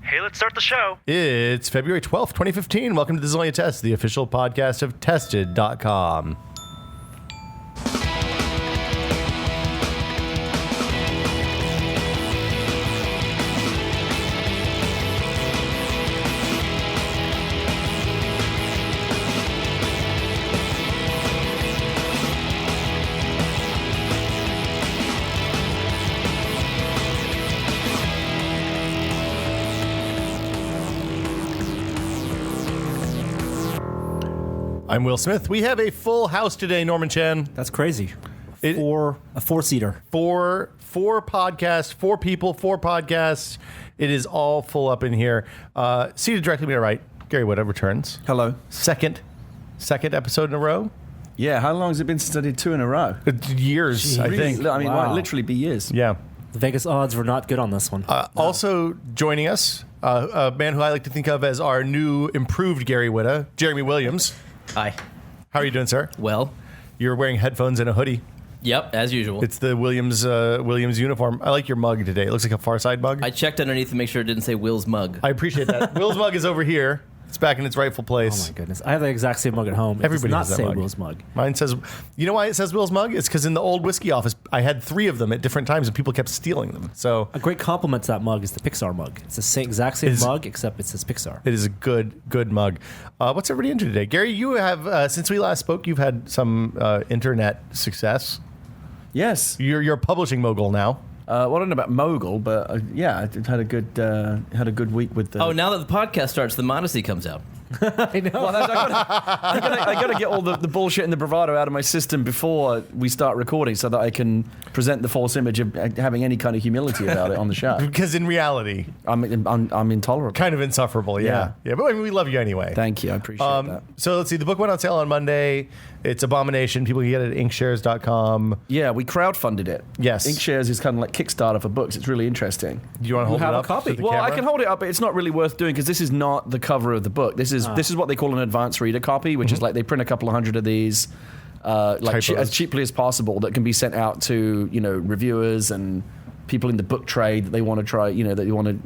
Hey, let's start the show. It's February 12th, 2015. Welcome to This Is Only a Test, the official podcast of Tested.com. I'm Will Smith. We have a full house today, Norman Chan. That's crazy. A four-seater. Four podcasts, four people, four podcasts. It is all full up in here. Seated directly to my right, Gary Whitta returns. Hello. Second episode in a row. Yeah, how long has it been since I did two in a row? Years, I think. I mean, Wow. might literally be years. Yeah. The Vegas odds were not good on this one. Also joining us, a man who I like to think of as our new improved Gary Whitta, Jeremy Williams. Hi. How are you doing, sir? Well, You're wearing headphones and a hoodie. yep, as usual. It's the Williams uniform. I like your mug today. It looks like a Far Side mug. I checked underneath to make sure it didn't say Will's mug. I appreciate that. Will's mug is over here. It's back in its rightful Oh place. my goodness. I have the exact same mug at home. It Everybody does has not that say mug. Will's mug. Mine says, you know why it says Will's mug? It's because in the old whiskey office, I had 3 of them at different times and people kept stealing them. So A great compliment to that mug is the Pixar mug. It's the exact same mug, except it says Pixar. it is a good mug. What's everybody into today? Gary, you have, since we last spoke, you've had some internet success. Yes. You're a publishing mogul now. Well, I don't know about mogul, but yeah, I had a good week with the. Oh, now that the podcast starts, the modesty comes out. I know. Well, I gotta get all the bullshit and the bravado out of my system before we start recording, so that I can present the false image of having any kind of humility about it on the show. Because in reality, I'm intolerable. kind of insufferable. Yeah. But I mean, we love you anyway. Thank you, I appreciate that. So let's see. The book went on sale on Monday. It's Abomination. People can get it at inkshares.com. Yeah, we crowdfunded it. Yes. Inkshares is kind of like Kickstarter for books. It's really interesting. Do you want to hold it have a up? copy. to the Well, I camera? can hold it up, but it's not really worth doing because this is not the cover of the book. This is what they call an advanced reader copy, which is like they print a couple of hundred of these, as cheaply as possible, that can be sent out to reviewers and people in the book trade that they want to try. That you want to.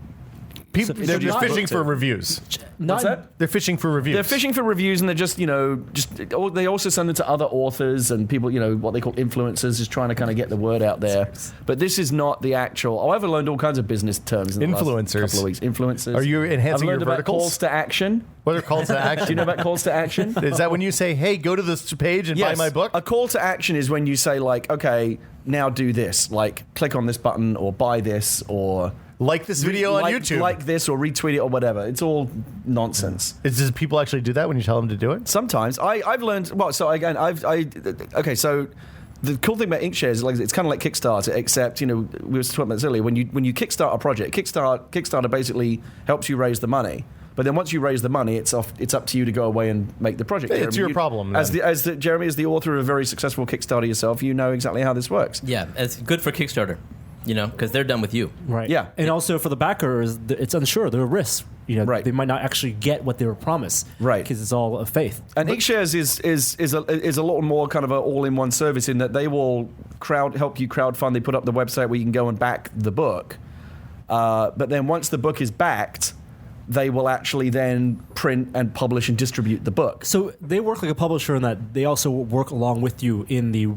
They're just fishing for reviews. What's that? They're fishing for reviews. They're fishing for reviews, and they're just they also send them to other authors and people, what they call influencers, just trying to kind of get the word out there. But this is not the actual. I've learned all kinds of business terms in the last Influencers. couple of weeks. Influencers. Are you enhancing I've learned your about verticals? calls to action. What are calls to action? Do you know about calls to action? Is that when you say, hey, go to this page and buy my book? A call to action is when you say, like, okay, now do this. Like, click on this button or buy this or... Like this video on like, YouTube. Like this or retweet it or whatever. It's all nonsense. Does people actually do that when you tell them to do it? Sometimes. I've learned... Well, so again, okay, so... The cool thing about Inkshares is like it's kind of like Kickstarter, except we were talking about this earlier. When you kickstart a project, Kickstarter basically helps you raise the money. But then once you raise the money, it's up to you to go away and make the project. It's your problem. Jeremy, as the author of a very successful Kickstarter yourself, you know exactly how this works. Yeah, it's good for Kickstarter, because they're done with you. Right. Yeah. And also for the backers, it's unsure. There are risks. Right. They might not actually get what they were promised. Right. Because it's all of faith. And Inkshares is a lot more kind of an all-in-one service in that they will help you crowdfund. They put up the website where you can go and back the book. But then once the book is backed, they will actually then print and publish and distribute the book. So they work like a publisher in that they also work along with you in the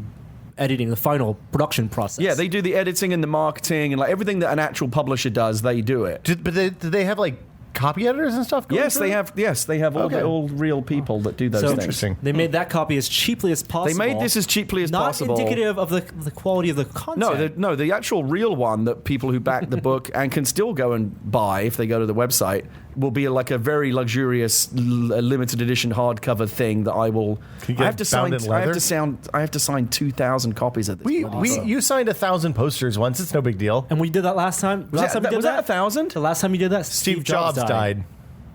editing, the final production process. Yeah, they do the editing and the marketing and like everything that an actual publisher does. They do it. Do they have like copy editors and stuff? Yes, they have. Yes, they have all real people that do those things. Interesting. They made that copy as cheaply as possible. They made this as cheaply as not possible. Not indicative of the quality of the content. No, the actual real one that people who back the book and can still go and buy if they go to the website will be like a very luxurious limited edition hardcover thing that I will. Can you get I have to sign. bound in I have leather? to I have to sign 2,000 copies of this. You signed 1,000 posters once. It's no big deal. And we did that last time. Was that 1,000? The last time you did that, Steve Jobs died.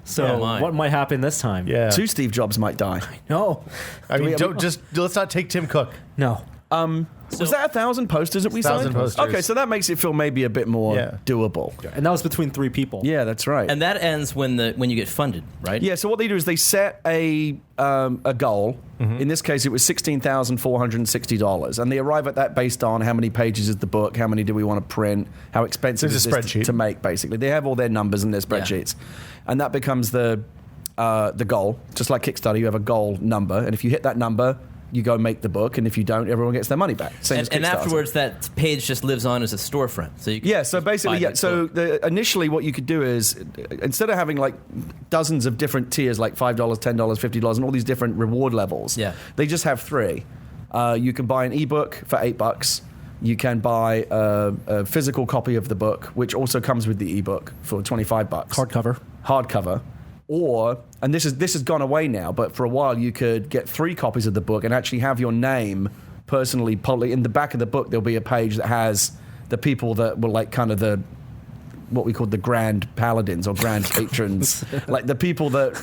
So what might happen this time? Yeah. 2 Steve Jobs might die. No. I mean, let's not take Tim Cook. No. Was that 1,000 posters that we 1,000 signed? posters. Okay, so that makes it feel maybe a bit more doable. And that was between 3 people. Yeah, that's right. And that ends when you get funded, right? Yeah, so what they do is they set a goal. In this case, it was $16,460, and they arrive at that based on how many pages is the book, how many do we want to print, how expensive There's is a this spreadsheet. to make. Basically, they have all their numbers in their spreadsheets, and that becomes the goal. Just like Kickstarter, you have a goal number, and if you hit that number, you go make the book, and if you don't, everyone gets their money back. Same as And Kickstarter. afterwards, that page just lives on as a storefront. So you can So just basically, buy that So book. initially, what you could do is instead of having like dozens of different tiers, like $5, $10, $50, and all these different reward levels, they just have 3. You can buy an ebook for $8. You can buy a physical copy of the book, which also comes with the ebook for $25. Hardcover. Or, and this has gone away now, but for a while you could get 3 copies of the book and actually have your name personally public. In the back of the book, there'll be a page that has the people that were like kind of what we call the grand paladins or grand patrons, like the people that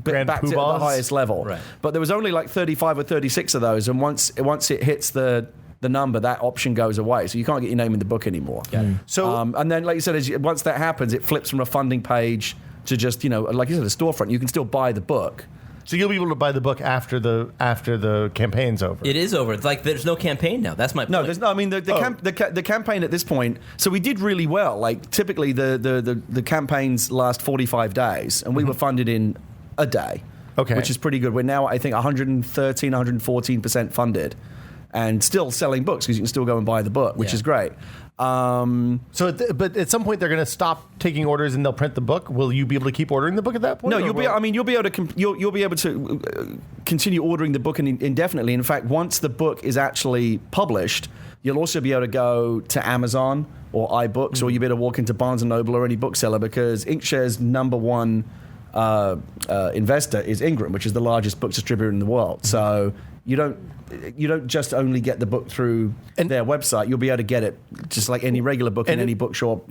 Grand backed it at the poobahs? highest level. Right. But there was only like 35 or 36 of those, and once it hits the number, that option goes away, so you can't get your name in the book anymore. So And then, like you said, once that happens, it flips from a funding page to just, like you said, a storefront. You can still buy the book. So you'll be able to buy the book after the campaign's over. It is over. It's like there's no campaign now. That's my point. No, there's no. I mean, the campaign at this point. So we did really well. Like typically, the campaigns last 45 days, and we were funded in a day. Okay, which is pretty good. We're now, I think, 113, 114% funded, and still selling books because you can still go and buy the book, which is great. But at some point they're going to stop taking orders and they'll print the book. Will you be able to keep ordering the book at that point? No, you'll be able to continue ordering the book indefinitely. In fact, once the book is actually published, you'll also be able to go to Amazon or iBooks, or you'll be able to walk into Barnes & Noble or any bookseller, because Inkshare's number one investor is Ingram, which is the largest book distributor in the world. So you don't just only get the book through their website. You'll be able to get it just like any regular book in any bookshop,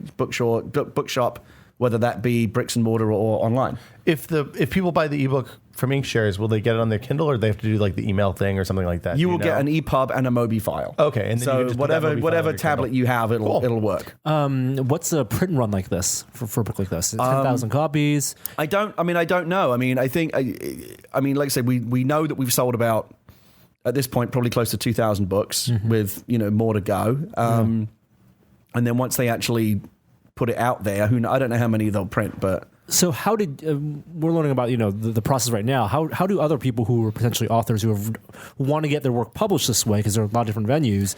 whether that be bricks and mortar or online. If people buy the ebook from Inkshares, will they get it on their Kindle, or do they have to do like the email thing or something like that? You will get an EPUB and a Mobi file. Okay, and then you so can just put that Mobi file whatever on your tablet Kindle. you have, it'll work. What's a print run like this for a book like this? 10,000 copies. I don't know. I mean, like I said, we know that we've sold about, at this point, probably close to 2,000 books, with more to go. And then once they actually put it out there, I don't know how many they'll print, but. So how did we're learning about the process right now? How do other people who are potentially authors who want to get their work published this way, because there are a lot of different venues,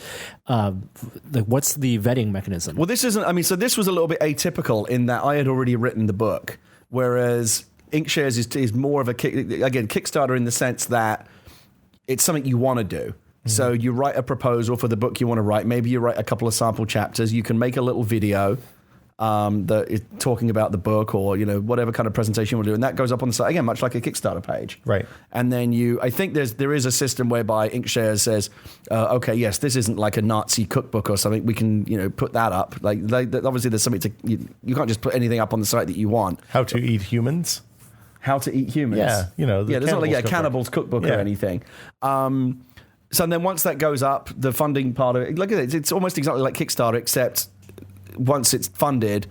what's the vetting mechanism? Well, this isn't. I mean, so this was a little bit atypical in that I had already written the book, whereas Inkshares is more of a Kickstarter in the sense that it's something you want to do. So you write a proposal for the book you want to write. Maybe you write a couple of sample chapters. You can make a little video that is talking about the book, or whatever kind of presentation you want to do, and that goes up on the site again, much like a Kickstarter page. Right. And then I think there is a system whereby Inkshares says, okay, yes, this isn't like a Nazi cookbook or something. We can put that up. Like obviously there's something to you can't just put anything up on the site that you want. How to eat humans. How to eat humans. Yeah, there's not like Cannibals Cannibals cookbook or Yeah. anything. So then once that goes up, the funding part of it, like it's almost exactly like Kickstarter, except once it's funded,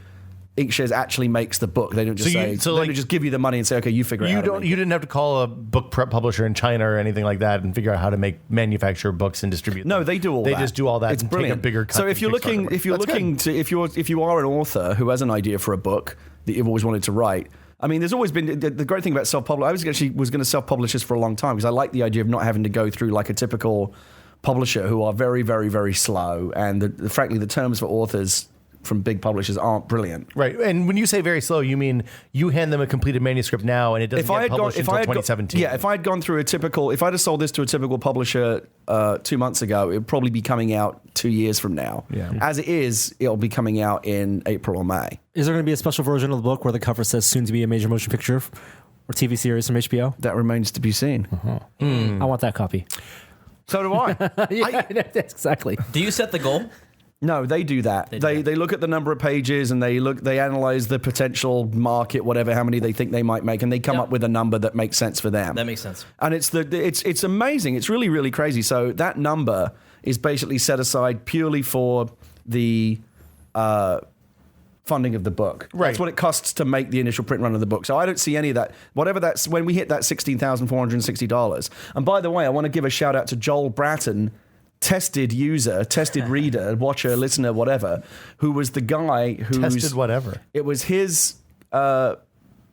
Inkshares actually makes the book. They don't just they don't just give you the money and say, okay, you figure it out. You didn't have to call a book publisher in China or anything like that and figure out how to manufacture books and distribute them. No, they do all that. They just do all that. It's and brilliant. Take a bigger cut. So if you're than looking, Kickstarter. if you are an author who has an idea for a book that you've always wanted to write. I mean, there's always been the great thing about self-publish. I was going to self-publish this for a long time because I like the idea of not having to go through like a typical publisher who are very, very, very slow, and frankly, the terms for authors from big publishers aren't brilliant. Right. And when you say very slow, you mean you hand them a completed manuscript now and it doesn't get published until 2017. If I had gone through if I had sold this to a typical publisher 2 months ago, it would probably be coming out 2 years from now. Yeah. As it is, it'll be coming out in April or May. Is there going to be a special version of the book where the cover says soon to be a major motion picture or TV series from HBO? That remains to be seen. I want that copy. So do I. Yeah, exactly. Do you set the goal? No, they do that. They look at the number of pages and they analyze the potential market, whatever, how many they think they might make, and they come up with a number that makes sense for them. That makes sense. And it's amazing. It's really, really crazy. So that number is basically set aside purely for the funding of the book. Right. That's what it costs to make the initial print run of the book. So I don't see any of that. Whatever that's when we hit that $16,460. And by the way, I want to give a shout out to Joel Bratton, tested user, tested reader, watcher, listener, whatever, who was the guy who Tested whatever. It was his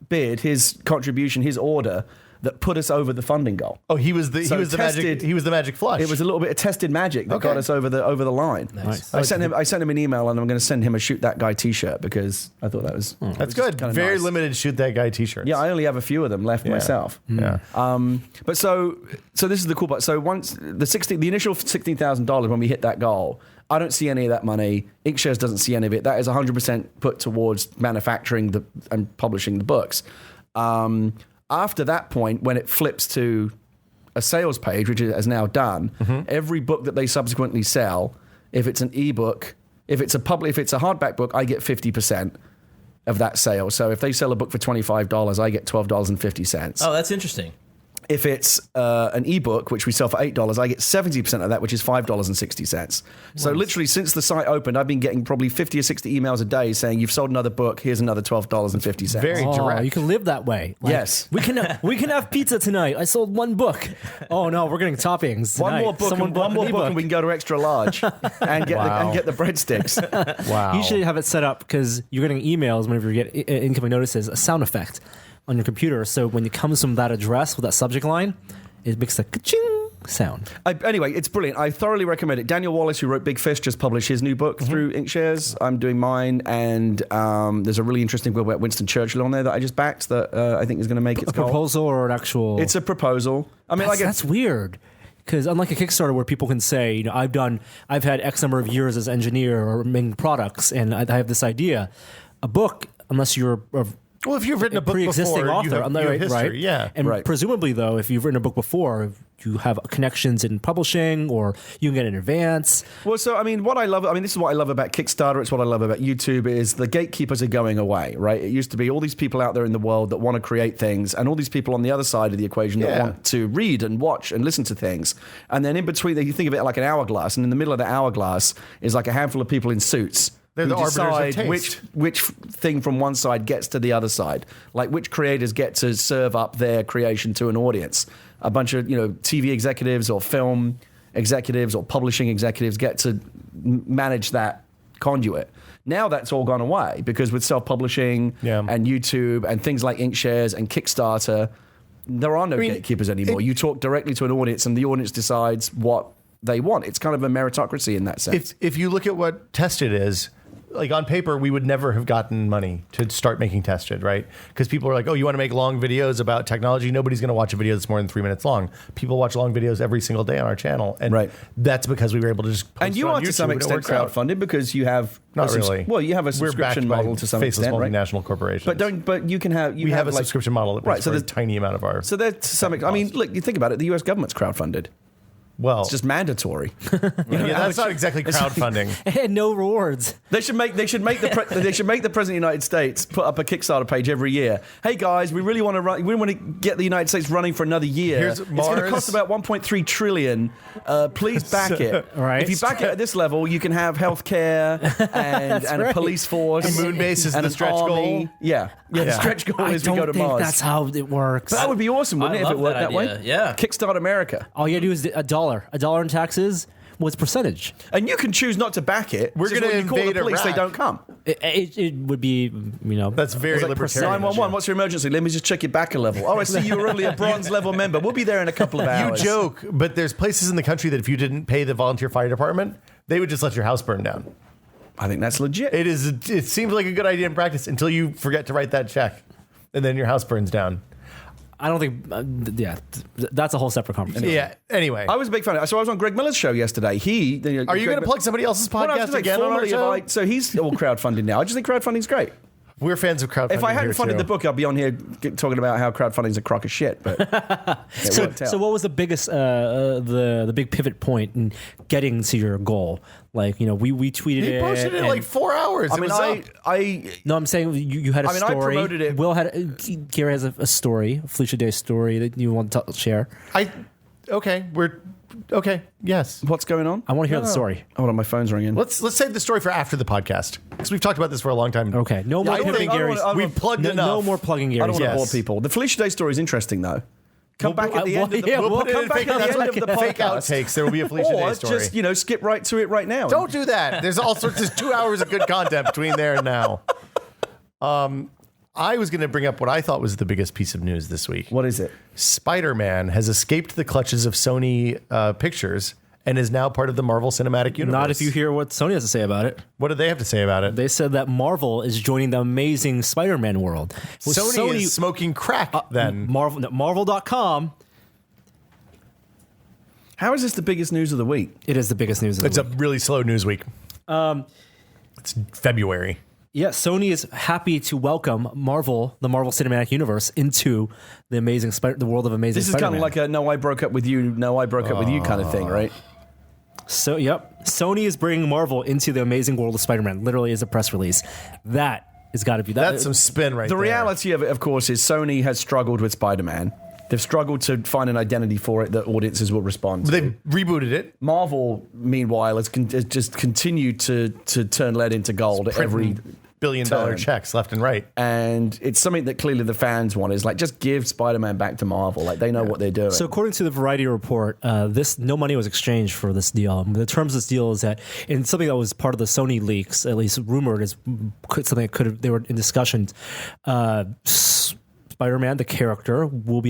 bid, his contribution, his order that put us over the funding goal. Oh, he was the magic flush. It was a little bit of tested magic that got us over the line. Nice. I sent him an email, and I'm going to send him a Shoot That Guy T-shirt because I thought that was That's good. kinda Very nice. limited Shoot That Guy T-shirts. Yeah, I only have a few of them left myself. Yeah. But so this is the cool part. So once the initial $16,000 when we hit that goal, I don't see any of that money. Inkshares doesn't see any of it. That is 100% put towards manufacturing and publishing the books. After that point, when it flips to a sales page, which it has now done, every book that they subsequently sell, if it's an ebook, if it's a hardback book, I get 50% of that sale. So if they sell a book for $25, I get $12.50. Oh, that's interesting. If it's an ebook, which we sell for $8, I get 70% of that, which is $5.60. So literally, since the site opened, I've been getting probably 50 or 60 emails a day saying, you've sold another book, here's another $12.50. Very direct. You can live that way. Like, Yes. we can have pizza tonight. I sold one book. Oh no, we're getting toppings. One tonight. more book, Someone bought an ebook. and we can go to extra large and get the breadsticks. Wow. You should have it set up because you're getting emails whenever you get incoming notices, a sound effect on your computer. So when it comes from that address with that subject line, it makes a ka-ching sound. Anyway, it's brilliant. I thoroughly recommend it. Daniel Wallace, who wrote Big Fish, just published his new book through Inkshares. I'm doing mine, and there's a really interesting book about Winston Churchill on there that I just backed that I think is going to make its A goal. proposal or an actual... It's a proposal. I mean, that's weird. Because unlike a Kickstarter where people can say, you know, I've had X number of years as engineer or making products, and I have this idea. A book, unless you're Well, if you've written a book pre-existing before, author, you have history. right? Yeah. And Right. presumably, though, if you've written a book before, you have connections in publishing, or you can get in advance. Well, so, I mean, this is what I love about Kickstarter. It's what I love about YouTube is the gatekeepers are going away, right? It used to be all these people out there in the world that want to create things and all these people on the other side of the equation that want to read and watch and listen to things. And then in between, you think of it like an hourglass, and in the middle of the hourglass is like a handful of people in suits. They're the who arbiters of decide taste. which thing from one side gets to the other side. Like which creators get to serve up their creation to an audience. A bunch of TV executives or film executives or publishing executives get to manage that conduit. Now that's all gone away because with self-publishing and YouTube and things like Inkshares and Kickstarter, there are no gatekeepers anymore. You talk directly to an audience and the audience decides what they want. It's kind of a meritocracy in that sense. If you look at what Tested is, like on paper, we would never have gotten money to start making Tested, right? Because people are like, oh, you want to make long videos about technology? Nobody's going to watch a video that's more than 3 minutes long. People watch long videos every single day on our channel. And that's because we were able to just post and you it on are to YouTube some and it extent works out. crowdfunded because you have Not really. Well, you have a We're backed subscription by model to some faceless extent, right? multinational corporations. But you can have we have a like, subscription model that pays for a tiny amount of our. So that to some extent, I mean, look, you think about it. The U.S. government's crowdfunded. Well, It's just mandatory. that's not exactly crowdfunding. And no rewards. They should make the president of the United States put up a Kickstarter page every year. Hey guys, we really want to run. We want to get the United States running for another year. Here's It's going to Mars. cost about 1.3 trillion. Please back it. Right. If you back it at this level, you can have healthcare and a right. police force. The moon base is and the an stretch army. goal. Yeah. The stretch goal I is don't we go to think Mars. that's how it works. That would be awesome, wouldn't it, if I it love worked that that way? idea. Yeah. Kickstart America. All you gotta do is $1 in taxes. What's percentage? And you can choose not to back it. We're Just gonna when you call the invade police, they Iraq. don't come. It would be, That's very It's like libertarian. 911, what's your emergency? Let me just check your backer level. Oh, I see you were only a bronze level member. We'll be there in a couple of You hours. joke, but there's places in the country that if you didn't pay the volunteer fire department, they would just let your house burn down. I think that's legit. It seems like a good idea in practice until you forget to write that check, and then your house burns down. I don't think, that's a whole separate conversation. Yeah. Anyway, I was a big fan. So I was on Greg Miller's show yesterday. are you going to plug somebody else's podcast again on our show? So he's all crowdfunding now. I just think crowdfunding's great. We're fans of crowdfunding. If I hadn't here, funded too. the book, I'd be on here talking about how crowdfunding's a crock of shit. But it worked out. So what was the biggest, the big pivot point in getting to your goal? Like, we tweeted He it. posted it in and- like 4 hours. I It mean, was up. No, I'm saying you had a I mean, I story. promoted it. Will Gary has a story, a Felicia Day story that you want to share. Okay. Yes. What's going on? I want to hear the story. Hold on, my phone's ringing. Let's save the story for after the podcast because we've talked about this for a long time. Okay, no more I don't pivoting think- I don't Gary's. wanna- We've plugged no, enough. no more plugging I Gary's. don't want to Yes. bore people. The Felicia Day story is interesting, though. Come back at the end of the yeah, We'll well, put it come in back fake, at the that's end of the fake podcast. outtakes. There will be a Felicia Day Or story. just, skip right to it right now. Don't do that. There's all sorts. There's 2 hours of good content between there and now. I was going to bring up what I thought was the biggest piece of news this week. What is it? Spider-Man has escaped the clutches of Sony Pictures and is now part of the Marvel Cinematic Universe. Not if you hear what Sony has to say about it. What do they have to say about it? They said that Marvel is joining the Amazing Spider-Man world. Well, Sony is smoking crack. Then Marvel.com. How is this the biggest news of the week? It is the biggest news of it's the a week. really slow news week. It's February. Yeah, Sony is happy to welcome the Marvel Cinematic Universe into the the world of Amazing This is Spider-Man. kind of like a no, I broke up with you, no, I broke up with you kind of thing, right? So, yep. Sony is bringing Marvel into the amazing world of Spider-Man. Literally is a press release. That has got to be that. That's some spin right The there. reality of it, of course, is Sony has struggled with Spider-Man. They've struggled to find an identity for it that audiences will respond to. They've rebooted it. Marvel, meanwhile, has just continued to turn lead into gold at every billion-dollar turn. checks left and right. And it's something that clearly the fans want, is like, just give Spider-Man back to Marvel. Like, they know what they're doing. So according to the Variety report, no money was exchanged for this deal. The terms of this deal is that, and something that was part of the Sony leaks, at least rumored, is something that they were in discussions. Spider-Man, the character, will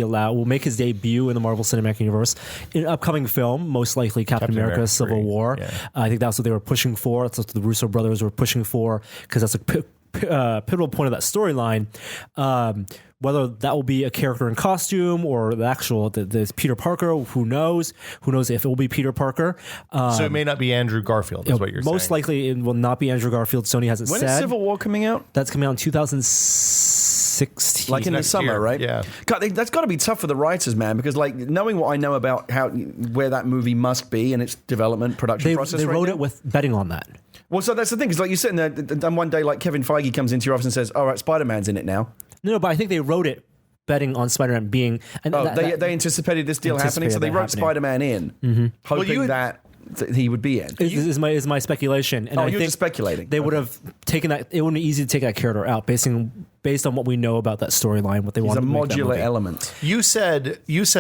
make his debut in the Marvel Cinematic Universe in an upcoming film, most likely Captain America: Civil 3, War. yeah. I think that's what they were pushing for. That's what the Russo brothers were pushing for, because that's a pivotal point of that storyline. Whether that will be a character in costume or the actual the Peter Parker, who knows? Who knows if it will be Peter Parker? So it may not be Andrew Garfield, is what you're saying. Most likely, it will not be Andrew Garfield. Sony hasn't when said. is Civil War coming out? That's coming out in 2016. Like in the Next summer, year, right? yeah. God, that's got to be tough for the writers, man, because like knowing what I know about where that movie must be and its development production process. They right wrote now. it with betting on that. Well, so that's the thing, because like you're sitting there, and one day like Kevin Feige comes into your office and says, "All right, Spider-Man's in it now." No, but I think they wrote it betting on Spider-Man being. And Oh, they anticipated this deal happening, so they wrote Spider-Man in, hoping that he would be in. is my speculation. And Oh, I you're think just speculating. They would have taken that. It wouldn't be easy to take that character out based on what we know about that storyline. What they He's wanted a to make that modular movie. element. You said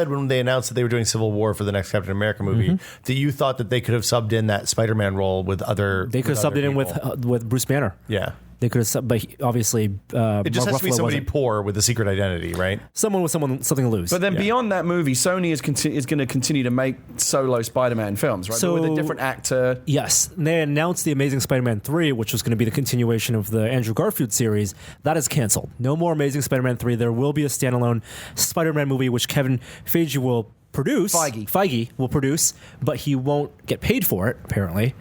when they announced that they were doing Civil War for the next Captain America movie that you thought that they could have subbed in that Spider-Man role with other. They could have subbed it in with Bruce Banner. Yeah. They could have, but obviously, It just has to be Ruffalo somebody wasn't. poor with a secret identity, right? Someone with something to lose. But then beyond that movie, Sony is going to continue to make solo Spider-Man films, right? So- But with a different actor. Yes, and they announced the Amazing Spider-Man 3, which was going to be the continuation of the Andrew Garfield series. That is canceled. No more Amazing Spider-Man 3. There will be a standalone Spider-Man movie, which Kevin Feige will produce. Feige will produce, but he won't get paid for it, apparently.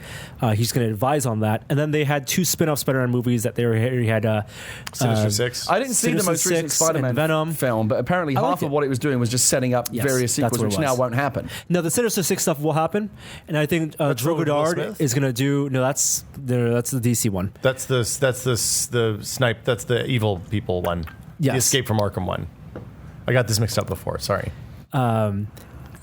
He's going to advise on that. And then they had 2 spin-off Spider-Man movies that they had. Sinister Six. I didn't see the Sinister most recent Six and Spider-Man Venom. film, but apparently I half liked of it. what it was doing was just setting up Yes, various that's sequels, what it which was. now won't happen. No, the Sinister Six stuff will happen, and I think one with Will Drogodard Smith? is going to do. No, that's the DC one. That's the snipe. That's the evil people one. Yes. The Escape from Arkham one. I got this mixed up before. Sorry.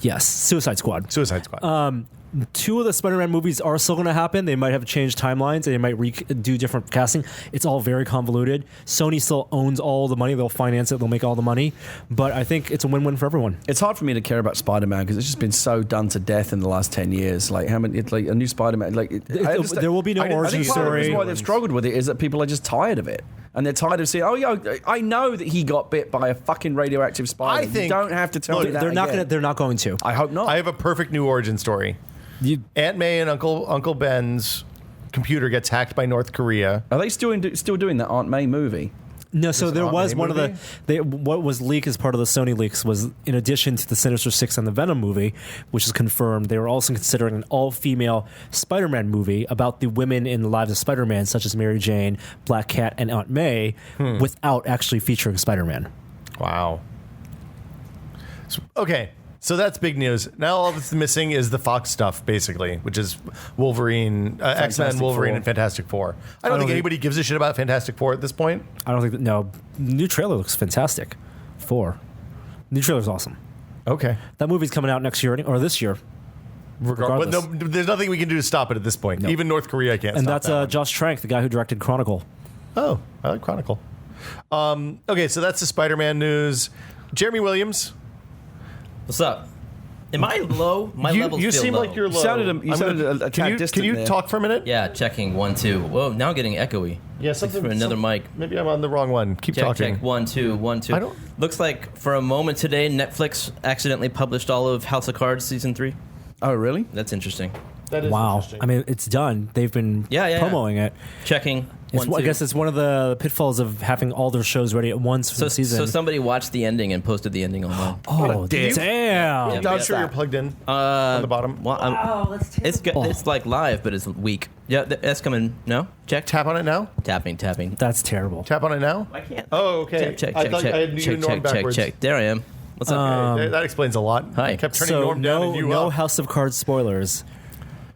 Yes, Suicide Squad. Suicide Squad. 2 of the Spider-Man movies are still going to happen. They might have changed timelines. They might do different casting. It's all very convoluted. Sony still owns all the money. They'll finance it. They'll make all the money. But I think it's a win-win for everyone. It's hard for me to care about Spider-Man because it's just been so done to death in the last 10 years. Like how many? It's like a new Spider-Man. Like I understand- there will be no I origin think part of the story. reason why they've struggled with it is that people are just tired of it. And they're tired of seeing, oh, yeah, I know that he got bit by a fucking radioactive spider. I think- you don't have to tell me that They're not again. going to. They're not going to. I hope not. I have a perfect new origin story. Aunt May and Uncle Ben's computer gets hacked by North Korea. Are they still doing that Aunt May movie? No, so This there Aunt was May one of movie? what was leaked as part of the Sony leaks was, in addition to the Sinister Six and the Venom movie, which is confirmed, they were also considering an all-female Spider-Man movie about the women in the lives of Spider-Man, such as Mary Jane, Black Cat, and Aunt May, without actually featuring Spider-Man. Wow. Okay, so that's big news. Now all that's missing is the Fox stuff, basically, which is Wolverine, X-Men, Wolverine, Four. and Fantastic Four. I don't think anybody gives a shit about Fantastic Four at this point. I don't think that, no. New trailer looks fantastic. 4. New trailer's awesome. Okay. That movie's coming out next year, or this year. But no, there's nothing we can do to stop it at this point. No. Even North Korea can't And stop that's that one. Josh Trank, the guy who directed Chronicle. Oh, I like Chronicle. Okay, so that's the Spider-Man news. Jeremy Williams. What's up? Am I low? My you levels you feel seem low. like you're low. You sounded a tad distant Can you there. talk for a minute? Yeah, checking 1 2. Whoa, now getting echoey. Yeah, Like something for another mic. Maybe I'm on the wrong one. Keep Check, talking. check. 1 2 1 2. I don't- Looks like for a moment today, Netflix accidentally published all of House of Cards season 3. Oh, really? That's interesting. That is Wow. interesting. I mean, it's done. They've been Yeah. promoting it. Checking. It's, 1 I 2. guess it's one of the pitfalls of having all their shows ready at once for So, the season. so somebody watched the ending and posted the ending online. oh, dick. damn. Yeah. I'm not sure you're plugged in on the bottom. Well, it's it's like live, but it's weak. Yeah, that's coming. No, check. Tap on it now. Tapping. That's terrible. Tap on it now. I can't. Oh, okay. Check. I thought I had you norm backwards. Check. There I am. What's up? Okay, that explains a lot. Hi. I kept turning So norm down and you no up. House of Cards spoilers.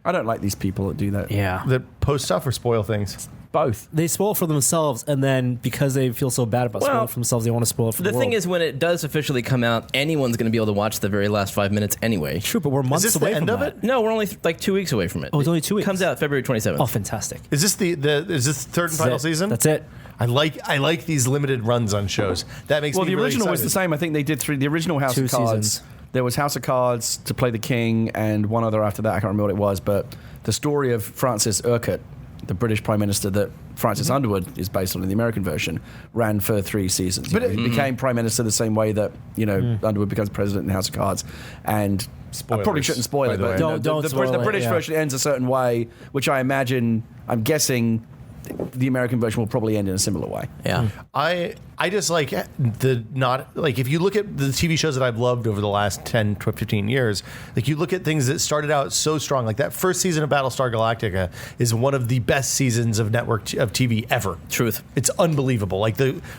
I don't like these people that do that. Yeah. That post stuff or spoil things. Both. They spoil it for themselves, and then because they feel so bad about spoiling it for themselves, they want to spoil it for the The thing world. is, when it does officially come out, anyone's going to be able to watch the very last 5 minutes anyway. True, but we're months this away the end from of that. it? No, we're only like 2 weeks away from it. Oh, it's only 2 weeks. Comes out February 27th. Oh, fantastic. Is this is this the third and That's final it. season? That's it. I like these limited runs on shows. That makes Well, me the really original was the excited. same. I think they did the original House 2 of Cards. seasons. There was House of Cards to play the king, and one other after that. I can't remember what it was, but the story of Francis Urquhart, the British Prime Minister that Francis Underwood is based on in the American version, ran for 3 seasons. But he became Prime Minister the same way that Underwood becomes President in House of Cards. And I probably Spoilers, shouldn't spoil by it, the but way. Don't the spoil it, British yeah. version ends a certain way, which I'm guessing the American version will probably end in a similar way. Yeah. I just like if you look at the TV shows that I've loved over the last 10, 12, 15 years, like you look at things that started out so strong, like that first season of Battlestar Galactica is one of the best seasons of network of TV ever. Truth. It's unbelievable. Like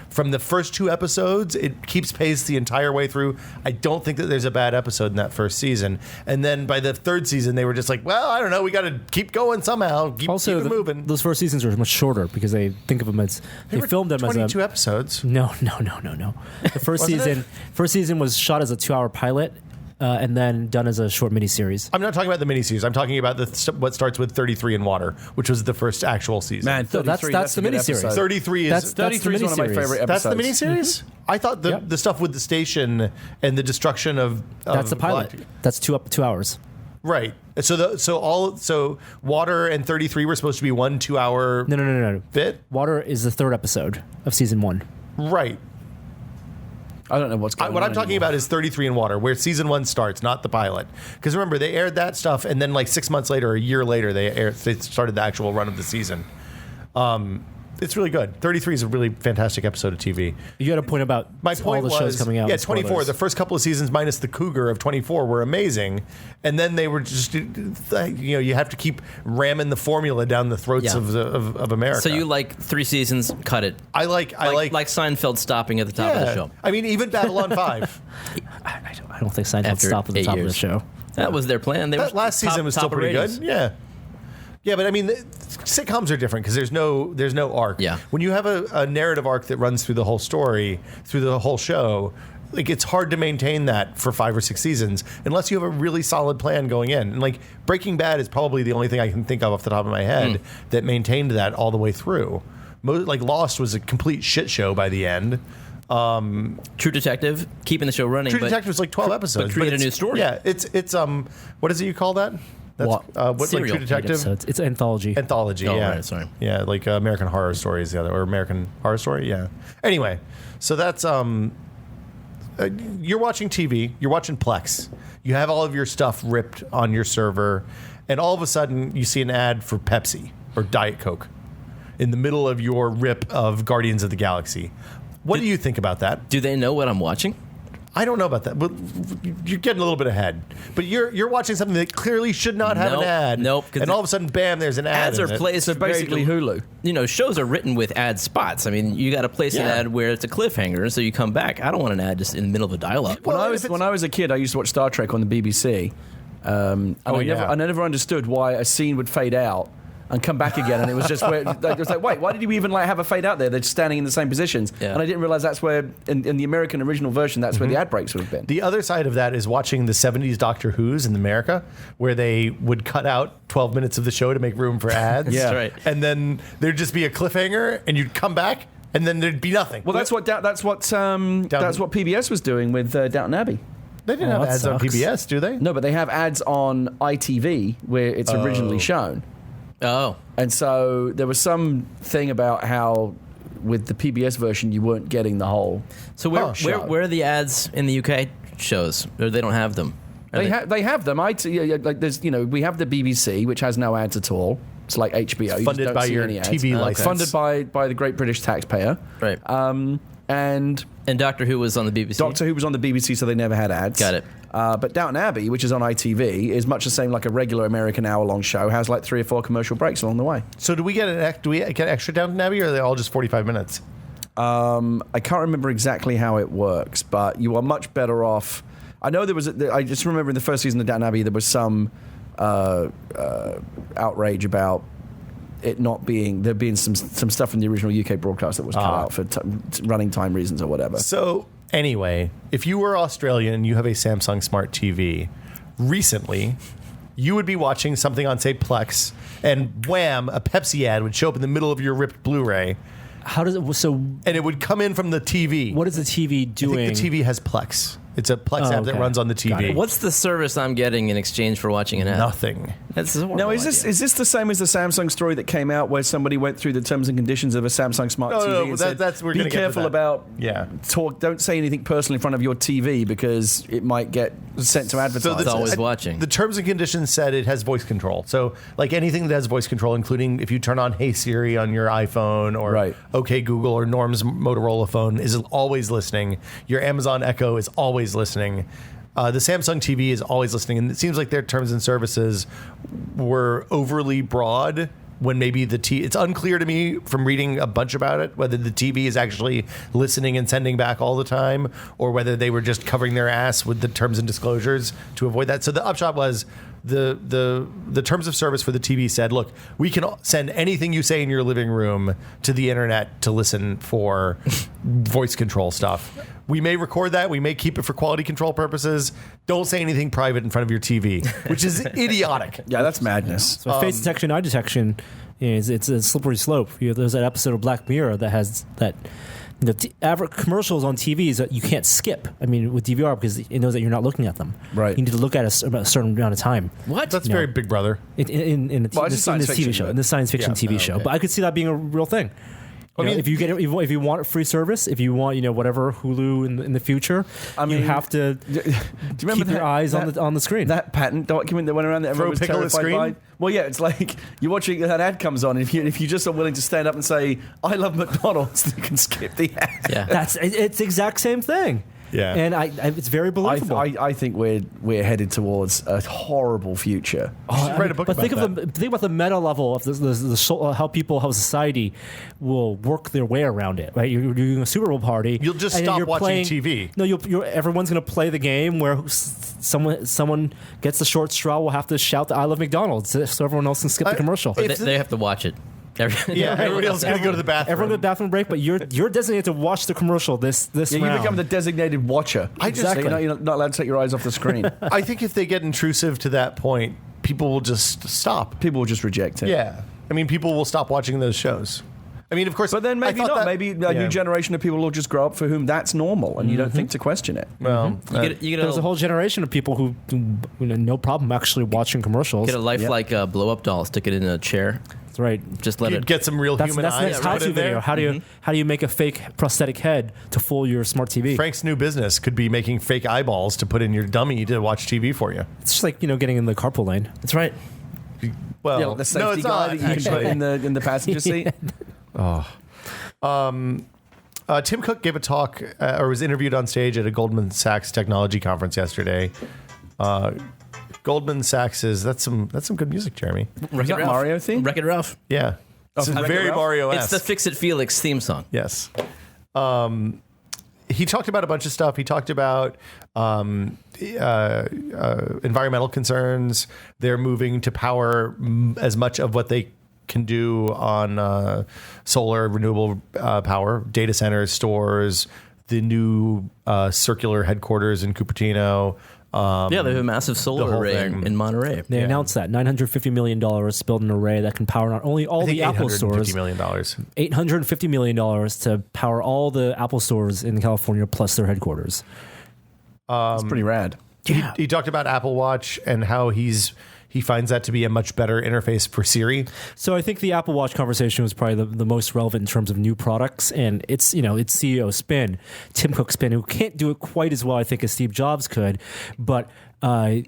from the first 2 episodes, it keeps pace the entire way through. I don't think that there's a bad episode in that first season. And then by the 3rd season, they were just like, well, I don't know, we got to keep going somehow. Keep it moving. Those first seasons are much shorter because they think of them as they were filmed them as 22 episodes. No. The first season was shot as a 2-hour pilot, and then done as a short miniseries. I'm not talking about the miniseries. I'm talking about what starts with 33 in Water, which was the first actual season. Man, So that's 33, the a good miniseries. episode. 33 is That's 33 is the one of my miniseries. favorite that's episodes. the miniseries. I thought Yep. the stuff with the station and the destruction of That's the pilot. Galactica. That's 2 hours. Right. So Water and 33 were supposed to be 1 2-hour No. bit. Water is the 3rd episode of season 1. Right. I don't know what's going on. What I'm talking about is 33 in Water, where season 1 starts, not the pilot. Because remember, they aired that stuff, and then like 6 months later, a year later, they started the actual run of the season. It's really good. 33 is a really fantastic episode of TV. You had a point about My point all the shows was, coming out. yeah, with 24. spoilers. The first couple of seasons minus the Cougar of 24 were amazing, and then they were just, you have to keep ramming the formula down the throats Yeah. of America. So you like 3 seasons? Cut it. I like Seinfeld stopping at the top of the show. I mean, even Babylon 5. I don't think Seinfeld After stopped at the 8 top of the years. show. That was their plan. They That were last season was still top of pretty ratings. good. Yeah, but I mean, sitcoms are different because there's no arc. Yeah. When you have a narrative arc that runs through the whole story, through the whole show, like it's hard to maintain that for 5 or 6 seasons unless you have a really solid plan going in. And like Breaking Bad is probably the only thing I can think of off the top of my head that maintained that all the way through. Like Lost was a complete shit show by the end. True Detective, keeping the show running. True but Detective was like 12 episodes. but create a it's- new story. Yeah, it's what is it you call that? That's What? what like Serial. True Detective? Episodes. It's an anthology. Anthology, Oh, yeah. right, sorry. Yeah, like American Horror Story is the other, or American Horror Story, yeah. Anyway, so that's you're watching TV, you're watching Plex. You have all of your stuff ripped on your server, and all of a sudden you see an ad for Pepsi or Diet Coke. in the middle of your rip of Guardians of the Galaxy. What do you think about that? Do they know what I'm watching? I don't know about that, but you're getting a little bit ahead. But you're watching something that clearly should not have an ad. Nope. And all of a sudden, bam, there's an ad. Ads are placed So basically Hulu. Shows are written with ad spots. I mean, you got to place an ad where it's a cliffhanger, so you come back. I don't want an ad just in the middle of a dialogue. When I was a kid, I used to watch Star Trek on the BBC. I never understood why a scene would fade out and come back again, and it was just where it was like, wait, why did you even have a fade out there? They're standing in the same positions, and I didn't realize that's where in the American original version, that's where the ad breaks would have been. The other side of that is watching the 70s Doctor Who's in America, where they would cut out 12 minutes of the show to make room for ads. That's right. And then there'd just be a cliffhanger, and you'd come back, and then there'd be nothing. Well, that's what PBS was doing with Downton Abbey. They didn't have ads on PBS, do they? No, but they have ads on ITV where it's originally shown. Oh. And so there was some thing about how with the PBS version you weren't getting the whole. So where are the ads in the UK shows? Or they don't have them? They have them. Like there's we have the BBC, which has no ads at all. It's like HBO. Funded by your TV license. Funded by the great British taxpayer. Right. And Doctor Who was on the BBC. Doctor Who was on the BBC, so they never had ads. Got it. But Downton Abbey, which is on ITV, is much the same like a regular American hour-long show. Has like 3 or 4 commercial breaks along the way. So do we get extra Downton Abbey, or are they all just 45 minutes? I can't remember exactly how it works, but you are much better off. I know I just remember in the first season of Downton Abbey there was some outrage about it not being there being some stuff in the original UK broadcast that was cut out for running time reasons or whatever. So anyway, if you were Australian and you have a Samsung Smart TV, recently you would be watching something on, say, Plex, and wham, a Pepsi ad would show up in the middle of your ripped Blu-ray. How does it? So and it would come in from the TV. What is the TV doing? I think the TV has Plex. It's a Plex app that runs on the TV. What's the service I'm getting in exchange for watching an ad? Nothing. That's a horrible Now, is idea. this the same as the Samsung story that came out where somebody went through the terms and conditions of a Samsung Smart TV? No, and said, that's we're be gonna get to careful that. about Yeah. Don't say anything personal in front of your TV because it might get sent to advertisers. It's always watching. The terms and conditions said it has voice control. So, like anything that has voice control, including if you turn on Hey Siri on your iPhone or OK Google or Norm's Motorola phone, is always listening. Your Amazon Echo is always listening. The Samsung TV is always listening, and it seems like their terms and services were overly broad when maybe it's unclear to me from reading a bunch about it whether the TV is actually listening and sending back all the time or whether they were just covering their ass with the terms and disclosures to avoid that. So the upshot was the terms of service for the TV said, look, we can send anything you say in your living room to the internet to listen for voice control stuff. We may record that. We may keep it for quality control purposes. Don't say anything private in front of your TV, which is idiotic. Yeah, that's madness. So face detection, eye detection, it's a slippery slope. There's that episode of Black Mirror that has that. Average commercials on TVs that you can't skip. I mean, with DVR because it knows that you're not looking at them. Right. You need to look at about a certain amount of time. What? That's very Big Brother. In the TV show, in the science fiction TV show. But I could see that being a real thing. I mean, if you want a free service, if you want whatever Hulu in the future, you have to keep your eyes on the screen. That patent document that went around that everyone was terrified by. Well, yeah, it's like you're watching that ad comes on, and if you just are willing to stand up and say I love McDonald's, you can skip the ad. Yeah, it's the exact same thing. Yeah, and it's very believable. I think we're headed towards a horrible future. Write a book but about think about the meta level of how society will work their way around it. Right, you're doing a Super Bowl party. You'll just stop watching TV. No, everyone's going to play the game where someone gets the short straw. Will have to shout the "I love McDonald's" so everyone else can skip the commercial. They have to watch it. Everybody else is going to go to the bathroom. Everyone go to the bathroom break, but you're designated to watch the commercial this round. You become the designated watcher. Exactly. You're not allowed to take your eyes off the screen. I think if they get intrusive to that point, people will just stop. People will just reject it. Yeah. I mean, people will stop watching those shows. I mean, of course. But then maybe not. Maybe a new generation of people will just grow up for whom that's normal, and you don't think to question it. Well, there's a whole generation of people who no problem actually watching commercials. Get a lifelike blow up doll, stick it in a chair. That's right. Just let it get some real human eyes. That's how-to video. How do you make a fake prosthetic head to fool your smart TV? Frank's new business could be making fake eyeballs to put in your dummy to watch TV for you. It's just like getting in the carpool lane. That's right. Well, the safety guy that you can put in the passenger seat. Tim Cook gave a talk or was interviewed on stage at a Goldman Sachs technology conference yesterday. Goldman Sachs that's some good music, Jeremy. Is that Mario theme? Wreck-It Ralph. Yeah. This is Wreck-It very Ralph? Mario-esque. It's the Fix It Felix theme song. Yes. He talked about a bunch of stuff. He talked about environmental concerns. They're moving to power as much of what they can do on solar, renewable power, data centers, stores, the new circular headquarters in Cupertino. Yeah, they have a massive solar whole array thing. in Monterey. They announced that $950 million to build an array that can power not only all the Apple stores, $850 million. $850 million to power all the Apple stores in California plus their headquarters. It's pretty rad. Yeah. He talked about Apple Watch and how he finds that to be a much better interface for Siri. So I think the Apple Watch conversation was probably the most relevant in terms of new products, and it's CEO spin, Tim Cook spin, who can't do it quite as well, I think, as Steve Jobs could, but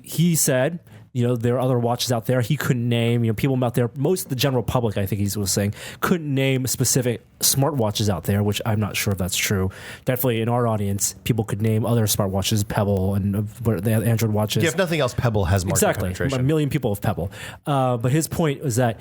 he said, there are other watches out there he couldn't name. People out there, most of the general public, I think he was saying, couldn't name specific smartwatches out there, which I'm not sure if that's true. Definitely in our audience, people could name other smartwatches, Pebble and the Android watches. Yeah, if nothing else, Pebble has market penetration. A million people have Pebble. But his point is that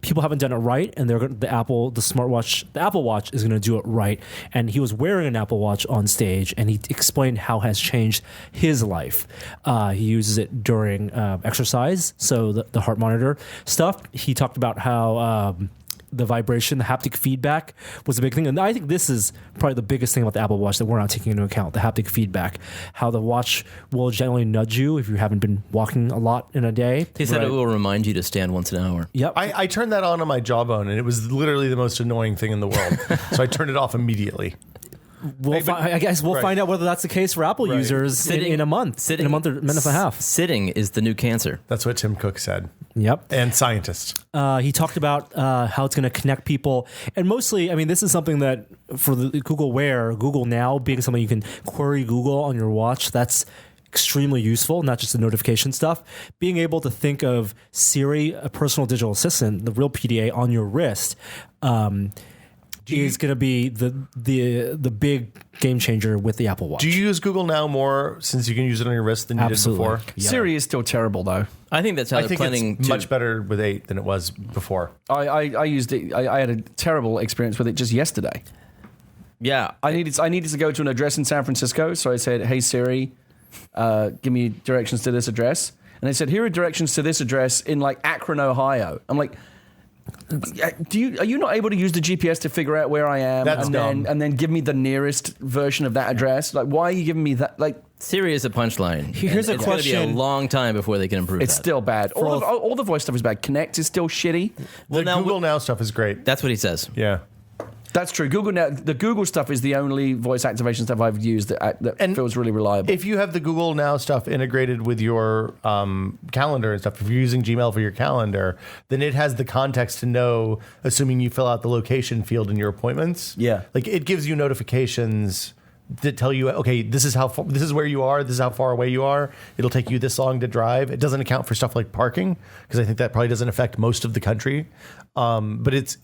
people haven't done it right, and the Apple Watch is going to do it right. And he was wearing an Apple Watch on stage, and he explained how it has changed his life. He uses it during exercise, so the heart monitor stuff. He talked about how the vibration, the haptic feedback was a big thing. And I think this is probably the biggest thing about the Apple Watch that we're not taking into account, the haptic feedback, how the watch will generally nudge you if you haven't been walking a lot in a day. He said it will remind you to stand once an hour. Yep. I turned that on my jawbone, and it was literally the most annoying thing in the world. So I turned it off immediately. I guess we'll find out whether that's the case for Apple users in a month. In a month or minute and a half. Sitting is the new cancer. That's what Tim Cook said. Yep. And scientists. He talked about how it's going to connect people. And mostly, this is something that for the Google Wear, Google Now being something you can query Google on your watch, that's extremely useful, not just the notification stuff. Being able to think of Siri, a personal digital assistant, the real PDA on your wrist, is going to be the big game changer with the Apple Watch. Do you use Google Now more since you can use it on your wrist than you did before? Yeah. Siri is still terrible, though. I think that's how they're planning it's to... much better with 8 than it was before. I used it. I had a terrible experience with it just yesterday. Yeah. I needed to go to an address in San Francisco, so I said, "Hey Siri, give me directions to this address." And they said, "Here are directions to this address in Akron, Ohio." I'm like, are you not able to use the GPS to figure out where I am? That's dumb. And then give me the nearest version of that address? Why are you giving me that? Siri is a punchline. Here's a It's question. going to be a long time before they can improve It's that. still bad. All the voice stuff is bad. Connect is still shitty. The Google Now stuff is great. That's what he says. Yeah. That's true. Google Now, the Google stuff is the only voice activation stuff I've used that feels really reliable. If you have the Google Now stuff integrated with your calendar and stuff, if you're using Gmail for your calendar, then it has the context to know, assuming you fill out the location field in your appointments. Yeah. It gives you notifications that tell you, okay, this is where you are, this is how far away you are. It'll take you this long to drive. It doesn't account for stuff like parking, because I think that probably doesn't affect most of the country. But it's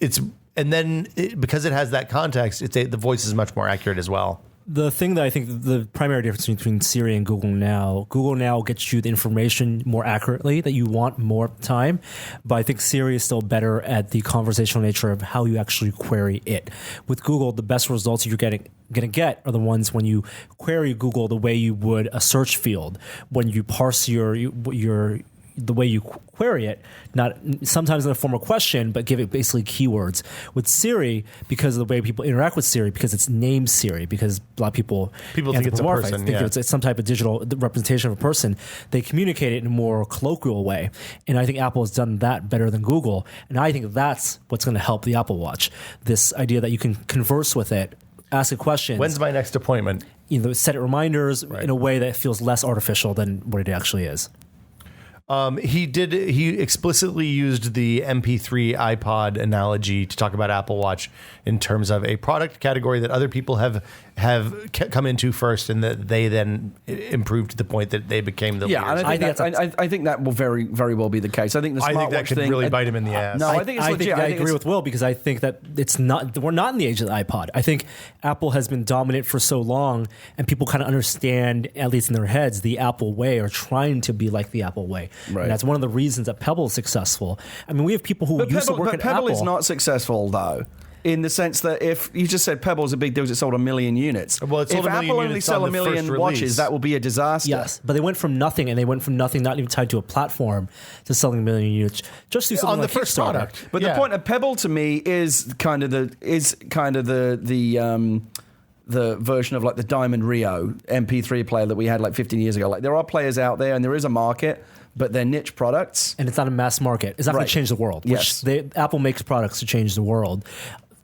and then because it has that context, the voice is much more accurate as well. The thing that I think the primary difference between Siri and Google Now gets you the information more accurately that you want more of the time, but I think Siri is still better at the conversational nature of how you actually query it. With Google, the best results you're going to get are the ones when you query Google the way you would a search field, when you parse the way you query it, not sometimes in the form of question, but give it basically keywords. With Siri, because of the way people interact with Siri, because it's named Siri, because a lot of people think it's a person, think it's some type of digital representation of a person, they communicate it in a more colloquial way. And I think Apple has done that better than Google. And I think that's what's going to help the Apple Watch. This idea that you can converse with it, ask a question. When's my next appointment? Set it reminders in a way that feels less artificial than what it actually is. He explicitly used the MP3 iPod analogy to talk about Apple Watch in terms of a product category that other people have come into first, and that they then improved to the point that they became the leaders. And I think that will very, very well be the case. I think the smartwatch that could thing really bite him in the ass. No, I think it's legit. I agree with Will, because I think that we're not in the age of the iPod. I think Apple has been dominant for so long, and people kind of understand, at least in their heads, the Apple way, or trying to be like the Apple way. Right. And that's one of the reasons that Pebble is successful. I mean, we have people who used to work at Pebble Apple. is not successful, though. In the sense that if you just said Pebble is a big deal, it sold 1 million units. Well, it sold if 1 million Apple only units sell on 1 the million first watches, release. that will be a disaster. Yes, but they went from nothing not even tied to a platform, to selling 1 million units just through something on like the first Kickstarter. product. But the point of Pebble to me is kind of the version of like the Diamond Rio MP3 player that we had like 15 years ago. Like, there are players out there, and there is a market, but they're niche products, And it's not a mass market. It's not going to change the world. Yes. Apple makes products to change the world.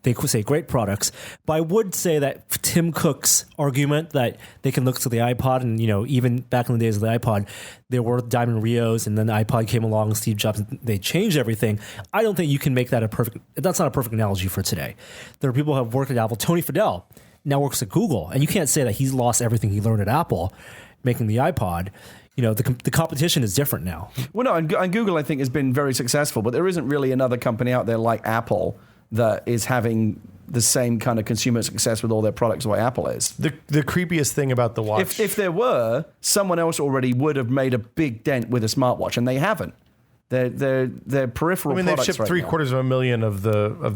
They could say great products, but I would say that Tim Cook's argument that they can look to the iPod, and even back in the days of the iPod, there were Diamond Rios, and then the iPod came along, Steve Jobs, they changed everything. I don't think you can make that that's not a perfect analogy for today. There are people who have worked at Apple. Tony Fadell now works at Google, and you can't say that he's lost everything he learned at Apple making the iPod. The competition is different now. Well, no, and Google, I think, has been very successful, but there isn't really another company out there like Apple that is having the same kind of consumer success with all their products the way Apple is. The creepiest thing about the watch, If there were, someone else already would have made a big dent with a smartwatch, and they haven't. They're peripheral. they've products shipped right now. 750,000 of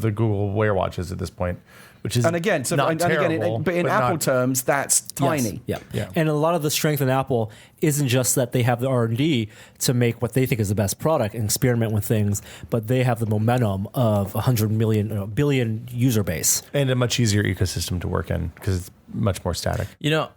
the Google Wear watches at this point, which is but in but Apple not, terms, that's tiny. Yes. Yeah. And a lot of the strength in Apple isn't just that they have the R&D to make what they think is the best product and experiment with things, but they have the momentum of 100 billion user base. and a much easier ecosystem to work in because it's much more static.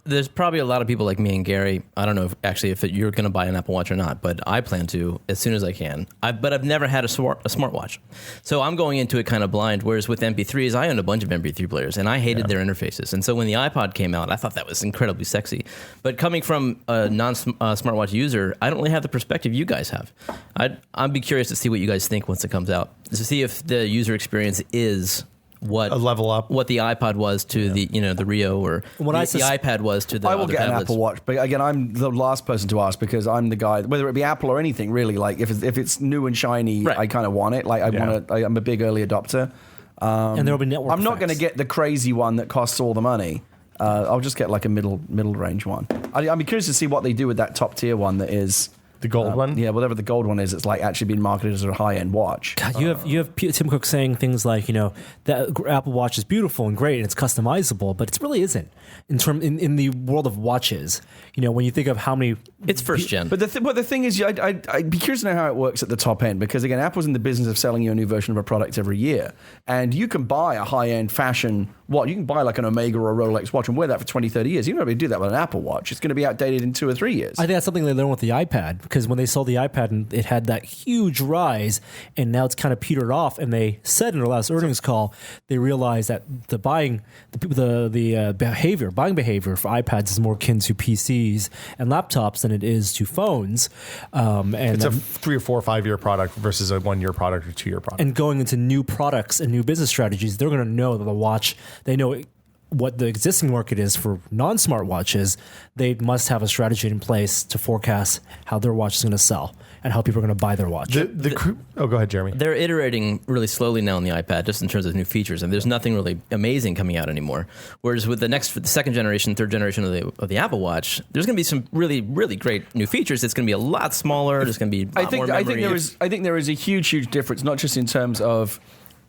There's probably a lot of people like me and Gary. I don't know if you're going to buy an Apple Watch or not, but I plan to as soon as I can. But I've never had a smartwatch, so I'm going into it kind of blind. Whereas with MP3s, I owned a bunch of MP3 players, and I hated their interfaces. And so when the iPod came out, I thought that was incredibly sexy. But coming from a non-smartwatch user, I don't really have the perspective you guys have. I'd be curious to see what you guys think once it comes out, to see if the user experience is what A level up. what the iPod was to the Rio, or the iPad was to the I will other get an tablets. Apple Watch, but again, I'm the last person to ask because I'm the guy. Whether it be Apple or anything, really, like if it's new and shiny, Right. I kind of want it. Like I'm a big early adopter. And there will be network I'm not going to effects. get the crazy one that costs all the money. I'll just get like a middle range one. I'd be curious to see what they do with that top tier one that is The gold one? Yeah, whatever the gold one is, it's like actually being marketed as a high end watch. God, you have Tim Cook saying things like, that Apple Watch is beautiful and great and it's customizable, but it really isn't in the world of watches. When you think of how many, It's first gen. But the thing is, I'd be curious to know how it works at the top end, because again, Apple's in the business of selling you a new version of a product every year, and you can buy a high end fashion watch. You can buy like an Omega or a Rolex watch and wear that for 20, 30 years. You're not going to do that with an Apple Watch. It's going to be outdated in 2 or 3 years. I think that's something they learned with the iPad, because when they sold the iPad and it had that huge rise, and now it's kind of petered off. And they said in their last earnings call, they realized that the buying behavior for iPads is more akin to PCs and laptops than it is to phones. And It's a 3 or 4 or 5 year product versus a 1 year product or 2 year product. and going into new products and new business strategies, they're going to know that the watch, they know what the existing market is for non-smart watches. They must have a strategy in place to forecast how their watch is going to sell and how people are going to buy their watch. Go ahead, Jeremy. They're iterating really slowly now on the iPad, just in terms of new features, and there's nothing really amazing coming out anymore. Whereas with the second generation, third generation of the Apple Watch, there's going to be some really, really great new features. It's going to be a lot smaller. There's going to be a lot more memory. I think there is a huge difference, not just in terms of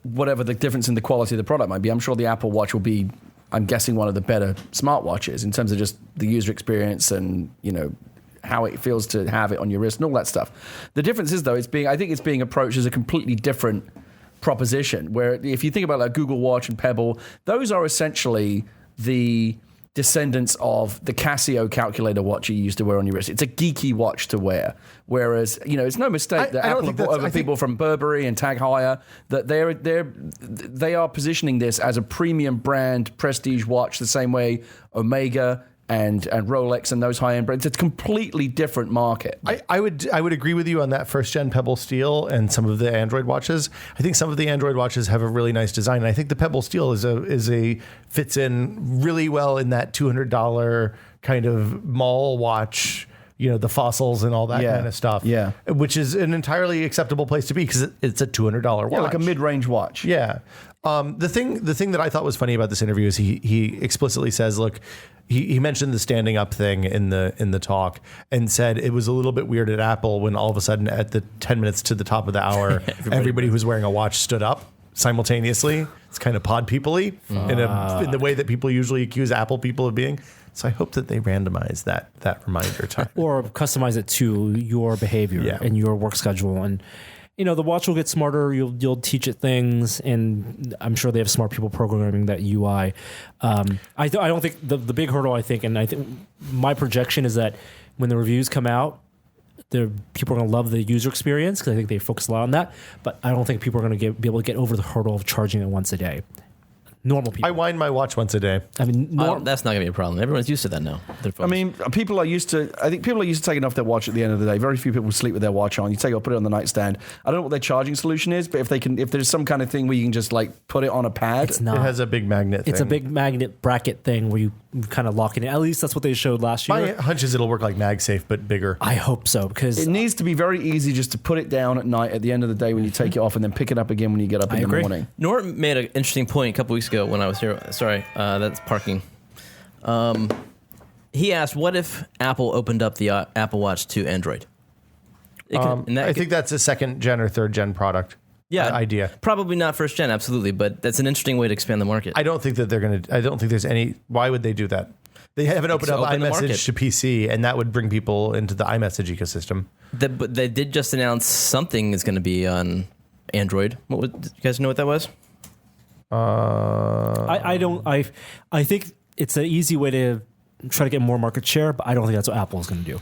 whatever the difference in the quality of the product might be. I'm sure the Apple Watch will be, I'm guessing, one of the better smartwatches in terms of just the user experience and, how it feels to have it on your wrist and all that stuff. The difference is, though, I think it's being approached as a completely different proposition, where if you think about like Google Watch and Pebble, those are essentially the descendants of the Casio calculator watch you used to wear on your wrist. It's a geeky watch to wear. Whereas, it's no mistake that Apple have brought over people from Burberry and Tag Heuer, that they are positioning this as a premium brand prestige watch the same way Omega and Rolex and those high-end brands. It's a completely different market. I would agree with you on that first gen Pebble Steel and some of the Android watches. I think some of the Android watches have a really nice design, and I think the Pebble Steel fits in really well in that $200 kind of mall watch. The fossils and all that kind of stuff. Yeah. Which is an entirely acceptable place to be because it's a $200 watch. Yeah, like a mid-range watch. Yeah. The thing that I thought was funny about this interview is he explicitly says, look, he mentioned the standing up thing in the talk and said it was a little bit weird at Apple when all of a sudden at the 10 minutes to the top of the hour, everybody who's wearing a watch stood up simultaneously. It's kind of pod people-y in the way that people usually accuse Apple people of being. So I hope that they randomize that reminder time. Or customize it to your behavior and your work schedule. And, the watch will get smarter. You'll teach it things. And I'm sure they have smart people programming that UI. I don't think the big hurdle, and I think my projection is that when the reviews come out, people are going to love the user experience because I think they focus a lot on that. But I don't think people are going to be able to get over the hurdle of charging it once a day. Normal people. I wind my watch once a day. I mean, that's not going to be a problem. Everyone's used to that now. I mean, people are used to taking off their watch at the end of the day. Very few people sleep with their watch on. You take it off, put it on the nightstand. I don't know what their charging solution is, but if there's some kind of thing where you can just like put it on a pad. It's not. It has a big magnet It's a big magnet bracket thing where you kind of lock it in. At least that's what they showed last year. My hunch is it'll work like MagSafe, but bigger. I hope so, because it needs to be very easy just to put it down at night at the end of the day when you take it off and then pick it up again when you get up in the morning. Norton made an interesting point a couple weeks ago when I was here. Sorry, that's parking. He asked, what if Apple opened up the Apple Watch to Android? I think that's a second gen or third gen product. Idea. Probably not first gen, absolutely, but that's an interesting way to expand the market. I don't think that I don't think there's any. Why would they do that? They haven't opened up iMessage to PC, and that would bring people into the iMessage ecosystem. But they did just announce something is going to be on Android. Do you guys know what that was? I don't. I think it's an easy way to try to get more market share, but I don't think that's what Apple is going to do.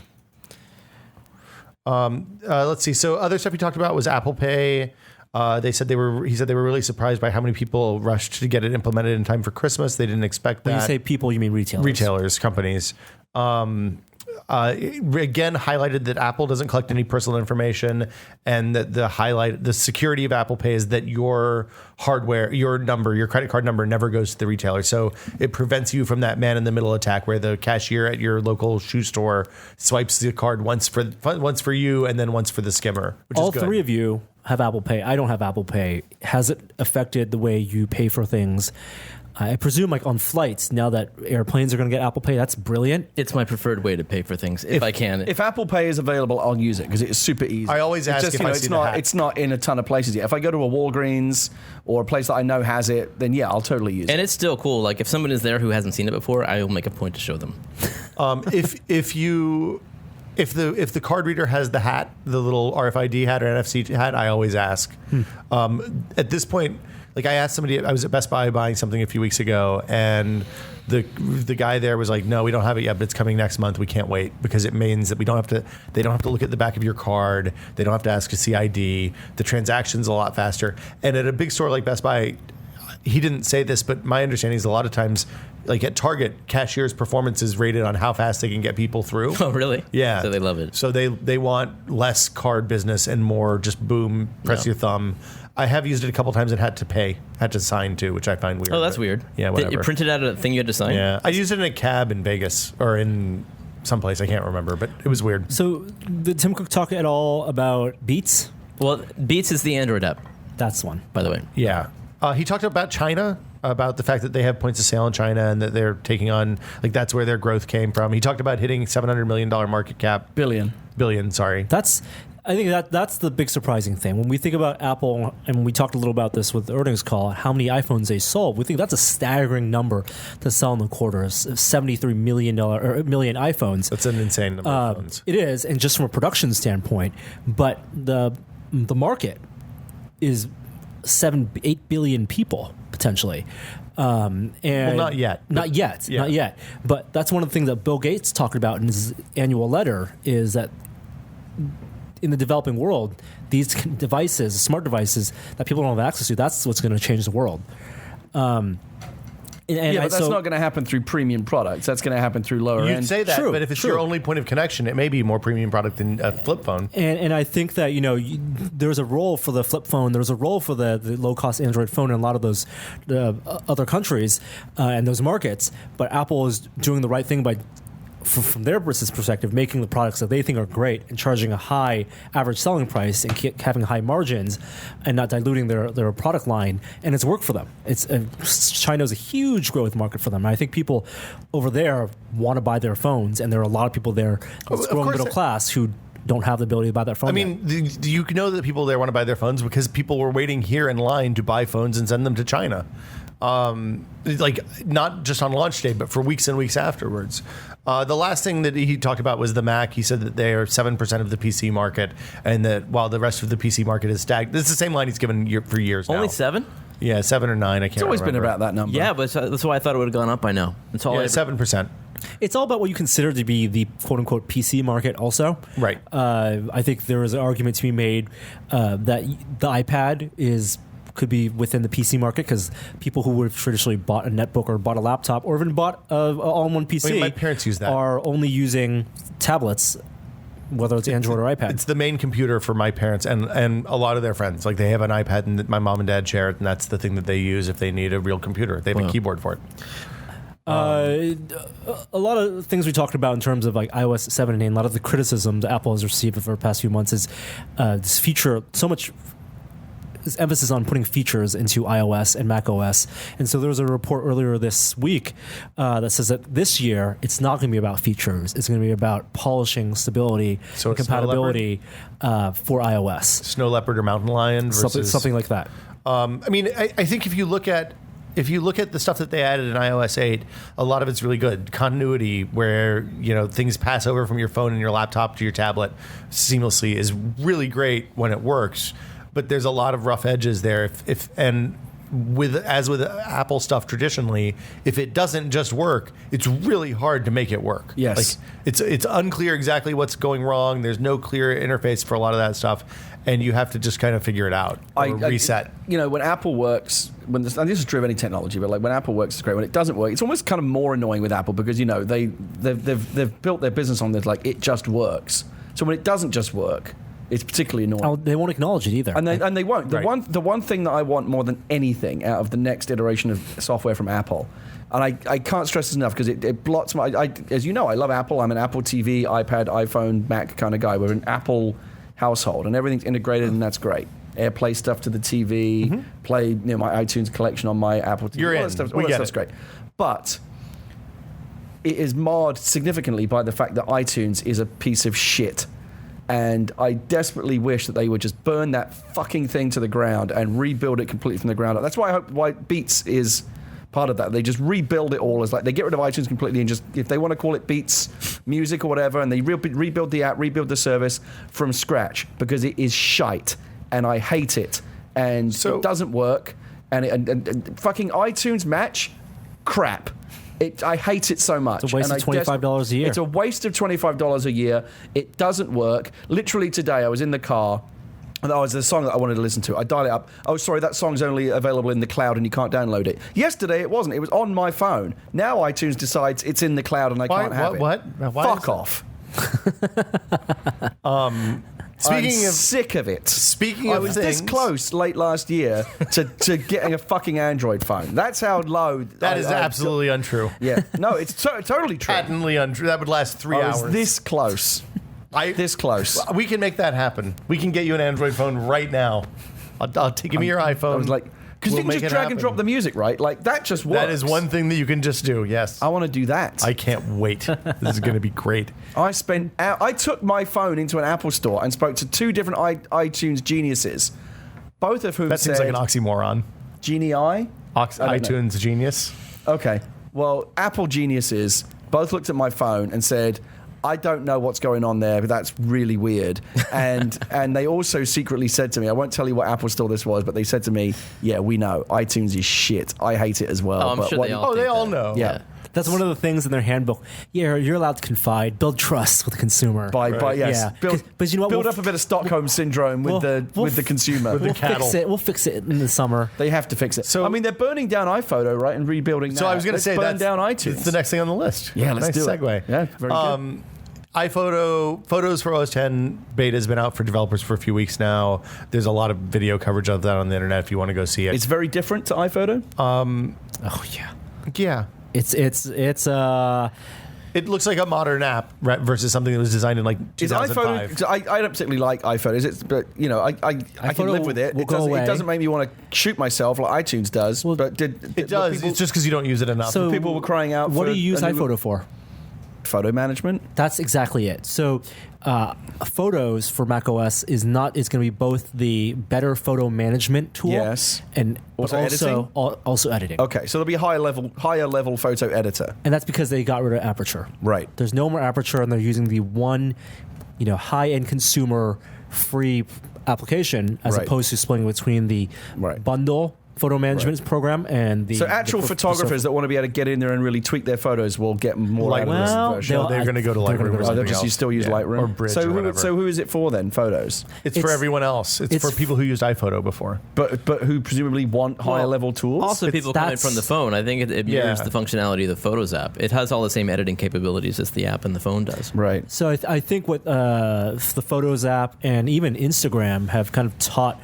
Let's see. So other stuff he talked about was Apple Pay. He said they were really surprised by how many people rushed to get it implemented in time for Christmas. They didn't expect that. When you say people, you mean retailers? Retailers, companies. Again, highlighted that Apple doesn't collect any personal information, and that the security of Apple Pay is that your hardware, your credit card number never goes to the retailer. So it prevents you from that man-in-the-middle attack where the cashier at your local shoe store swipes the card once for you and then once for the skimmer. Which All is good. three of you have Apple Pay. I don't have Apple Pay. Has it affected the way you pay for things? I presume, like on flights, now that airplanes are going to get Apple Pay, that's brilliant. It's my preferred way to pay for things if I can. If Apple Pay is available, I'll use it because it's super easy. I always ask if I see the hat. It's not in a ton of places yet. If I go to a Walgreens or a place that I know has it, then yeah, I'll totally use it. And it's still cool. Like if someone is there who hasn't seen it before, I will make a point to show them. If the card reader has the hat, the little RFID hat or NFC hat, I always ask. At this point, like I asked somebody, I was at Best Buy buying something a few weeks ago, and the guy there was like, "No, we don't have it yet, but it's coming next month. We can't wait because it means that they don't have to look at the back of your card. They don't have to ask to see ID. The transaction's a lot faster." And at a big store like Best Buy, he didn't say this, but my understanding is a lot of times, like at Target, cashiers' performance is rated on how fast they can get people through. Oh, really? Yeah. So they love it. So they want less card business and more just boom, press your thumb. I have used it a couple times and had to sign too, which I find weird. Oh, that's weird. Yeah, whatever. You printed out a thing you had to sign? Yeah. I used it in a cab in Vegas or in someplace, I can't remember, but it was weird. So did Tim Cook talk at all about Beats? Well, Beats is the Android app, That's one. by the way. Yeah. He talked about China, about the fact that they have points of sale in China and that they're taking on, like that's where their growth came from. He talked about hitting $700 million market cap. Billion, sorry. I think that's the big surprising thing. When we think about Apple, and we talked a little about this with the earnings call, how many iPhones they sold, we think that's a staggering number to sell in the quarter, $73 million iPhones. That's an insane number of phones. It is, and just from a production standpoint. But the market is 7-8 billion people, potentially. And not yet. Not yet. But that's one of the things that Bill Gates talked about in his annual letter is that in the developing world, these devices, smart devices that people don't have access to, that's what's going to change the world. And but that's not going to happen through premium products. That's going to happen through lower You'd end. say that, True, but if it's true. your only point of connection, it may be more premium product than a flip phone. And I think that, there's a role for the flip phone. There's a role for the low-cost Android phone in a lot of those other countries and those markets. But Apple is doing the right thing by, from their business perspective, making the products that they think are great and charging a high average selling price and having high margins and not diluting their product line. And it's worked for them. China's a huge growth market for them. And I think people over there want to buy their phones, and there are a lot of people there, this growing middle class, who don't have the ability to buy that phone. I mean, do you know that people there want to buy their phones because people were waiting here in line to buy phones and send them to China. Like not just on launch day, but for weeks and weeks afterwards. The last thing that he talked about was the Mac. He said that they are 7% of the PC market, and that while the rest of the PC market is stagnant. This is the same line he's given for years now. Only 7? Yeah, 7 or 9. I can't. It's always remember. been about that number. Yeah, but that's why I thought it would have gone up by now. That's all. Yeah, 7%. it's all about what you consider to be the quote-unquote PC market also. Right. I think there is an argument to be made that the iPad could be within the PC market, because people who would have traditionally bought a netbook or bought a laptop or even bought an all-in-one PC, I mean, my parents use that, are only using tablets, whether it's Android or iPad. It's the main computer for my parents and a lot of their friends. Like, they have an iPad and my mom and dad share it, and that's the thing that they use if they need a real computer. They have a keyboard for it. A lot of things we talked about in terms of like iOS 7 and 8, a lot of the criticism that Apple has received for the past few months is this feature, so much emphasis on putting features into iOS and macOS. And so there was a report earlier this week that says that this year it's not going to be about features. It's going to be about polishing stability and compatibility for iOS. Snow Leopard or Mountain Lion versus something like that. I mean, I think if you look at the stuff that they added in iOS 8, a lot of it's really good. Continuity, where things pass over from your phone and your laptop to your tablet seamlessly, is really great when it works. But there's a lot of rough edges there. With Apple stuff traditionally, if it doesn't just work, it's really hard to make it work. Yes, like it's unclear exactly what's going wrong. There's no clear interface for a lot of that stuff, and you have to just kind of figure it out or reset. When Apple works, and this is true of any technology, but like when Apple works, it's great. When it doesn't work, it's almost kind of more annoying with Apple, because they've built their business on this, like, it just works. So when it doesn't just work, it's particularly annoying. Oh, they won't acknowledge it either. And they won't. Right. The one thing that I want more than anything out of the next iteration of software from Apple, and I can't stress this enough, because it blots my... as you know, I love Apple. I'm an Apple TV, iPad, iPhone, Mac kind of guy. We're an Apple household, and everything's integrated, and that's great. AirPlay stuff to the TV, play my iTunes collection on my Apple TV. You're all in. That stuff's great. But it is marred significantly by the fact that iTunes is a piece of shit. And I desperately wish that they would just burn that fucking thing to the ground and rebuild it completely from the ground up. That's why I hope Beats is part of that. They just rebuild it all. As like, they get rid of iTunes completely, and just, if they want to call it Beats Music or whatever, and they rebuild the app, rebuild the service from scratch, because it is shite and I hate it, and it doesn't work, and fucking iTunes Match, crap. I hate it so much. It's a waste of $25 a year. It's a waste of $25 a year. It doesn't work. Literally today, I was in the car, and there's a song that I wanted to listen to. I dial it up. Oh, sorry, that song's only available in the cloud and you can't download it. Yesterday, it wasn't. It was on my phone. Now iTunes decides it's in the cloud and I can't have it. What? Fuck off. I'm sick of it. Speaking of I was things, this close late last year to getting a fucking Android phone. That's how low. That is absolutely untrue. Yeah. No, it's totally true. Patently untrue. That would last 3 I hours. was this close. This close. We can make that happen. We can get you an Android phone right now. Give me your iPhone. I was like, because you can just drag and drop the music, right? Like, that just works. That is one thing that you can just do, yes. I want to do that. I can't wait. This is going to be great. I took my phone into an Apple store and spoke to 2 different iTunes geniuses, both of whom That seems like an oxymoron. Genii? iTunes genius. Okay. Well, Apple geniuses both looked at my phone and said, I don't know what's going on there, but that's really weird. And they also secretly said to me, I won't tell you what Apple store this was, but they said to me, yeah, we know. iTunes is shit. I hate it as well. I'm sure they all they think all that. know. Yeah. That's one of the things in their handbook. Yeah, you're allowed to confide, build trust with the consumer. Yes. Yeah. But you know what? Build up a bit of Stockholm syndrome with the consumer. With the cattle. We'll fix it in the summer. They have to fix it. So- I mean, they're burning down iPhoto, right, and rebuilding that. So I was going to say burn down iTunes. It's the next thing on the list. Yeah, let's nice do segue. it. Yeah, very good. iPhoto Photos for OS 10 beta has been out for developers for a few weeks now. There's a lot of video coverage of that on the internet if you want to go see it. It's very different to iPhoto. Oh yeah. Yeah. It's It looks like a modern app versus something that was designed in like Is 2005. iPhoto? I don't particularly like iPhotos, but I can live with it. It doesn't make me want to shoot myself like iTunes does. But It does. It's just because you don't use it enough. So people were crying out. What for do you use a new iPhoto for? Photo management. That's exactly it. So, Photos for macOS is going to be both the better photo management tool, Yes. and Also but editing? also editing. Okay, so there'll be a higher level photo editor. And that's because they got rid of aperture. Right. There's no more aperture, and they're using the one, high-end consumer free application as Right. opposed to splitting between the Right. bundle photo management program and the. So actual the photographers that want to be able to get in there and really tweak their photos will get more out of this Well, version. they'll- they're going to go to they're gonna Lightroom go or to Oh, something they'll else. just still use Yeah. Lightroom or Bridge so or who, whatever. so who is it for then? Photos, It's It's- for everyone else. It's for people who used iPhoto before. but who presumably want higher level tools. Also, people coming that's- from the phone. I think it mirrors Yeah. the functionality of the Photos app. It has all the same editing capabilities as the app and the phone does. Right. So I think what the Photos app and even Instagram have kind of taught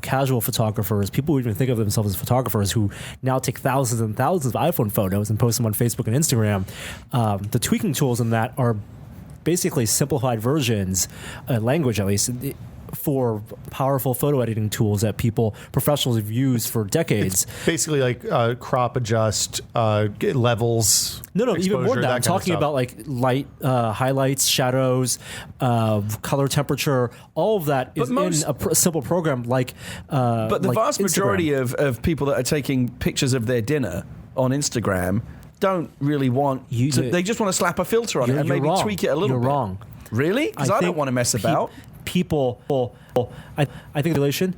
casual photographers, people who even think of themselves as photographers, who now take thousands and thousands of iPhone photos and post them on Facebook and Instagram. The tweaking tools in that are basically simplified versions, language at least, for powerful photo editing tools that professionals have used for decades. Basically, like crop, adjust, levels. No, even exposure, more than that. that I'm kind of talking stuff. about like light, highlights, shadows, color temperature. All of that is most- in a simple program like. But the like vast Instagram. majority of people that are taking pictures of their dinner on Instagram don't really want they just want to slap a filter on it and maybe wrong. tweak it a little You're bit. wrong. Really? Because I don't think want to mess about. People, I think relation,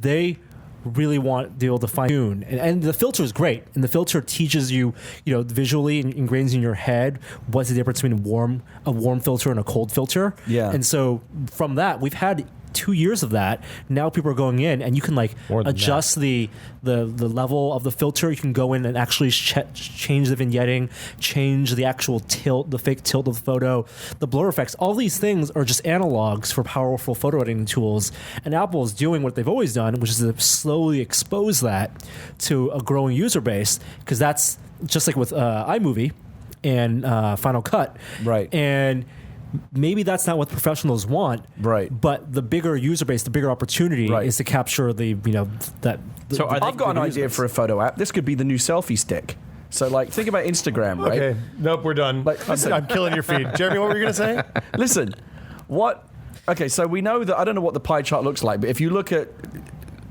they really want to be able to fine tune, and the filter is great, and the filter teaches you, visually and ingrains in your head what's the difference between a warm filter and a cold filter. Yeah. And so from that, we've had 2 years of that. Now people are going in, and you can More than adjust the level of the filter. You can go in and actually change the vignetting, change the actual tilt, the fake tilt of the photo, the blur effects. All these things are just analogs for powerful photo editing tools. And Apple is doing what they've always done, which is to slowly expose that to a growing user base, because that's just like with iMovie and Final Cut. Right. And maybe that's not what professionals want, Right. But the bigger user base, the bigger opportunity Right. is to capture the that. So are they- I've got an idea for a photo app. This could be the new selfie stick. So, like, think about Instagram, right? Okay. Nope, we're done. Like, listen. I'm killing your feed. Jeremy, what were you going to say? Listen, okay, so we know that, I don't know what the pie chart looks like, but if you look at,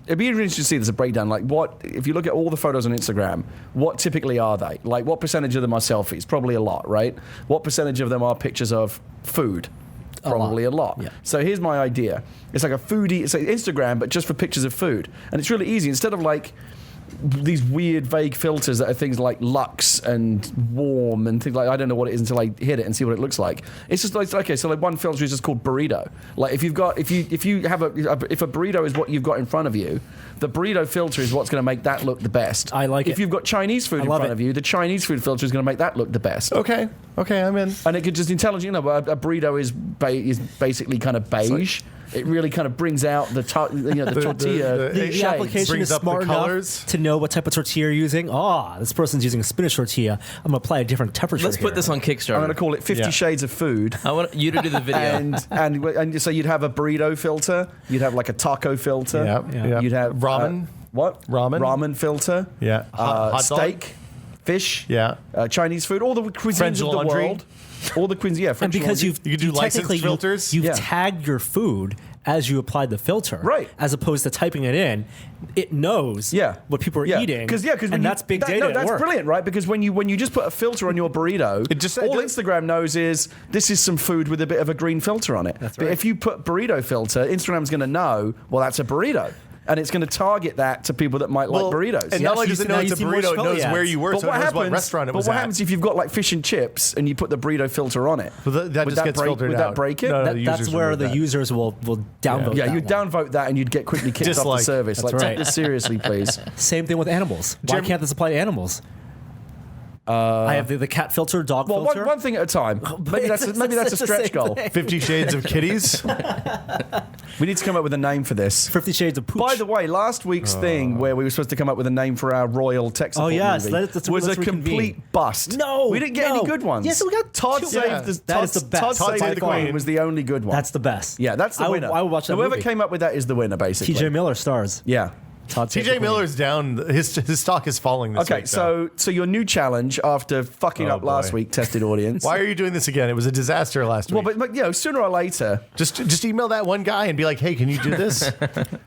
it'd be interesting to see there's a breakdown. Like, if you look at all the photos on Instagram, what typically are they? Like, what percentage of them are selfies? Probably a lot, right? What percentage of them are pictures of food? Probably a lot. Yeah. So here's my idea. It's like it's like Instagram, but just for pictures of food. And it's really easy. Instead of like these weird vague filters that are things like luxe and warm and things like, I don't know what it is until I hit it and see what it looks like. It's just like, okay, so like one filter is just called burrito. Like if a burrito is what you've got in front of you, the burrito filter is what's going to make that look the best. I like If it. you've got Chinese food in love front it. of you, the Chinese food filter is going to make that look the best. Okay, I'm in. And it could just intelligently, a burrito is basically kind of beige. It really kind of brings out the tortilla. The shades. application brings is up the smart colors. enough to know what type of tortilla you're using. This person's using a spinach tortilla. I'm going to apply a different temperature. Let's put this on Kickstarter. I'm going to call it 50 Yeah. Shades of Food. I want you to do the video. and so you'd have a burrito filter. You'd have like a taco filter. Yeah. You'd have Ramen. What? Ramen filter. Yeah. Hot dog. Steak. Fish. Yeah. Chinese food. All the cuisines French of the laundry. world. All the cuisines. Yeah. And French because laundry. you've You could do licensed technically filters? you've Yeah. tagged your food as you applied the filter, Right. As opposed to typing it in, it knows what people are eating. Because that's big data. No, at that's work. brilliant, right? Because when you just put a filter on your burrito, all Instagram knows is this is some food with a bit of a green filter on it. That's But right. if you put burrito filter, Instagram's going to know, well, that's a burrito. and it's going to target that to people that might like burritos. And Yeah, not only so does you it know see- it's a now you see more burrito, it knows Chipotle where ads. you were, But so it knows what restaurant it was But what at. happens if you've got like fish and chips and you put the burrito filter on it? Well, that just gets filtered Would out. that break it? No, That, the that's users where remove the that. users will downvote. Yeah, that you'd one. downvote that and you'd get quickly kicked off the Dislike. service. That's Like, take right. this seriously, please. Same thing with animals. Why Jim- can't this apply to animals? I have the cat filter, dog Well, filter. one thing at a time. Maybe that's a It's the stretch same goal. thing. 50 Shades of Kitties. We need to come up with a name for this. 50 Shades of Pooch. By the way, last week's thing where we were supposed to come up with a name for our royal tech support yes, movie let's was a reconvene. complete bust. No, we didn't get no. any good ones. Yes, we got Todd two. saved Yeah. the That is the best. Todd Todd saved saved the the Queen Queen. was the only good one. That's the best. Yeah, that's the winner. I would watch that Whoever movie. came up with that is the winner, basically. TJ Miller stars. Yeah. Todd saved the TJ Queen. Miller's down. His stock is falling this Okay, week. though. so your new challenge after fucking Oh, up last boy. week, tested audience. Why are you doing this again? It was a disaster last Well, week. but you know, sooner or later, Just email that one guy and be like, hey, can you do this?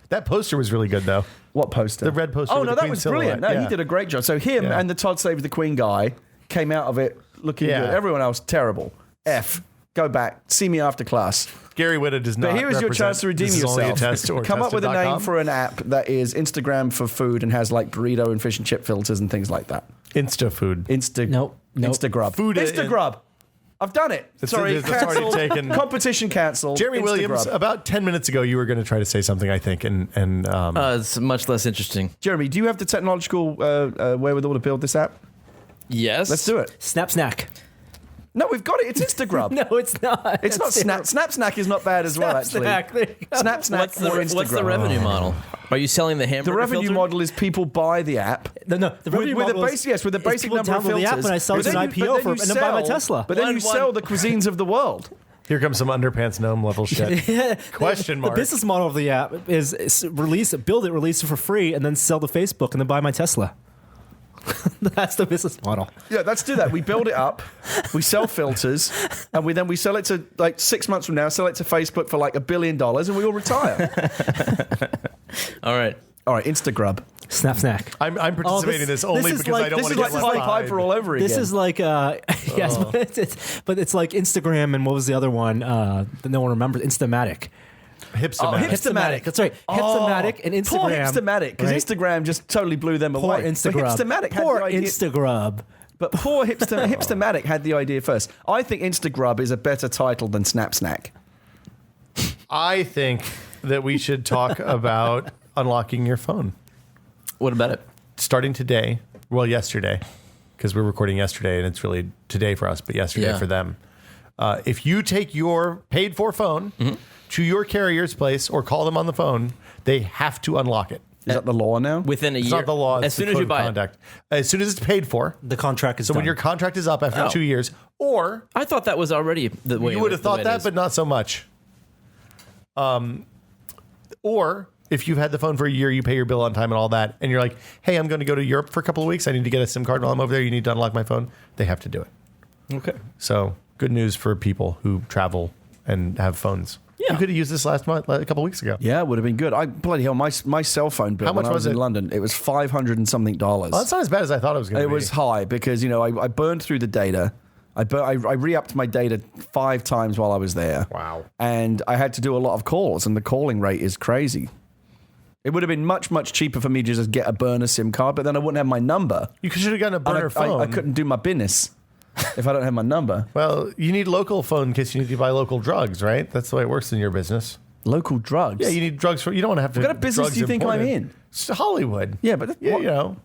That poster was really good, though. what poster? The red poster Oh with no, the that Queen was brilliant. No, silhouette, he yeah. did a great job. So him Yeah. and the Todd Save the Queen guy came out of it looking Yeah. good. Everyone else terrible. F. Go back. See me after class. Gary Whitta does not. But here is your chance to redeem this is only a yourself. test or Come up with a name tested.com. for an app that is Instagram for food and has like burrito and fish and chip filters and things like that. Insta food. Nope. Instagrub. Food is- Instagrub. I've done it. Sorry, it's already cancelled. taken. Competition cancelled. Jeremy Williams, Instagrub. about 10 minutes ago, you were going to try to say something, I think, and It's much less interesting. Jeremy, do you have the technological wherewithal to build this app? Yes. Let's do it. Snap Snack. No, we've got it. It's Instagrub. No, it's not. It's not Snap. Snap Snack is not bad as well, actually. Snack. There you go. Snap Snack What's the, or Instagram. what's the revenue model? Are you selling the hamburger The revenue filter? model is people buy the app. No, the revenue with a model base, yes, with a is basic people number of download filters. the app and I sell But it as an then you- IPO but for, then and you then buy my sell- Tesla. But then One- you sell the cuisines of the world. here comes some underpants gnome level shit. Question mark. The business model of the app is release it, build it, release it for free, and then sell to Facebook and then buy my Tesla. That's the business model. Yeah, let's do that. We build it up, we sell filters, and we sell it to like 6 months from now, sell it to Facebook for like $1 billion, and we all retire. All right. All right, Instagrub. Snap Snack. I'm participating in this only is because like- I don't This want is to like get Pied left Piper behind. all over again. This is like yes, but it's like Instagram and what was the other one that no one remembers? Instamatic. Hipstamatic. Hipstamatic. That's right. Hipstamatic and Instagram. Poor Hipstamatic, because right? Instagram just totally blew them Poor away. But Instagram. Hipstamatic had Poor the idea. Instagram. But poor Hipstamatic had the idea first. I think Instagrub is a better title than Snap Snack. I think that we should talk about unlocking your phone. What about it? Starting today, well, yesterday, because we're recording yesterday and it's really today for us, but yesterday Yeah. for them. If you take your paid for phone to your carrier's place or call them on the phone, they have to unlock it. Is that the law now? Within a It's year. not the law. It's As soon the as code you of buy it. conduct. As soon as it's paid for. The contract is So done. when your contract is up after Oh. 2 years, or I thought that was already the way you would have the way thought it that, is. but not so much. Or if you've had the phone for a year, you pay your bill on time and all that, and you're like, hey, I'm going to go to Europe for a couple of weeks. I need to get a SIM card while I'm over there. You need to unlock my phone. They have to do it. Okay. So good news for people who travel and have phones. Yeah. You could have used this last month, a couple of weeks ago. Yeah, it would have been good. Bloody hell, my cell phone bill How much when I was was in it? London, it was $500 and something. Well, that's not as bad as I thought it was going to It be. was high because, you know, I burned through the data. I re-upped my data 5 times while I was there. Wow. And I had to do a lot of calls, and the calling rate is crazy. It would have been much, much cheaper for me to just get a burner SIM card, but then I wouldn't have my number. You should have gotten a And burner phone. I couldn't do my business if I don't have my number. Well, you need local phone in case you need to buy local drugs, right? That's the way it works in your business. Local drugs. Yeah, you need drugs for. You don't want to have to. What kind of business drugs do you think I'm imported. in? It's Hollywood. Yeah, but Yeah, what- you know,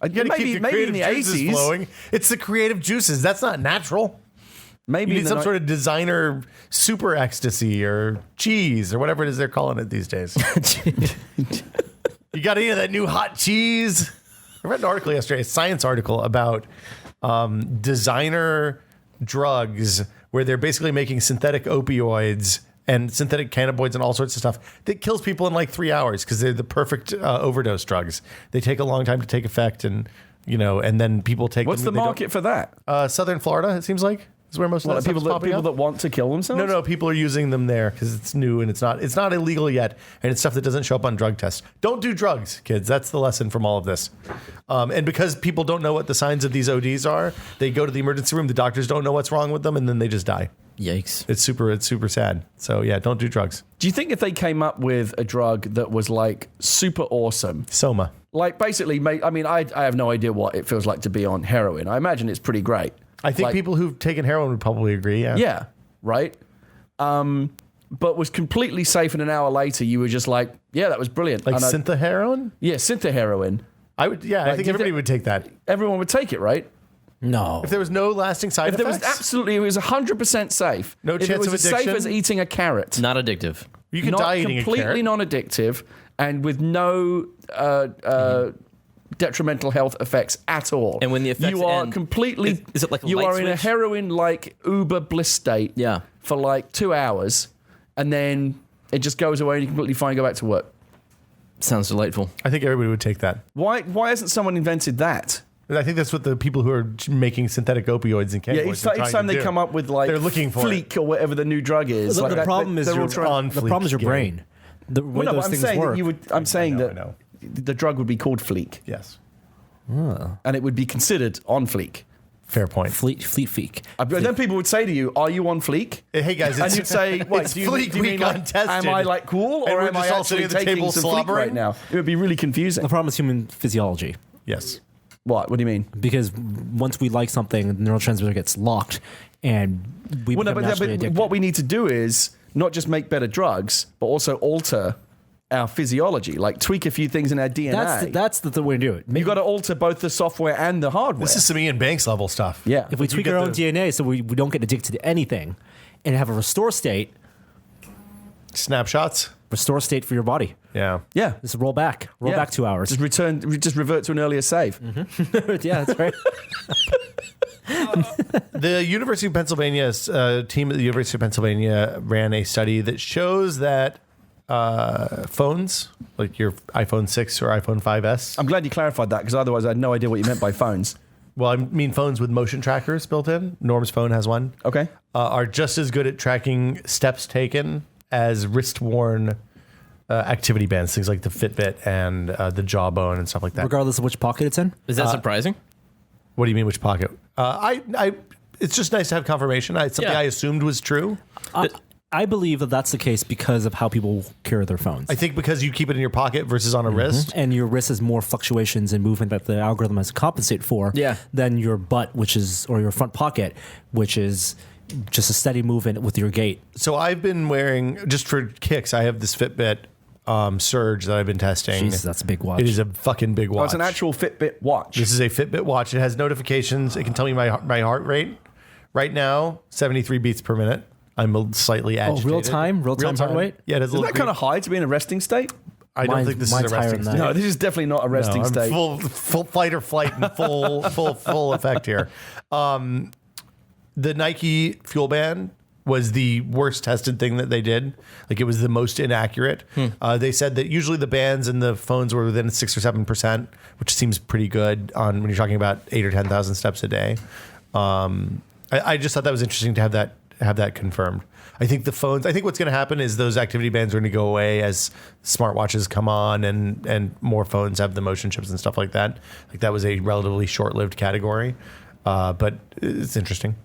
you got to maybe keep the maybe in creative the juices 80s. flowing. It's the creative juices. That's not natural. Maybe You in need the some sort of designer super ecstasy or cheese or whatever it is they're calling it these days. You got any of that new hot cheese? I read an article yesterday, a science article about designer drugs where they're basically making synthetic opioids and synthetic cannabinoids and all sorts of stuff that kills people in like 3 hours because they're the perfect overdose drugs. They take a long time to take effect, and you know, and then people take. What's them the and they market for that? don't- Southern Florida, it seems like. is where most of that stuff is popping people up. that want to kill themselves. No, people are using them there because it's new and it's not illegal yet, and it's stuff that doesn't show up on drug tests. Don't do drugs, kids. That's the lesson from all of this. And because people don't know what the signs of these ODs are, they go to the emergency room. The doctors don't know what's wrong with them, and then they just die. Yikes. It's super sad. So yeah, don't do drugs. Do you think if they came up with a drug that was like super awesome, Soma. like basically, I have no idea what it feels like to be on heroin. I imagine it's pretty great. I think people who've taken heroin would probably agree. Yeah. Yeah, right. But was completely safe, and an hour later, you were just like, yeah, that was brilliant. Like and syntha heroin? Yeah, syntha-heroin. I would. Yeah, I think everybody would take that. Everyone would take it, right? No. If there was no lasting side If there effects. was absolutely, it was 100% safe. No if chance it was of as safe addiction? as eating a carrot. Not addictive. You can Not die eating a completely carrot. non-addictive and with no detrimental health effects at all. And when the effects you are end, completely, is it like a you light are in a switch? heroin-like uber bliss state Yeah. for like 2 hours, and then it just goes away and you're completely fine, go back to work. Sounds delightful. I think everybody would take that. Why hasn't someone invented that? I think that's what the people who are making synthetic opioids and Yeah, cannabinoids each time they come up with like they're looking for Fleek or whatever the new drug is. The, like the that- problem is they're all your trying- the problem is your brain. The way Well, no, those but I'm things saying work. that you would. I'm saying I that know. the drug would be called Fleek, Yes. and it would be considered on Fleek. Fair point. Fleet Feek. But then people would say to you, "Are you on Fleek?" Hey guys, And it's, you'd say, "Wait, it's do you, Fleek do you mean week like, untested. am I like cool, And or we're am just I all sitting actually at the taking table some Fleek slobbering? right now?" It would be really confusing. The problem is human physiology. Yes. What do you mean? Because once we like something, the neurotransmitter gets locked, and we Well, no, become but naturally addicted. what we need to do is not just make better drugs, but also alter our physiology, like tweak a few things in our DNA. That's the way to do it. You've got to alter both the software and the hardware. This is some Ian Banks level stuff. Yeah. If we You tweak get our own the- DNA so we don't get addicted to anything, and have a restore state Snapshots. for your body. Yeah. yeah. Just roll back 2 hours. Just revert to an earlier save. Yeah, that's right. The University of Pennsylvania's team at the University of Pennsylvania ran a study that shows that phones, like your iPhone 6 or iPhone 5S, I'm glad you clarified that because otherwise I had no idea what you meant by phones. well, I mean phones with motion trackers built in. Norm's phone has one. Okay. Are just as good at tracking steps taken as wrist-worn activity bands, things like the Fitbit and the Jawbone and stuff like that. Regardless of which pocket it's in. Is that surprising? What do you mean, which pocket? It's just nice to have confirmation. It's something Yeah. I assumed was true. I believe that that's the case because of how people carry their phones. I think because you keep it in your pocket versus on a wrist. And your wrist has more fluctuations in movement that the algorithm has to compensate for Yeah. than your butt, or your front pocket, which is just a steady movement with your gait. So I've been wearing, just for kicks, I have this Fitbit Surge that I've been testing. Jesus, that's a big watch. It is a fucking big watch. Oh, it's an actual Fitbit watch. This is a Fitbit watch. It has notifications. It can tell me my heart rate. Right now, 73 beats per minute. I'm slightly agitated. real time heart rate? Yeah, it has a Isn't little that kind of high to be in a resting state? I don't think this is mine's a higher resting than state. that. No, this is definitely not a resting I'm state. full fight or flight and full effect here. The Nike Fuel Band was the worst tested thing that they did. Like it was the most inaccurate. They said that usually the bands and the phones were within 6 or 7%, which seems pretty good on when you're talking about 8 or 10,000 steps a day. I just thought that was interesting to have that confirmed. I think what's going to happen is those activity bands are going to go away as smartwatches come on and more phones have the motion chips and stuff like that. Like that was a relatively short-lived category, but it's interesting.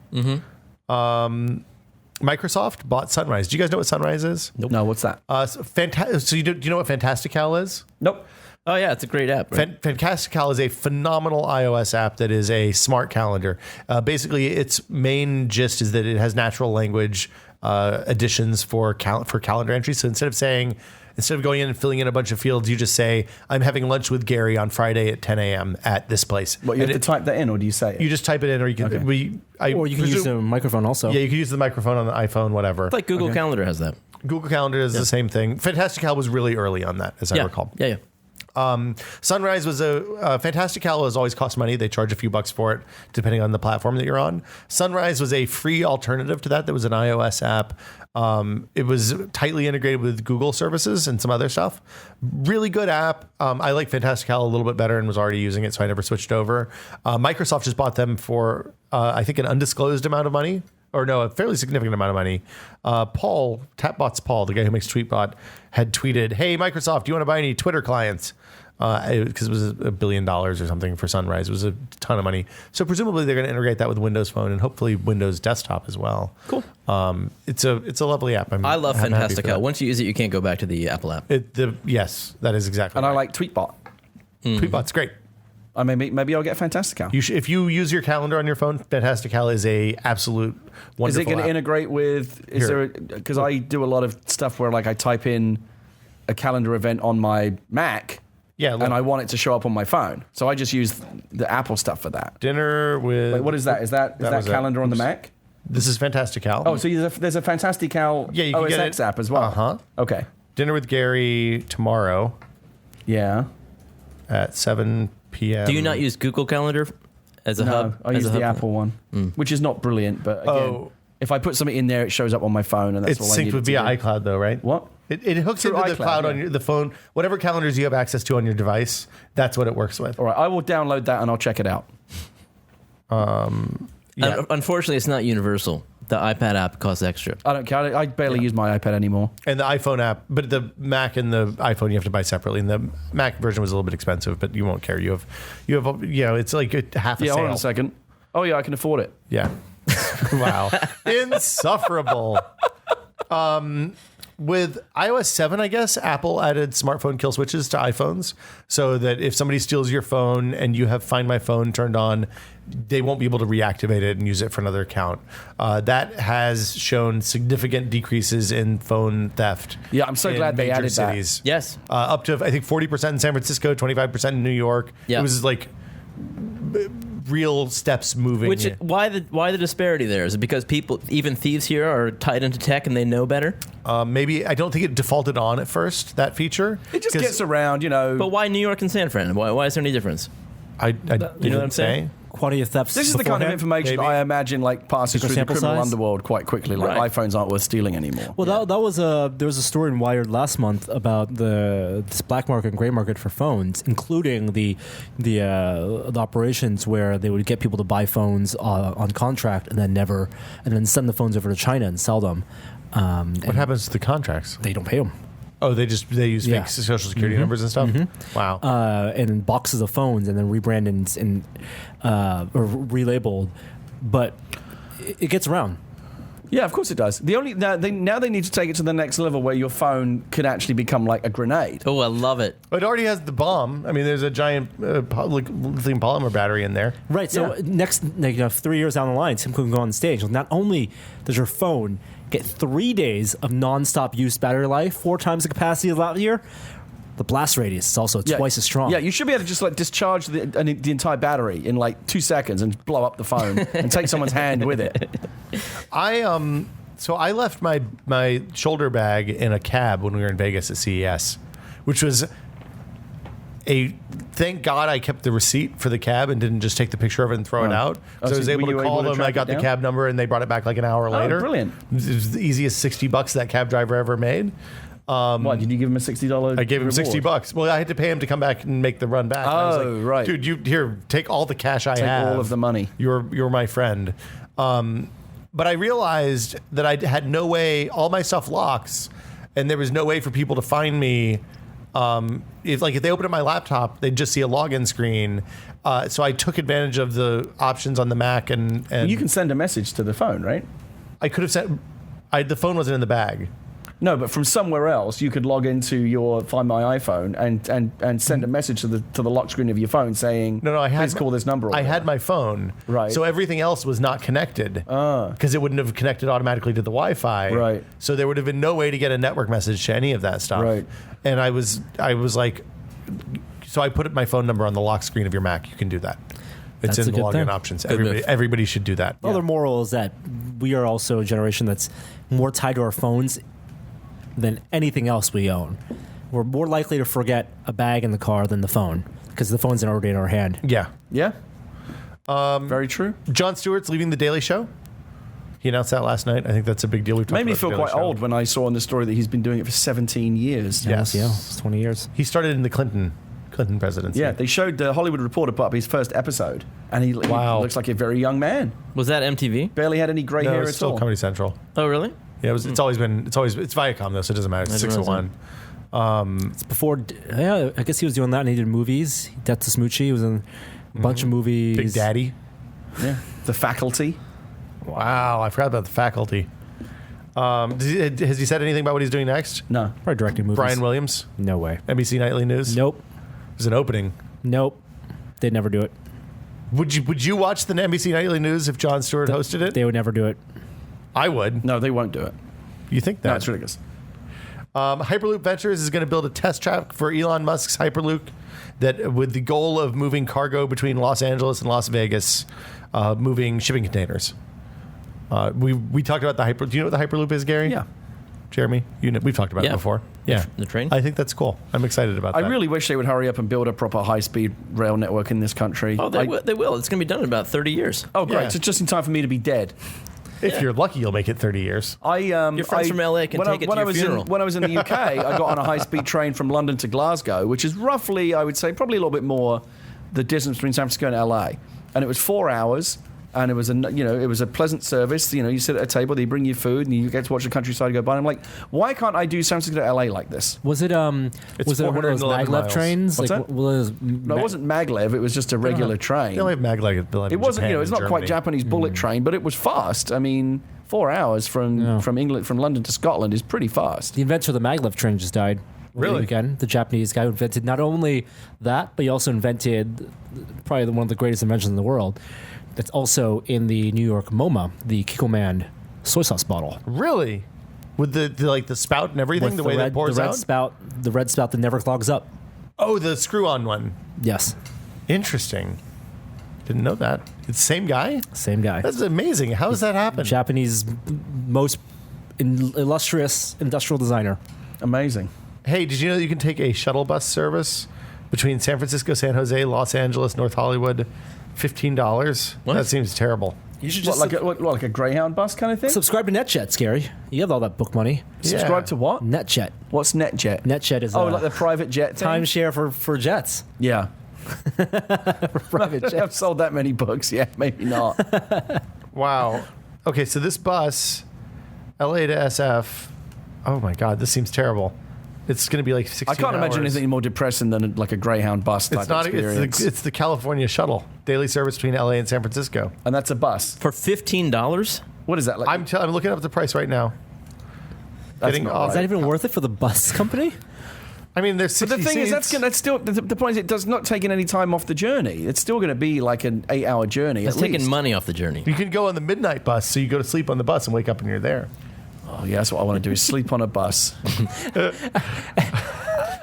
Microsoft bought Sunrise. Do you guys know what Sunrise is? Nope. No, what's that? So do you know what Fantastical is? Nope. Oh yeah, it's a great app. Right? Fantastical is a phenomenal iOS app that is a smart calendar. Basically, its main gist is that it has natural language additions for calendar entries. So instead of going in and filling in a bunch of fields, you just say, "I'm having lunch with Gary on Friday at 10 a.m. at this place." What, you have to type that in, or do you say it? You just type it in, or you can. Okay. Or you can use a microphone also. Yeah, you can use the microphone on the iPhone, whatever. It's like Google Calendar has that. Google Calendar is the same thing. Fantastical was really early on that, as I recall. Yeah. Sunrise was Fantastical has always cost money. They charge a few bucks for it, depending on the platform that you're on. Sunrise was a free alternative to that. That was an iOS app. It was tightly integrated with Google services and some other stuff. Really good app. I like Fantastical a little bit better and was already using it, so I never switched over. Microsoft just bought them for, I think, an undisclosed amount of money. or no, a fairly significant amount of money. Paul, Tapbots Paul, the guy who makes Tweetbot, had tweeted, "Hey, Microsoft, do you want to buy any Twitter clients?" Because it was $1 billion or something for Sunrise. It was a ton of money. So presumably they're going to integrate that with Windows Phone and hopefully Windows Desktop as well. Cool. It's a lovely app. I love I'm happy for Fantastical. that. Once you use it, you can't go back to the Apple app. Yes, that is exactly. And right. I like Tweetbot. Tweetbot's great. I maybe I'll get Fantastical. If you use your calendar on your phone, Fantastical is a absolute wonderful. Is it going app. to integrate with? Because I do a lot of stuff where like I type in a calendar event on my Mac. Yeah, and I want it to show up on my phone, so I just use the Apple stuff for that. Dinner with. Wait, what is that? Is that was it. calendar on the Mac? This is Fantastical. Oh, so there's a Fantastical Yeah, you can OS get X it. app as well. Uh-huh. Okay. Dinner with Gary tomorrow Yeah. at 7 p.m. Do you not use Google Calendar as a No, hub? I as use a the hub? Apple one, which is not brilliant, but again, if I put something in there, it shows up on my phone, and that's It's all I need synced with to via do. iCloud, though, right? What? It hooks Through into the iCloud, cloud yeah. on the phone. Whatever calendars you have access to on your device, that's what it works with. All right, I will download that and I'll check it out. Yeah. Unfortunately, it's not universal. The iPad app costs extra. I don't care. I barely use my iPad anymore. And the iPhone app, but the Mac and the iPhone you have to buy separately. And the Mac version was a little bit expensive, but you won't care. You have, it's like half a Yeah, sale. hold on a second. Oh yeah, I can afford it. Yeah. Wow. Insufferable. With iOS 7, I guess, Apple added smartphone kill switches to iPhones so that if somebody steals your phone and you have Find My Phone turned on, they won't be able to reactivate it and use it for another account. That has shown significant decreases in phone theft. Yeah, I'm so in glad they major added that. cities. Yes. Up to, I think, 40% in San Francisco, 25% in New York. Yeah. It was like real steps moving. Why the disparity there? Is it because people, even thieves here, are tied into tech and they know better? Maybe, I don't think it defaulted on at first, that feature. It just 'Cause gets around, you know. But why New York and San Fran? Why is there any difference? I You know what I'm saying? Quantity of thefts. This is the kind of beforehand. information maybe. I imagine like passes Bigger through the sample criminal size? underworld quite quickly. Like Right. iPhones aren't worth stealing anymore. Well, that was there was a story in Wired last month about this black market and gray market for phones, including the operations where they would get people to buy phones on contract and then send the phones over to China and sell them. What happens to the contracts? They don't pay them. Oh, they use Yeah. fake social security numbers and stuff? Wow. And boxes of phones and then rebranded and or relabeled, but it gets around. Yeah, of course it does. Now they need to take it to the next level where your phone could actually become like a grenade. Oh, I love it. It already has the bomb. I mean, there's a giant lithium polymer battery in there. Right. So Yeah. next, 3 years down the line, Tim can go on stage. Not only does your phone get 3 days of nonstop use battery life, 4 times the capacity of that year, the blast radius is also twice as strong. Yeah, you should be able to just like discharge the entire battery in like 2 seconds and blow up the phone and take someone's hand with it. So I left my shoulder bag in a cab when we were in Vegas at CES, which was thank God I kept the receipt for the cab and didn't just take the picture of it and throw it out. So I was able to call them. I got the cab number and they brought it back like an hour later. Brilliant. It was the easiest $60 that cab driver ever made. What, did you give him a $60? I gave him reward? $60. Well, I had to pay him to come back and make the run back. And I was like, right. Dude, here, take all the cash I Take have. all of the money. You're my friend. But I realized that I had no way. All my stuff locks, and there was no way for people to find me. If they open up my laptop, they'd just see a login screen. So I took advantage of the options on the Mac, and You can send a message to the phone, right? I could have sent. The phone wasn't in the bag. No, but from somewhere else, you could log into your Find My iPhone and send a message to the lock screen of your phone saying, No, I had. please call this number. or I whatever." had my phone, Right. So everything else was not connected because it wouldn't have connected automatically to the Wi-Fi, Right. So there would have been no way to get a network message to any of that stuff, Right. And I was like, so I put my phone number on the lock screen of your Mac. You can do that. It's That's in a the good login thing. options. Good move. Everybody should do that. The other moral is that we are also a generation that's more tied to our phones than anything else we own. We're more likely to forget a bag in the car than the phone because the phone's already in our hand. Yeah. Yeah. Very true. Jon Stewart's leaving the Daily Show. He announced that last night. I think that's a big deal. We've talked Made me about feel the Daily quite Show. old when I saw in the story that he's been doing it for 17 years. Yes. Yeah, it's 20 years. He started in the Clinton Clinton presidency. Yeah, they showed the Hollywood Reporter put up his first episode, and he looks like a very young man. Was that MTV? Barely had any gray No, hair it's at still all. Comedy Central. Oh, really? Yeah, it's Viacom though, so it doesn't matter. It's I didn't 601. It's before. Yeah, I guess he was doing that, and he did movies. Death to Smoochie. He was in a bunch of movies. Big Daddy. Yeah, The Faculty. Wow, I forgot about The Faculty. Has he said anything about what he's doing next? No. Probably directing movies. Brian Williams, No way. NBC Nightly News. Nope. There's an opening. Nope. They'd never do it. Would you watch the NBC Nightly News if Jon Stewart hosted it? They would never do it. I would. No, they won't do it. You think that? No, it's ridiculous. Hyperloop Ventures is going to build a test track for Elon Musk's Hyperloop that with the goal of moving cargo between Los Angeles and Las Vegas, moving shipping containers. We talked about the Hyperloop. Do you know what the Hyperloop is, Gary? Yeah. Jeremy, we've talked about it before. Yeah. The train? I think that's cool. I'm excited about that. I really wish they would hurry up and build a proper high-speed rail network in this country. Oh, they will. It's going to be done in about 30 years. Oh, great. Yeah. So just in time for me to be dead. If you're lucky, you'll make it 30 years. Your friends from LA can take it to your funeral. When I was in the UK, I got on a high-speed train from London to Glasgow, which is roughly, I would say, probably a little bit more the distance between San Francisco and LA. And it was 4 hours, and it was a pleasant service. You sit at a table, they bring you food, and you get to watch the countryside go by. And I'm like, why can't I do San Francisco to LA like this? Was it one of those 411 maglev miles. trains? What's that? No, it wasn't maglev. It was just a regular train. They only have maglev. It wasn't, it's not quite Japanese bullet train, but it was fast. I mean, 4 hours from England, from London to Scotland is pretty fast. The inventor of the maglev train just died. Really? Again, the Japanese guy who invented not only that, but he also invented probably one of the greatest inventions in the world. That's also in the New York MoMA, the Kikkoman soy sauce bottle. Really? With the spout and everything, With the way that pours the red out? the red spout that never clogs up. Oh, the screw-on one. Yes, Interesting. Didn't know that. It's the same guy? same guy. That's amazing. How does that happen? Japanese most illustrious industrial designer. Amazing. Hey, did you know that you can take a shuttle bus service between San Francisco, San Jose, Los Angeles, North Hollywood? $15? What? That seems terrible. You should What, like a Greyhound bus kind of thing? subscribe to NetJet, Scary. You have all that book money. Subscribe to what? NetJet. What's NetJet? NetJet is like the private jet thing? timeshare for jets. Yeah. Private I've jets. sold that many books. Yeah, maybe not. Wow. Okay, so this bus, LA to SF, oh my God, this seems terrible. It's going to be like 16 I can't imagine hours. anything more depressing than like a Greyhound bus type It's not. experience. It's the California shuttle, daily service between LA and San Francisco. And that's a bus. For $15? What is that? Like, I'm looking up the price right now. that's getting not off- Is that even worth it for the bus company? I mean, there's 60 But the thing is, seats. that's still the point. Is it does not take in any time off the journey. It's still going to be like an 8-hour journey. It's at taking least. money off the journey. You can go on the midnight bus, so you go to sleep on the bus and wake up and you're there. Oh yeah, that's what I want to do: is sleep on a bus.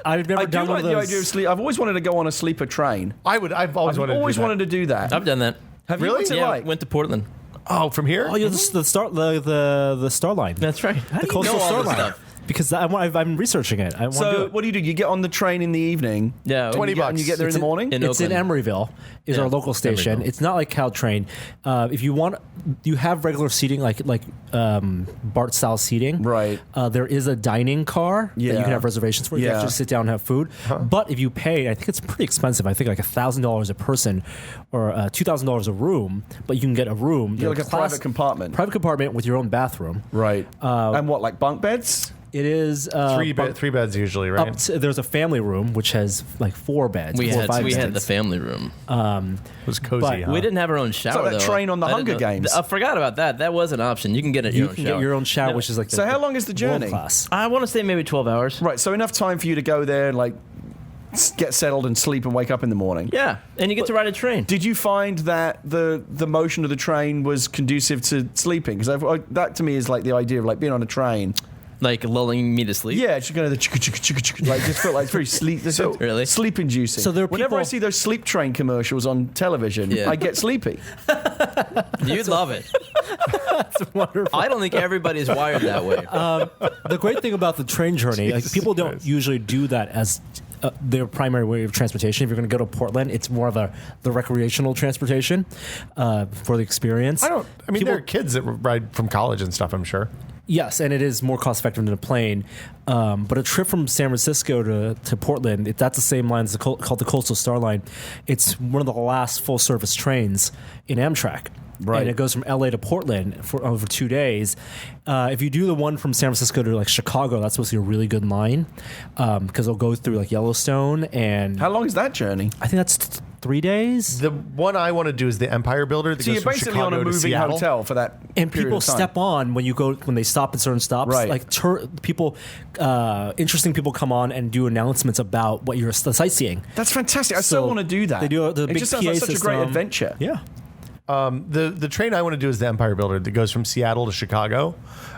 I've never I do done one like of the those. idea of sleep. I've always wanted to go on a sleeper train. I've always wanted to do that. I've done that. Have you? Really? What's it Yeah, like? went to Portland. Oh, from here? Oh, yeah, the Star Line. That's right. How The do you coastal know all Star this Line. stuff? Because I'm researching it. I want to do So it. what do? You get on the train in the evening. Yeah, and 20 you get- and bucks. you get there in the morning. in It's in Oakland. Emeryville. Is Yeah, our local station. Emeryville. It's not like Caltrain. If you want, you have regular seating like BART style seating. Right. There is a dining car that you Yeah. can have reservations for. You Yeah. can actually sit down and have food. But if you pay, I think it's pretty expensive. I think like $1,000 a person or $2,000 a room. But you can get a room. You get like a private compartment. Private compartment with your own bathroom. Right. And what, like bunk beds? It is three beds usually, right? there's a family room which has like 4 beds. We 4 or had 5 we had the beds. family room. It was cozy, but huh? We didn't have our own shower. like that though. train on the I didn't Hunger know- Games. I forgot about that. That was an option. You can get You your own can shower. get your own shower, No, which is like So how long is the journey? world class. I want to say maybe 12 hours. Right. So enough time for you to go there and like get settled and sleep and wake up in the morning. Yeah, and you get to ride a train. Did you find that the motion of the train was conducive to sleeping? Because that to me is like the idea of like being on a train. Like lulling me to sleep. Yeah, it's kind of the chicka chicka chicka chicka. Like just felt like it's very sleep. Really? Sleep inducing. So there are whenever I people- see those sleep train commercials on television, Yeah. I get sleepy. You'd love it. It's wonderful. I don't think everybody's wired that way. The great thing about the train journey, like Jesus people don't Christ. usually do that as their primary way of transportation. If you're going to go to Portland, it's more of the recreational transportation for the experience. I mean, People- there are kids that ride from college and stuff, I'm sure. Yes, and it is more cost effective than a plane. But a trip from San Francisco to Portland, that's the same line as called the Coastal Star Line. It's one of the last full service trains in Amtrak. Right. And it goes from LA to Portland for over 2 days. If you do the one from San Francisco to like Chicago, that's supposed to be a really good line because it'll go through like Yellowstone. And How long is that journey? I think that's 3 days. The one I want to do is the Empire Builder. That So goes you're from basically Chicago on a to moving Seattle. hotel for that And period people of time. step on when they stop at certain stops. Right. Like interesting people come on and do announcements about what you're sightseeing. That's fantastic. I so So want to do that. they do the it big just sounds like PA such a great system. adventure. Yeah. The train I want to do is the Empire Builder that goes from Seattle to Chicago,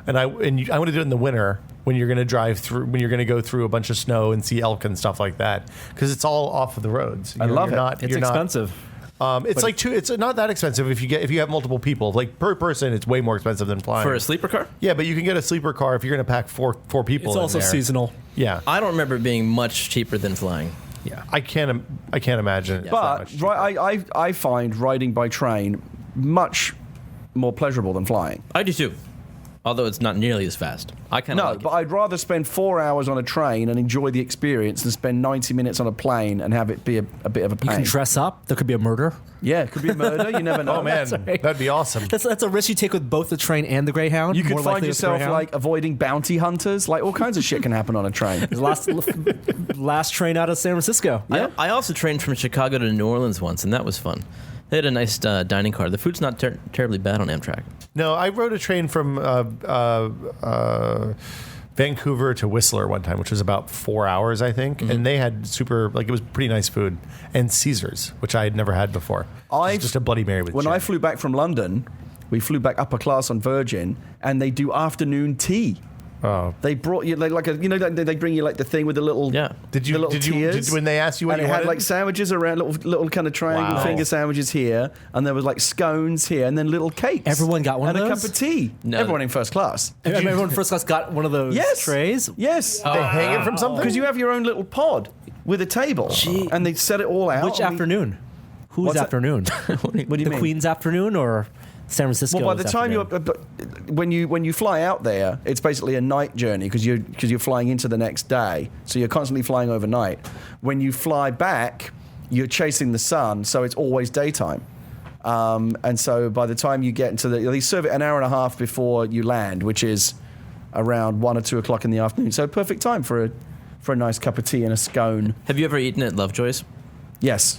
and I want to do it in the winter when you're going to drive through, when you're going to go through a bunch of snow and see elk and stuff like that, because it's all off of the roads. I love you're it. Not, It's you're not- expensive. It's like it's not that expensive if you have multiple people. Like per person, it's way more expensive than flying. For a sleeper car? Yeah, but you can get a sleeper car if you're going to pack four people. It's in also there. seasonal. Yeah, I don't remember it being much cheaper than flying. Yeah. I can't imagine. It's that But much cheaper. I find riding by train much more pleasurable than flying. I do too. Although it's not nearly as fast. I kind of No, like but I'd rather spend 4 hours on a train and enjoy the experience than spend 90 minutes on a plane and have it be a bit of a You pain. can dress up. There could be a murder. Yeah, it could be a murder. You never know. Oh man, Sorry. that'd be awesome. That's a risk you take with both the train and the Greyhound. You could More find likely with the yourself Greyhound. like avoiding bounty hunters. Like all kinds of shit can happen on a train. The last train out of San Francisco. Yeah. I also trained from Chicago to New Orleans once, and that was fun. They had a nice dining car. The food's not terribly bad on Amtrak. No, I rode a train from Vancouver to Whistler one time, which was about 4 hours, I think. And they had it was pretty nice food. And Caesars, which I had never had before. It's just a Bloody Mary with When gin. I flew back from London, we flew back upper class on Virgin, and they do afternoon tea. Oh. They brought you like they bring you like the thing with the little Yeah. Did the little tiers. when they asked you what and you it had wanted? like sandwiches around little kind of triangle Wow. finger sandwiches here, and there was like scones here, and then little cakes. Everyone got one and of a those? cup of tea. No. Everyone in first class. Everyone first class got one of those Yes. trays. Yes. They hang it from something? Because you have your own little pod with a table, and they set it all out. Which and we- afternoon? Whose What's that? afternoon? What do you the mean? Queen's afternoon or San Francisco? Well, by the time when you fly out there, it's basically a night journey because you're flying into the next day, so you're constantly flying overnight. When you fly back, you're chasing the sun, so it's always daytime. And so by the time you get into they serve it an hour and a half before you land, which is around 1 or 2 o'clock in the afternoon. So perfect time for a nice cup of tea and a scone. Have you ever eaten at Lovejoy's? Yes,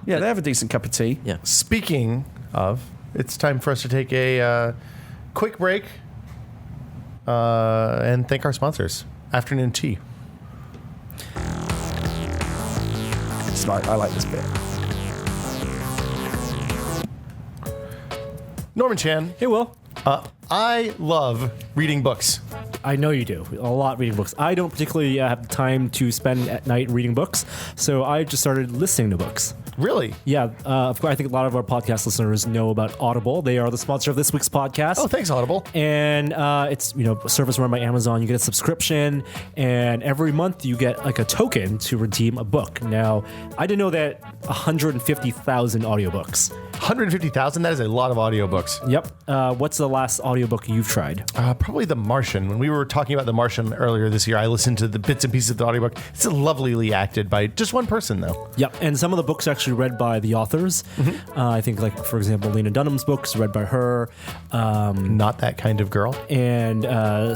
yeah, they have a decent cup of tea. Yeah. Speaking of, it's time for us to take a quick break and thank our sponsors. Afternoon Tea. I like this bit. Norman Chan, Hey, Will. I love reading books. I know you do. A lot reading books. I don't particularly have time to spend at night reading books, so I just started listening to books. Really? Yeah, of course, I think a lot of our podcast listeners know about Audible. They are the sponsor of this week's podcast. Oh, thanks, Audible. And it's a service run by Amazon. You get a subscription, and every month you get like a token to redeem a book. Now, I didn't know that 150,000 audiobooks. 150,000? That is a lot of audiobooks. Yep. What's the last audiobook you've tried? Probably The Martian. When we were talking about The Martian earlier this year, I listened to the bits and pieces of the audiobook. It's lovelily acted by just one person, though. Yep. And some of the books are actually read by the authors. I think, like, for example, Lena Dunham's books read by her. Not that kind of girl. And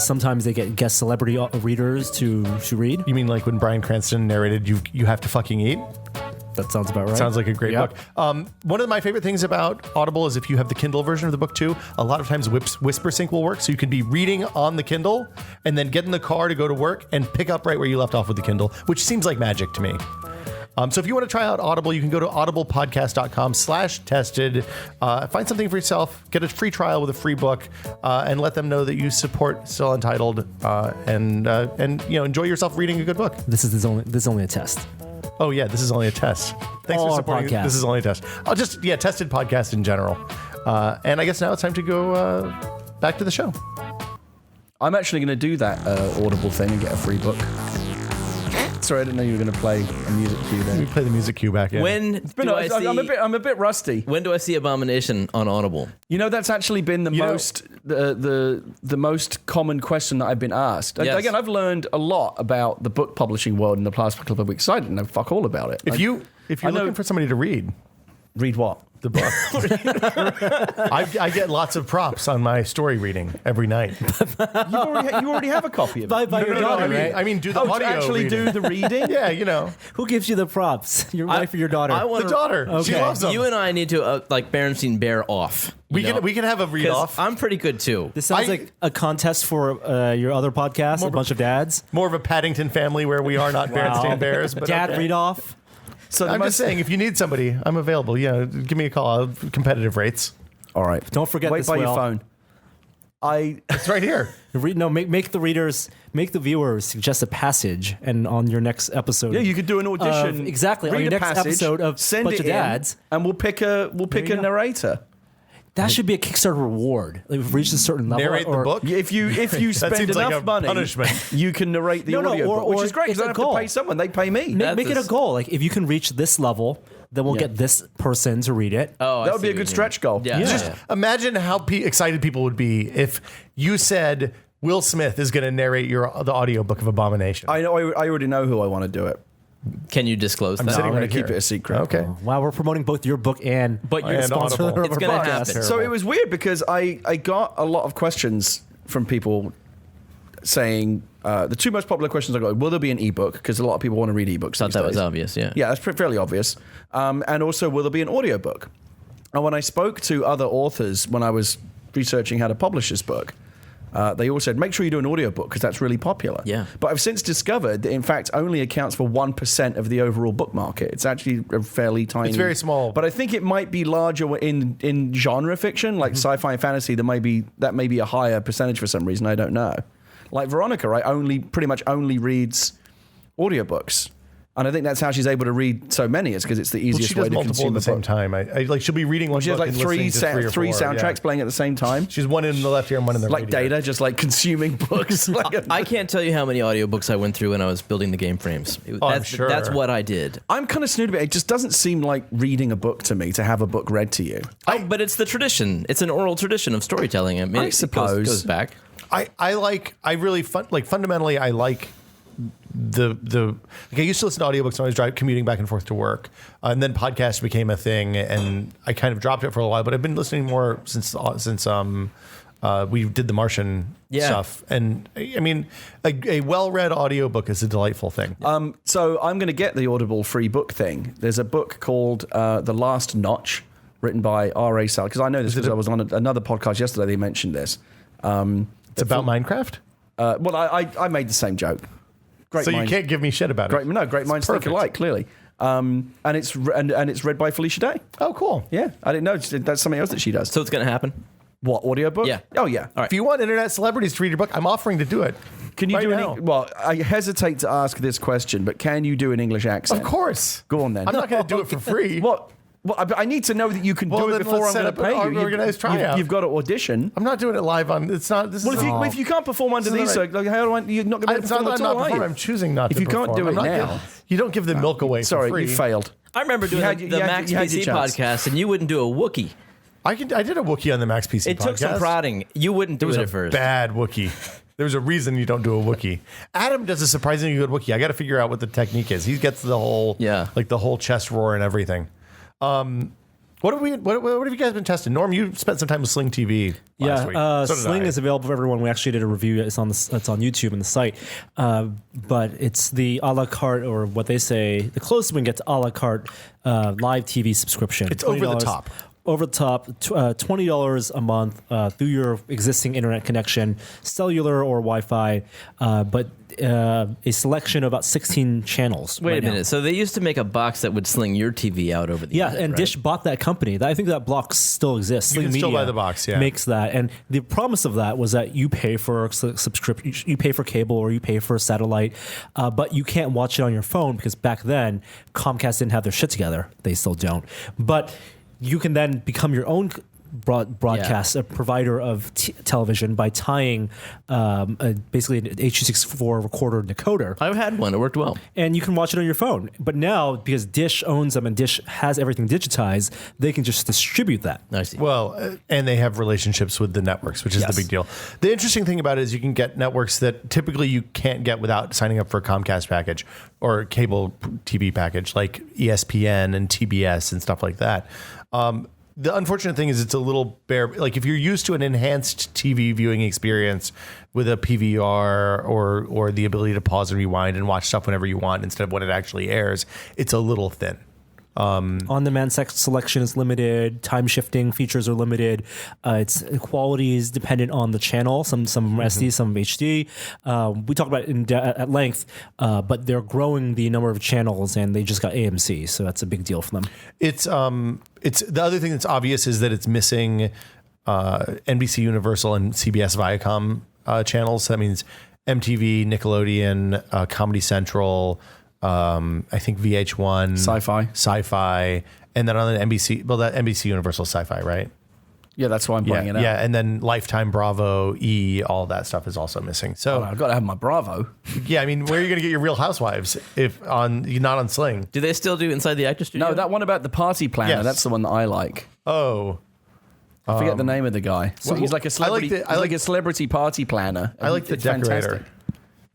sometimes they get guest celebrity readers to read. You mean like when Bryan Cranston narrated You Have to Fucking Eat? That sounds about right. Sounds like a great Yep. book. One of my favorite things about Audible is if you have the Kindle version of the book too, a lot of times Whisper Sync will work. So you could be reading on the Kindle and then get in the car to go to work and pick up right where you left off with the Kindle, which seems like magic to me. So if you want to try out Audible, you can go to audiblepodcast.com/tested. Find something for yourself, get a free trial with a free book, and let them know that you support Still Untitled, and enjoy yourself reading a good book. This is only a test. Oh yeah, this is only a test. Thanks All for our supporting. podcasts. This is only a test. Tested podcast in general. And I guess now it's time to go back to the show. I'm actually going to do that Audible thing and get a free book. Sorry, I didn't know you were going to play a music cue Let me there. play the music cue back in. I'm a bit rusty. When do I see Abomination on Audible? You know, that's actually been the the most common question that I've been asked. Yes. Again, I've learned a lot about the book publishing world in the past couple of weeks. I didn't know fuck all about it. If you're looking for somebody to read what? the book, I get lots of props on my story reading every night. You already have a copy of it. By your daughter, right? I mean, do the to audio actually reading. do the reading? Yeah, you know, Who gives you the props? Your wife or your daughter? I the want daughter. She Okay. loves them. You and I need to like Berenstein Bear off. we can have a read 'Cause off. I'm pretty good too. This sounds like a contest for your other podcast, a bunch of dads. More of a Paddington Family where we are not Berenstain Bears, but Dad okay. read off. So I'm just saying, if you need somebody, I'm available. Yeah, give me a call. I'll have competitive rates. All right. Don't forget Wait this, by your Will. phone. It's right here. Make the viewers suggest a passage, and on your next episode, Yeah, you could do an audition. exactly, on read your a next passage, episode of send Bunch it of in, Dads. and we'll pick a you go. narrator. That should be a Kickstarter reward. Like, if we've reached a certain level, Narrate the or, book. If you spend seems like enough a money, punishment. you can narrate the No, audio, or which is great it's because I a don't have goal. to pay someone; they pay me. Make it a That's- goal. Like, if you can reach this level, then we'll get this person to read it. Oh, That would be a good stretch goal. Yeah. Yeah. Imagine how excited people would be if you said Will Smith is going to narrate the audiobook of Abomination. I know. I already know who I want to do it. Can you disclose that? sitting I'm going right to keep here. it a secret. Okay. Wow, we're promoting both your book and But you're And sponsor Audible. of It's our gonna podcast. happen. So it was weird because I got a lot of questions from people saying the two most popular questions I got: will there be an ebook? Because a lot of people want to read ebooks. Thought these that was days. obvious. Yeah. Yeah, that's fairly obvious. And also, will there be an audiobook? And when I spoke to other authors when I was researching how to publish this book, they all said, make sure you do an audiobook because that's really popular. Yeah. But I've since discovered that, in fact, only accounts for 1% of the overall book market. It's actually a fairly tiny. It's very small. But I think it might be larger in genre fiction, like sci-fi and fantasy. That may be a higher percentage for some reason. I don't know. Like Veronica, right? Pretty much only reads audiobooks. And I think that's how she's able to read so many. It's because it's the Well, easiest she does way to multiple consume at the a same book. time. I like she'll be reading one She has book like and three listening to three or four, soundtracks yeah. playing at the same time. She's one in the left ear and one in the Like right ear. Data, just like consuming books. I can't tell you how many audiobooks I went through when I was building the game frames. I'm sure. That's what I did. I'm kind of snood about it. It just doesn't seem like reading a book to me to have a book read to you. But it's the tradition. It's an oral tradition of storytelling. I mean, I suppose. it goes back. Fundamentally I like I used to listen to audiobooks when I was commuting back and forth to work, and then podcasts became a thing, and I kind of dropped it for a while. But I've been listening more since we did the Martian stuff, and I mean, a well-read audiobook is a delightful thing. So I'm going to get the Audible free book thing. There's a book called The Last Notch, written by R.A. Sach, because I know this because I was on another podcast yesterday. They mentioned this. It's about Minecraft, Well, I made the same joke. Great so you mind- can't give me shit about it. Great minds think perfect. alike, clearly. And it's read by Felicia Day. Oh, cool. Yeah, I didn't know that's something else that she does. So it's going to happen. What, audiobook? Yeah. Oh yeah. All right. If you want internet celebrities to read your book, I'm offering to do it. Can you right do now. any? Well, I hesitate to ask this question, but can you do an English accent? Of course. Go on then. I'm not going to do it for free. What? Well, I need to know that you can Well, do it then before let's I'm set going to up pay an you. organized tryout. You've got to audition. I'm not doing it live on. It's not. This Well, is. if you can't perform under This these, isn't like, how do I? You're not going to It's perform not at that I'm all, not are performing. you? I'm choosing not If to you can't perform. do it I'm not now. giving- you don't give the milk away Sorry, for free. you failed. I remember doing had- the you had- Max you had your PC chance. podcast, and you wouldn't do a Wookiee. I did a Wookiee on the Max PC It podcast. took some prodding. You wouldn't do It was it a at first. bad Wookiee. There's a reason you don't do a Wookiee. Adam does a surprisingly good Wookiee. I got to figure out what the technique is. He gets the whole, like the whole chest roar and everything. What have you guys been testing? Norm, you spent some time with Sling TV last week. So did Sling I. is available for everyone. We actually did a review. It's on YouTube and the site, but it's the a la carte, or what they say, the closest we can get to a la carte live TV subscrition. It's over the $20 top. Over the top, $20 a month through your existing internet connection, cellular or Wi-Fi, but a selection of about 16 channels. Wait right a minute. now. So they used to make a box that would sling your TV out over the Yeah, internet, and right? Dish bought that company. I think that box still exists. You Sling can still Media buy the box, yeah. makes that, and the promise of that was that you pay for a subscription, you pay for cable or you pay for satellite, but you can't watch it on your phone because back then Comcast didn't have their shit together. They still don't, but you can then become your own broadcast, a provider of television, by tying basically an H.264 recorder decoder. I've had one. It worked well. And you can watch it on your phone. But now, because Dish owns them and Dish has everything digitized, they can just distribute that. I see. Well, and they have relationships with the networks, which is the big deal. The interesting thing about it is you can get networks that typically you can't get without signing up for a Comcast package or cable TV package, like ESPN and TBS and stuff like that. The unfortunate thing is it's a little bare. Like if you're used to an enhanced TV viewing experience with a PVR or the ability to pause and rewind and watch stuff whenever you want instead of when it actually airs, it's a little thin. On-demand selection is limited. Time shifting features are limited. Its quality is dependent on the channel. Some SD, some HD. We talk about it at length, but they're growing the number of channels, and they just got AMC, so that's a big deal for them. It's the other thing that's obvious is that it's missing NBC Universal and CBS Viacom channels. So that means MTV, Nickelodeon, Comedy Central. I think VH1, Sci-Fi, and then on the NBC. Well, that NBC Universal Sci-Fi, right? Yeah, that's why I'm pointing it out. Yeah, and then Lifetime, Bravo, E, all that stuff is also missing. So I've got to have my Bravo. yeah, I mean, where are you going to get your Real Housewives if not on Sling? Do they still do Inside the Actor Studio? No, that one about the party planner. Yes. That's the one that I like. Oh, I forget the name of the guy. So he's like a celebrity. I like a celebrity party planner. I like the It's decorator. fantastic.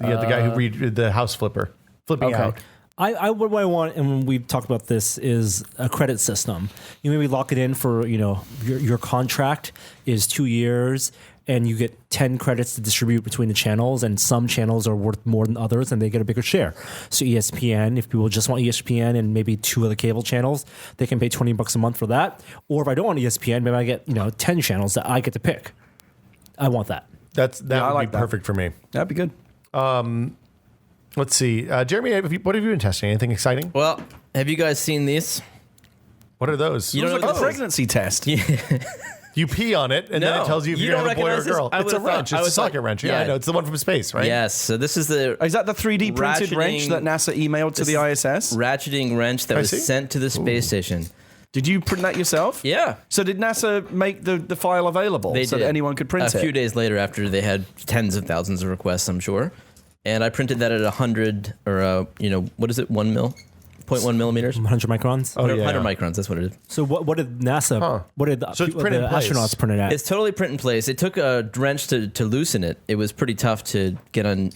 Yeah, the guy who read the house flipping out. What I want, and we've talked about this, is a credit system. You maybe lock it in for, your contract is 2 years, and you get 10 credits to distribute between the channels, and some channels are worth more than others, and they get a bigger share. So ESPN, if people just want ESPN and maybe 2 other cable channels, they can pay $20 a month for that. Or if I don't want ESPN, maybe I get 10 channels that I get to pick. I want that. That would like be perfect for me. That'd be good. Let's see, Jeremy, what have you been testing? Anything exciting? Well, have you guys seen these? What are those? You don't It's know like what a this is? pregnancy test. You pee on it, and then No, it tells you if you you're don't going to have a boy or a recognize this? girl. I It's a would've thought- wrench. I It's a was socket like- wrench. Yeah, I yeah. know. It's the one from space, right? Yes. So this is the Is that the 3D printed wrench that NASA emailed to the ISS? ratcheting wrench that was see. sent to the space station. Did you print that yourself? Yeah. So did NASA make the file available They so did. that anyone could print a it? few days later after they had tens of thousands of requests, I'm sure. And I printed that at 100 or, what is it, 1 mil? 0.1 millimeters? 100 microns. Oh, yeah. 100 microns, that's what it is. So what did NASA? What did the, So it's the print in place. astronauts print it at? It's totally print in place. It took a wrench to loosen it. It was pretty tough to get on,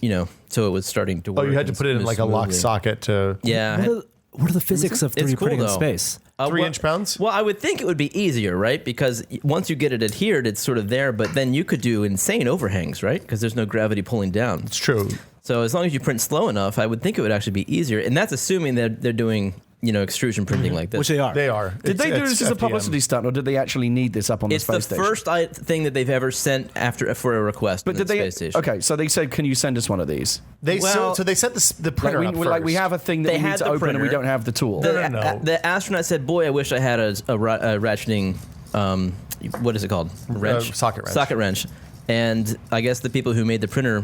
so it was starting to Oh, work. you had to put it in like a lock smoothly. socket to Yeah. What are the physics of 3D It's cool, printing in though. space? 3 inch pounds. Well, I would think it would be easier, right? Because once you get it adhered, it's sort of there, but then you could do insane overhangs, right? Because there's no gravity pulling down. It's true. So as long as you print slow enough, I would think it would actually be easier. And that's assuming that they're doing, extrusion printing like this. Which they are. They are. Did they do It's this as a FDM. publicity stunt, or did they actually need this up on It's the the space station? first thing that they've ever sent for a request But in did the they? space station. Okay, so they said, "Can you send us one of these?" Well- So they set the printer up first. we have a thing that They we need had to the open, and we printer. don't have the tool. No. The astronaut said, "Boy, I wish I had a ratcheting. What is it called? Wrench. Socket wrench. Socket wrench." And I guess the people who made the printer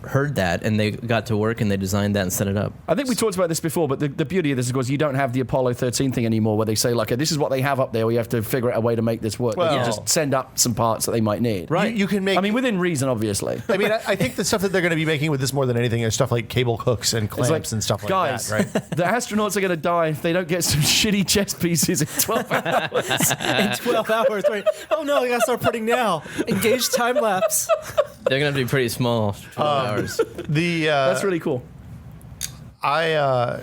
heard that, and they got to work and they designed that and set it up. I think we talked about this before, but the beauty of this is, of course, you don't have the Apollo 13 thing anymore, where they say, like, this is what they have up there. We have to figure out a way to make this work. They Well- can just send up some parts that they might need. Right. You can make. I mean, within reason, obviously. I mean, I think the stuff that they're going to be making with this more than anything is stuff like cable hooks and clamps and stuff like guys, that, right? the astronauts are going to die if they don't get some shitty chess pieces in 12 hours. In 12 hours, right? Oh no, I gotta start printing now. Engage time lapse. They're going to be pretty small. 12 hours. That's really cool. So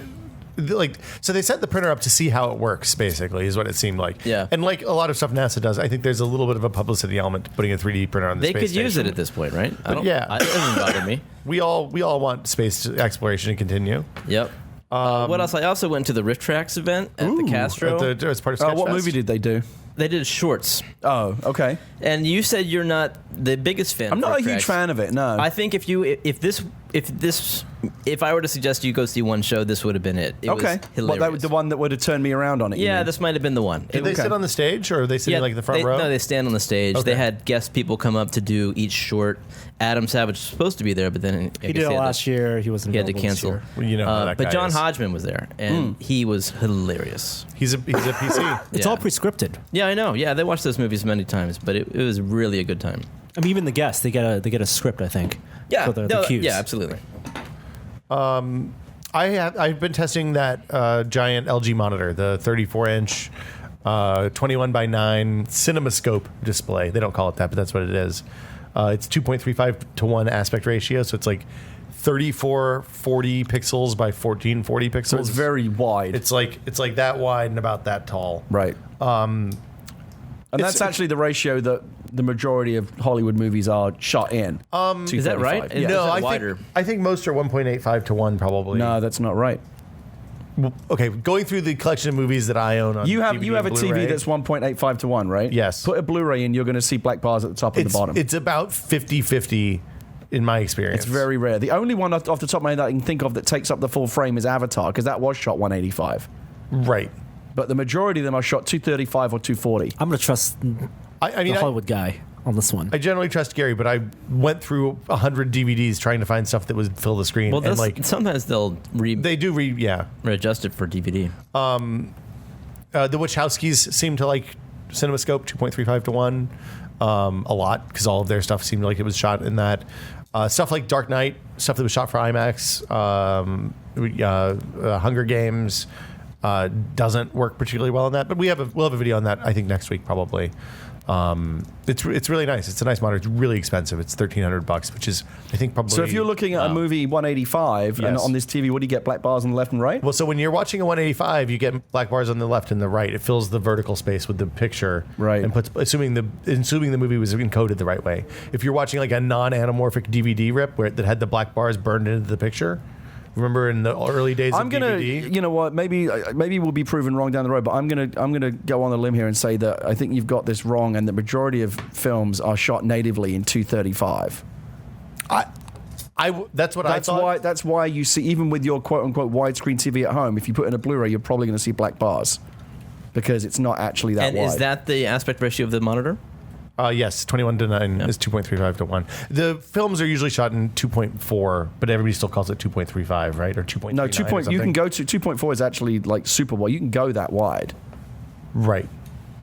they set the printer up to see how it works, basically, is what it seemed like. Yeah. And like a lot of stuff NASA does, I think there's a little bit of a publicity element to putting a 3D printer on the They space could use station. it at this point, right? yeah. It doesn't bother me. We all want space exploration to continue. Yep. What else? I also went to the Rift Tracks event at the Castro. As part of Sketchfest. What movie did they do? They did shorts. Oh, okay. And you said you're not the biggest fan. I'm of not a Rift huge Tracks. fan of it, no. I think if this if I were to suggest you go see one show, this would have been it. It was hilarious. That was the one that would have turned me around on it. Yeah, this might have been the one. Did they sit on the stage, or are they sitting like the front row? No, they stand on the stage. Okay. They had guest people come up to do each short. Adam Savage was supposed to be there, but then He did it last year. He wasn't. He had to available this cancel. year. Well, you know how that but guy John is. Hodgman was there, and he was hilarious. He's a PC. It's all pre-scripted. Yeah, I know. Yeah, they watched those movies many times, but it was really a good time. I mean, even the guests, they get a script, I think. Yeah, for the cues. yeah, absolutely. I've been testing that giant LG monitor, the 34-inch, 21 by 9 CinemaScope display. They don't call it that, but that's what it is. It's 2.35 to 1 aspect ratio, so it's like 3440 pixels by 1440 pixels. So it's very wide. It's like that wide and about that tall. Right. And that's actually the ratio that the majority of Hollywood movies are shot in. Is that right? Yeah. No, wider? I think most are 1.85 to 1 probably. No, that's not right. Okay, going through the collection of movies that I own on You have DVD a and TV Blu-ray, that's 1.85 to 1, right? Yes. Put a Blu-ray in, you're going to see black bars at the top and the bottom. It's about 50-50 in my experience. It's very rare. The only one off the top of my head that I can think of that takes up the full frame is Avatar, because that was shot 185. right. But the majority of them are shot 235 or 240. I'm going to trust I mean, the Hollywood guy on this one. I generally trust Gary, but I went through 100 DVDs trying to find stuff that would fill the screen. Well, and like sometimes they'll they do readjust it for DVD. the Wachowskis seem to like CinemaScope 2.35 to 1 a lot because all of their stuff seemed like it was shot in that. Stuff like Dark Knight, stuff that was shot for IMAX, Hunger Games doesn't work particularly well in that. But we'll have a video on that I think next week probably. It's really nice. It's a nice monitor. It's really expensive. It's $1,300, which is I think probably. So if you're looking at a movie 185 and Yes. on this TV, what do you get? Black bars on the left and right? Well, so when you're watching a 185, you get black bars on the left and the right. It fills the vertical space with the picture, Right. And puts assuming the movie was encoded the right way. If you're watching like a non-anamorphic DVD rip that had the black bars burned into the picture, remember in the early days I'm of gonna, DVD? you know what? Maybe we'll be proven wrong down the road, but I'm gonna go on a limb here and say that I think you've got this wrong, and the majority of films are shot natively in 235. That's what I thought. That's why you see, even with your quote unquote widescreen TV at home, if you put in a Blu-ray, you're probably going to see black bars because it's not actually that And wide. is that the aspect ratio of the monitor? Yes, 21 to 9 is 2.35 to 1. The films are usually shot in 2.4, but everybody still calls it 2.35, right? Or 2.39 No, or 2. You something. can go to 2.4 is actually like super wide. You can go that wide. Right.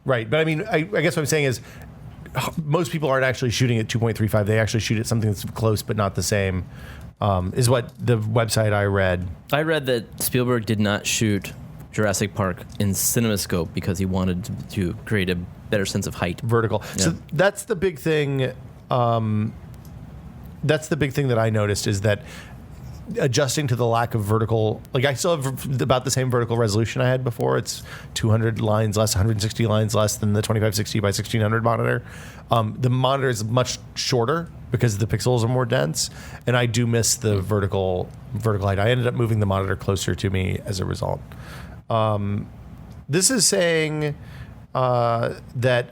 But I mean, I guess what I'm saying is most people aren't actually shooting at 2.35. They actually shoot at something that's close but not the same, is what the website I read. I read that Spielberg did not shoot Jurassic Park in CinemaScope because he wanted to create a better sense of height. Vertical. Yeah. So that's the big thing. That's the big thing that I noticed is that adjusting to the lack of vertical, like I still have about the same vertical resolution I had before. It's 200 lines less, 160 lines less than the 2560 by 1600 monitor. The monitor is much shorter because the pixels are more dense, and I do miss the vertical height. I ended up moving the monitor closer to me as a result. This is saying that.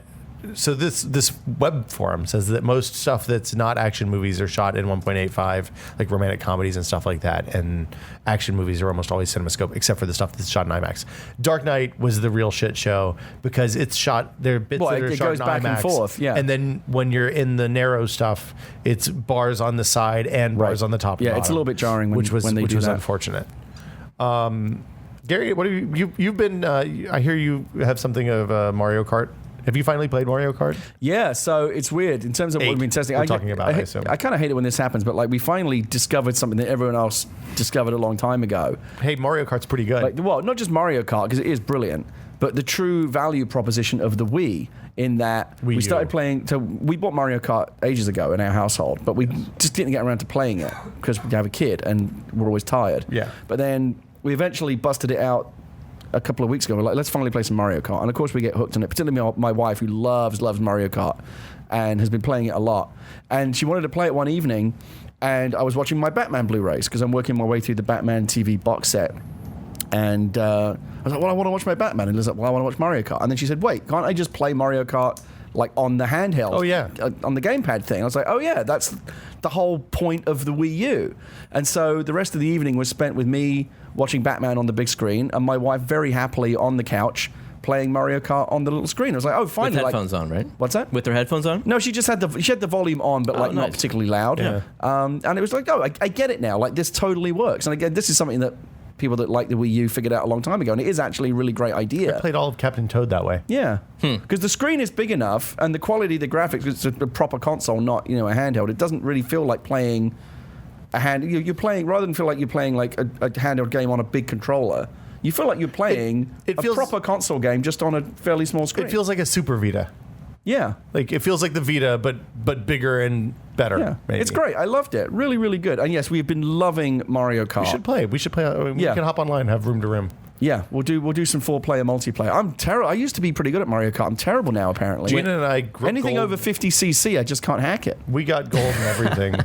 So this web forum says that most stuff that's not action movies are shot in 1.85, like romantic comedies and stuff like that, and action movies are almost always CinemaScope, except for the stuff that's shot in IMAX. Dark Knight was the real shit show because it's shot. There are bits that are it shot goes in back IMAX, and forth, yeah. And then when you're in the narrow stuff, it's bars on the side and bars on the top. Yeah, and it's a bottom, little bit jarring when which was they do that. unfortunate. Gary, what have you've been? I hear you have something of Mario Kart. Have you finally played Mario Kart? Yeah, so it's weird in terms of what we've been testing. We're talking about, I assume. I kind of hate it when this happens, but like we finally discovered something that everyone else discovered a long time ago. Hey, Mario Kart's pretty good. Like, well, not just Mario Kart because it is brilliant, but the true value proposition of the Wii. In that we started playing. So we bought Mario Kart ages ago in our household, but we just didn't get around to playing it because we have a kid and we're always tired. Yeah. But then we eventually busted it out a couple of weeks ago. We're like, let's finally play some Mario Kart. And of course we get hooked on it, particularly my wife who loves Mario Kart and has been playing it a lot. And she wanted to play it one evening, and I was watching my Batman Blu-rays because I'm working my way through the Batman TV box set. And I was like, well, I want to watch my Batman. And Liz was like, well, I want to watch Mario Kart. And then she said, wait, can't I just play Mario Kart like on the handheld. Oh, yeah. On the gamepad thing. I was like, oh yeah, that's the whole point of the Wii U. And so the rest of the evening was spent with me watching Batman on the big screen, and my wife very happily on the couch playing Mario Kart on the little screen. I was like, oh, finally. With headphones on, right? What's that? With their headphones on? No, she had the volume on, but like not nice. particularly loud. Yeah. And it was like, oh, I get it now. Like this totally works. And again, this is something that people that like the Wii U figured out a long time ago, and it is actually a really great idea. I played all of Captain Toad that way. Yeah, because the screen is big enough, and the quality of the graphics, it's a proper console, not a handheld. It doesn't really feel like playing a hand. You're playing rather than feel like you're playing like a handheld game on a big controller. You feel like you're playing it a feels, proper console game just on a fairly small screen. It feels like a Super Vita. Yeah. Like it feels like the Vita, but bigger and better. Yeah, maybe. it's great. I loved it. Really, really good. And yes, we've been loving Mario Kart. We should play. I mean, Yeah. We can hop online and have room to room. Yeah, we'll do some 4-player multiplayer. I'm terrible. I used to be pretty good at Mario Kart. I'm terrible now, apparently. Gina and I Anything gold. over 50cc, I just can't hack it. We got gold and everything.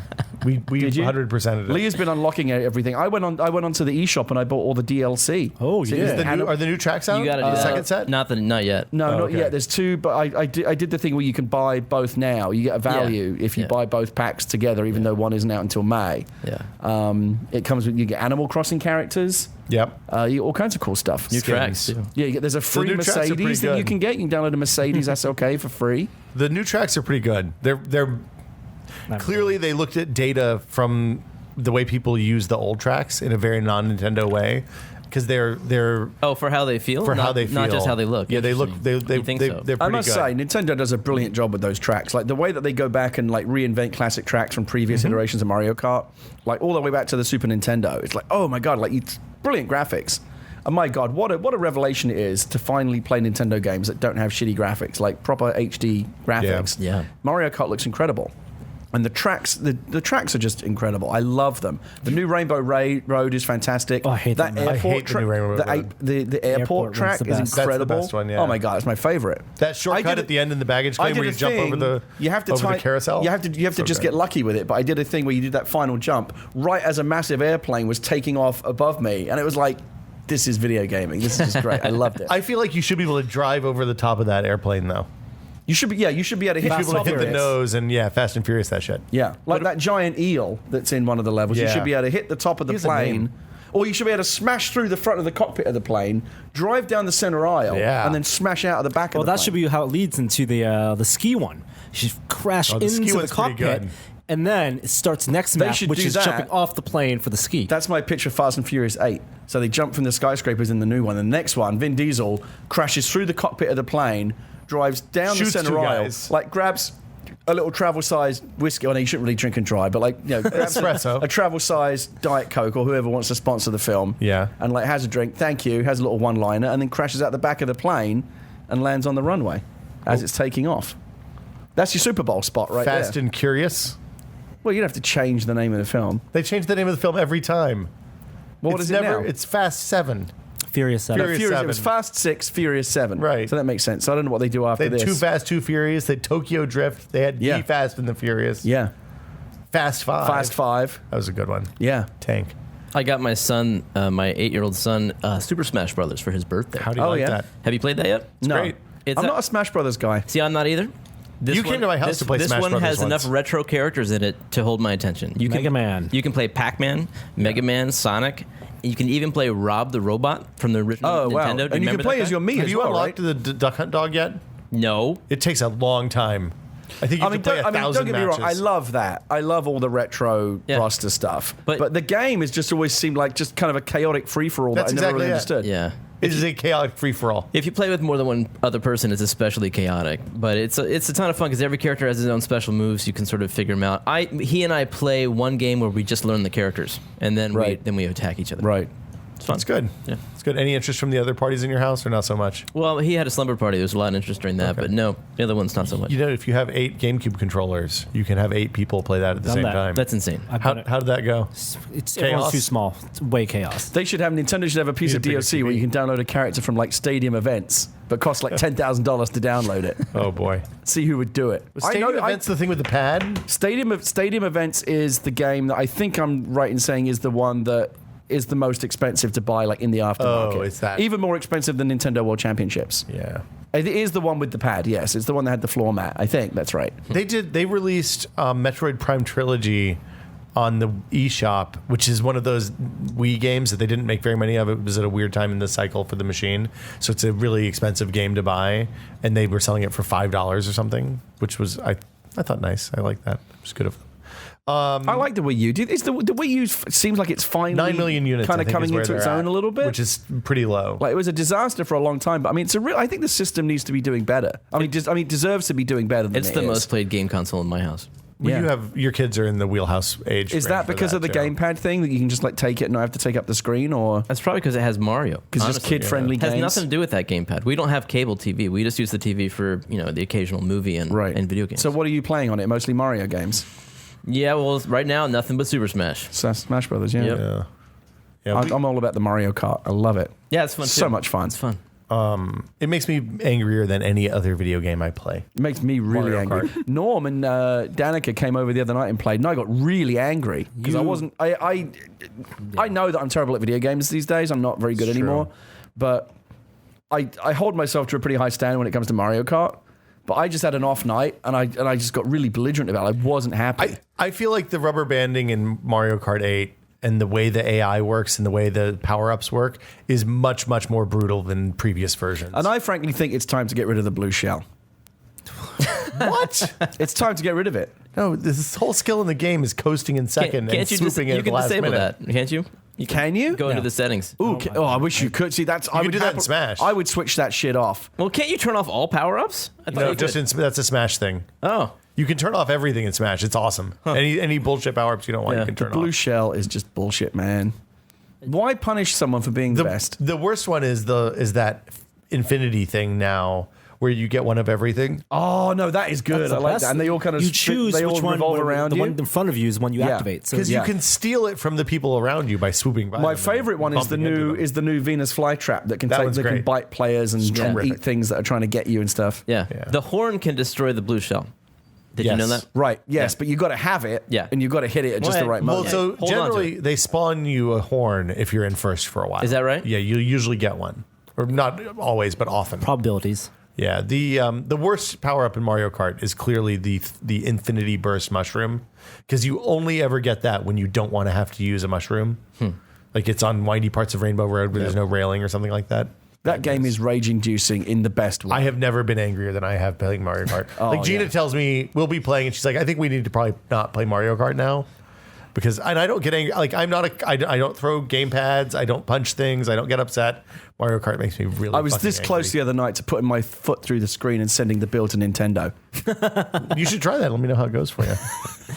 we Did you? 100%ed it. Leah's been unlocking everything. I went onto the eShop and I bought all the DLC. Oh, So yeah. is the Are the new tracks out? You got to do the that. second set? Not yet. No, Oh, not okay. yet. There's two, but I did the thing where you can buy both now. You get a value if you Yeah. buy both packs together, even though one isn't out until May. Yeah. It comes with, you get Animal Crossing characters. Yep. You get all kinds of cool stuff. New tracks, too. Yeah, there's a free new tracks are pretty Mercedes that you good. can get. You can download a Mercedes SLK for free. The new tracks are pretty good. They're clearly they looked at data from the way people use the old tracks in a very non-Nintendo way, because they're Oh, for how they feel? for not, how they feel, Not just how they look. Yeah, they look. Interesting. You think so? They're I pretty must good. say, Nintendo does a brilliant job with those tracks. Like the way that they go back and like reinvent classic tracks from previous iterations of Mario Kart, like all the way back to the Super Nintendo. It's like, oh my god, like it's brilliant graphics. And my god, what a revelation it is to finally play Nintendo games that don't have shitty graphics, like proper HD graphics. Yeah. Mario Kart looks incredible. And the tracks, the tracks are just incredible. I love them. The new Rainbow Road is fantastic. Oh, I hate that. I hate the new Rainbow Road. The Airport airport one's track the is best. That's the incredible. best one, yeah. Oh my god, it's my favorite. That shortcut at the end in the baggage claim where you jump over the the carousel. You have to So just good. get lucky with it. But I did a thing where you did that final jump right as a massive airplane was taking off above me, and it was like, this is video gaming. This is just great. I loved it. I feel like you should be able to drive over the top of that airplane though. You should be able to hit You should be able to hit the nose and Fast and Furious that shit. Yeah, like that giant eel that's in one of the levels. You Yeah. should be able to hit the top of the Here's a plane, name. or you should be able to smash through the front of the cockpit of the plane, drive down the center aisle, Yeah. and then smash out of the back Well, of the plane. that should be how it leads into the ski one. You should crash Oh, the ski into the one's pretty cockpit, good. and then it starts next They map, should which do is that. jumping off the plane for the ski. That's my picture of Fast and Furious 8. So they jump from the skyscrapers in the new one. The next one, Vin Diesel crashes through the cockpit of the plane, drives down Shoots the center two aisle, guys. like grabs a little travel-sized whiskey. Oh, no, you shouldn't really drink and drive, but like, grabs Espresso. a travel-sized Diet Coke or whoever wants to sponsor the film. Yeah. And like has a drink, thank you, has a little one-liner, and then crashes out the back of the plane and lands on the runway as it's taking off. That's your Super Bowl spot right Fast there. and Curious. Well, you'd have to change the name of the film. They change the name of the film every time. What it's is it now? It's Fast 7. Furious 7. Furious It was 7. Fast 6, Furious 7. Right. So that makes sense. So I don't know what they do after They had this. Too Fast, Too Furious. They had Tokyo Drift. They had Yeah. Be Fast and the Furious. Yeah. Fast 5. Fast 5. That was a good one. Yeah. Tank. I got my son, my 8-year-old son, Super Smash Brothers for his birthday. How do you Oh, like yeah. that? Have you played that yet? No. great. I'm not a Smash Brothers guy. See, I'm not either. This You came to my house to play this Smash one Brothers has once. enough retro characters in it to hold my attention. Mega Man. You can play Pac-Man, Mega Man, Sonic. You can even play Rob the Robot from the original Oh, Nintendo. wow. Do And you can remember play that as guy? your me Have as you well, right? unlocked the Duck Hunt dog yet? No. It takes a long time. I think you can play 1,000 don't get me matches. wrong. I love that. I love all the retro Yeah. roster stuff. But- But the game has just always seemed like just kind of a chaotic free-for-all that I That's never exactly really it. understood. Yeah. It is a chaotic free-for-all. If you play with more than one other person, it's especially chaotic. But it's a ton of fun because every character has his own special moves. You can sort of figure them out. He and I play one game where we just learn the characters, and then Right. we attack each other. Right. It's fun. It's good. Yeah. It's good. Any interest from the other parties in your house or not so much? Well, he had a slumber party. There was a lot of interest during that, Okay. but no, the other one's not so much. You know, if you have 8 GameCube controllers, you can have 8 people play that at the Done same that. time. That's insane. I've How done it. did that go? It's Chaos? everyone's too small. It's way chaos. Nintendo should have a piece Need of a bigger DLC where TV. you can download a character from like Stadium Events, but costs like $10,000 to download it. Oh boy. See who would do it. Was Stadium Events the thing with the pad? Stadium Events is the game that I think I'm right in saying is the one that is the most expensive to buy, like in the aftermarket. Oh, it's that. Even more expensive than Nintendo World Championships. Yeah. It is the one with the pad. Yes, it's the one that had the floor mat. I think that's right. They released Metroid Prime Trilogy on the eShop, which is one of those Wii games that they didn't make very many of. It was at a weird time in the cycle for the machine, so it's a really expensive game to buy, and they were selling it for $5 or something, which was I thought nice. I like that. It was good of them. I like the Wii U. Is the Wii U seems like it's finally 9 million units, kind I of think, coming is where into its they're own at, a little bit, which is pretty low. Like it was a disaster for a long time, but I mean, I think the system needs to be doing better. I mean, it deserves to be doing better than It's it the is. most played game console in my house. Well, Yeah. you have your kids are in the wheelhouse age. Is range that for because of the too. gamepad thing that you can just like take it and not have to take up the screen, or That's probably because it has Mario. because it's just Honestly. kid-friendly It has games? nothing to do with that gamepad. We don't have cable TV. We just use the TV for the occasional movie and video games. So what are you playing on it? Mostly Mario games. Yeah, well, right now nothing but Super Smash. Smash Brothers. Yeah. Yep. Yeah, I'm all about the Mario Kart. I love it. Yeah, it's fun. So too. much fun. It's fun. it makes me angrier than any other video game I play. It makes me really Mario angry. Norm and Danica came over the other night and played, and I got really angry because I wasn't. I know that I'm terrible at video games these days. I'm not very good It's true. anymore, but I hold myself to a pretty high standard when it comes to Mario Kart. But I just had an off night, and I just got really belligerent about it. I wasn't happy. I feel like the rubber banding in Mario Kart 8 and the way the AI works and the way the power-ups work is much, much more brutal than previous versions. And I frankly think it's time to get rid of the blue shell. What? It's time to get rid of it. No, this whole skill in the game is coasting in second and you swooping in you at the can last disable minute. that, can't you? Can you? Go into the settings. Ooh, I wish you could. See, that's I can would do that in Smash. I would switch that shit off. Well, can't you turn off all power-ups? I thought No, you just could. that's a Smash thing. Oh. You can turn off everything in Smash. It's awesome. Any bullshit power-ups you don't want, Yeah. you can turn Blue off. shell is just bullshit, man. Why punish someone for being the best? The worst one is that infinity thing now, where you get one of everything. Oh no, that is good. I like that. And they all kind of you choose they all which one revolve around the you. one in front of you is one you Yeah. activate. So Because Yeah. you can steal it from the people around you by swooping by. My them favorite and one is the bumping into new them. Venus flytrap that can That one's can great. bite players and terrific. eat things that are trying to get you and stuff. Yeah. Yeah. The horn can destroy the blue shell. Did you Yes. know that? Right. Yes, but you got to have it. Yeah. And you got to hit it at just Well, the right Well, moment. so Hold on to generally they spawn you a horn if you're in first for a while. Is that right? Yeah, you usually get one, or not always, but often. probabilities. Yeah, the worst power up in Mario Kart is clearly the Infinity Burst mushroom, because you only ever get that when you don't want to have to use a mushroom. Like it's on windy parts of Rainbow Road where there's no railing or something like that. that game is rage-inducing in the best way. I have never been angrier than I have playing Mario Kart. Like Gina tells me we'll be playing, and she's like, "I think we need to probably not play Mario Kart now." Because and I don't get angry. Like I don't throw game pads. I don't punch things. I don't get upset. Mario Kart makes me really. I was fucking this close angry. the other night to putting my foot through the screen and sending the bill to Nintendo. You should try that. Let me know how it goes for you.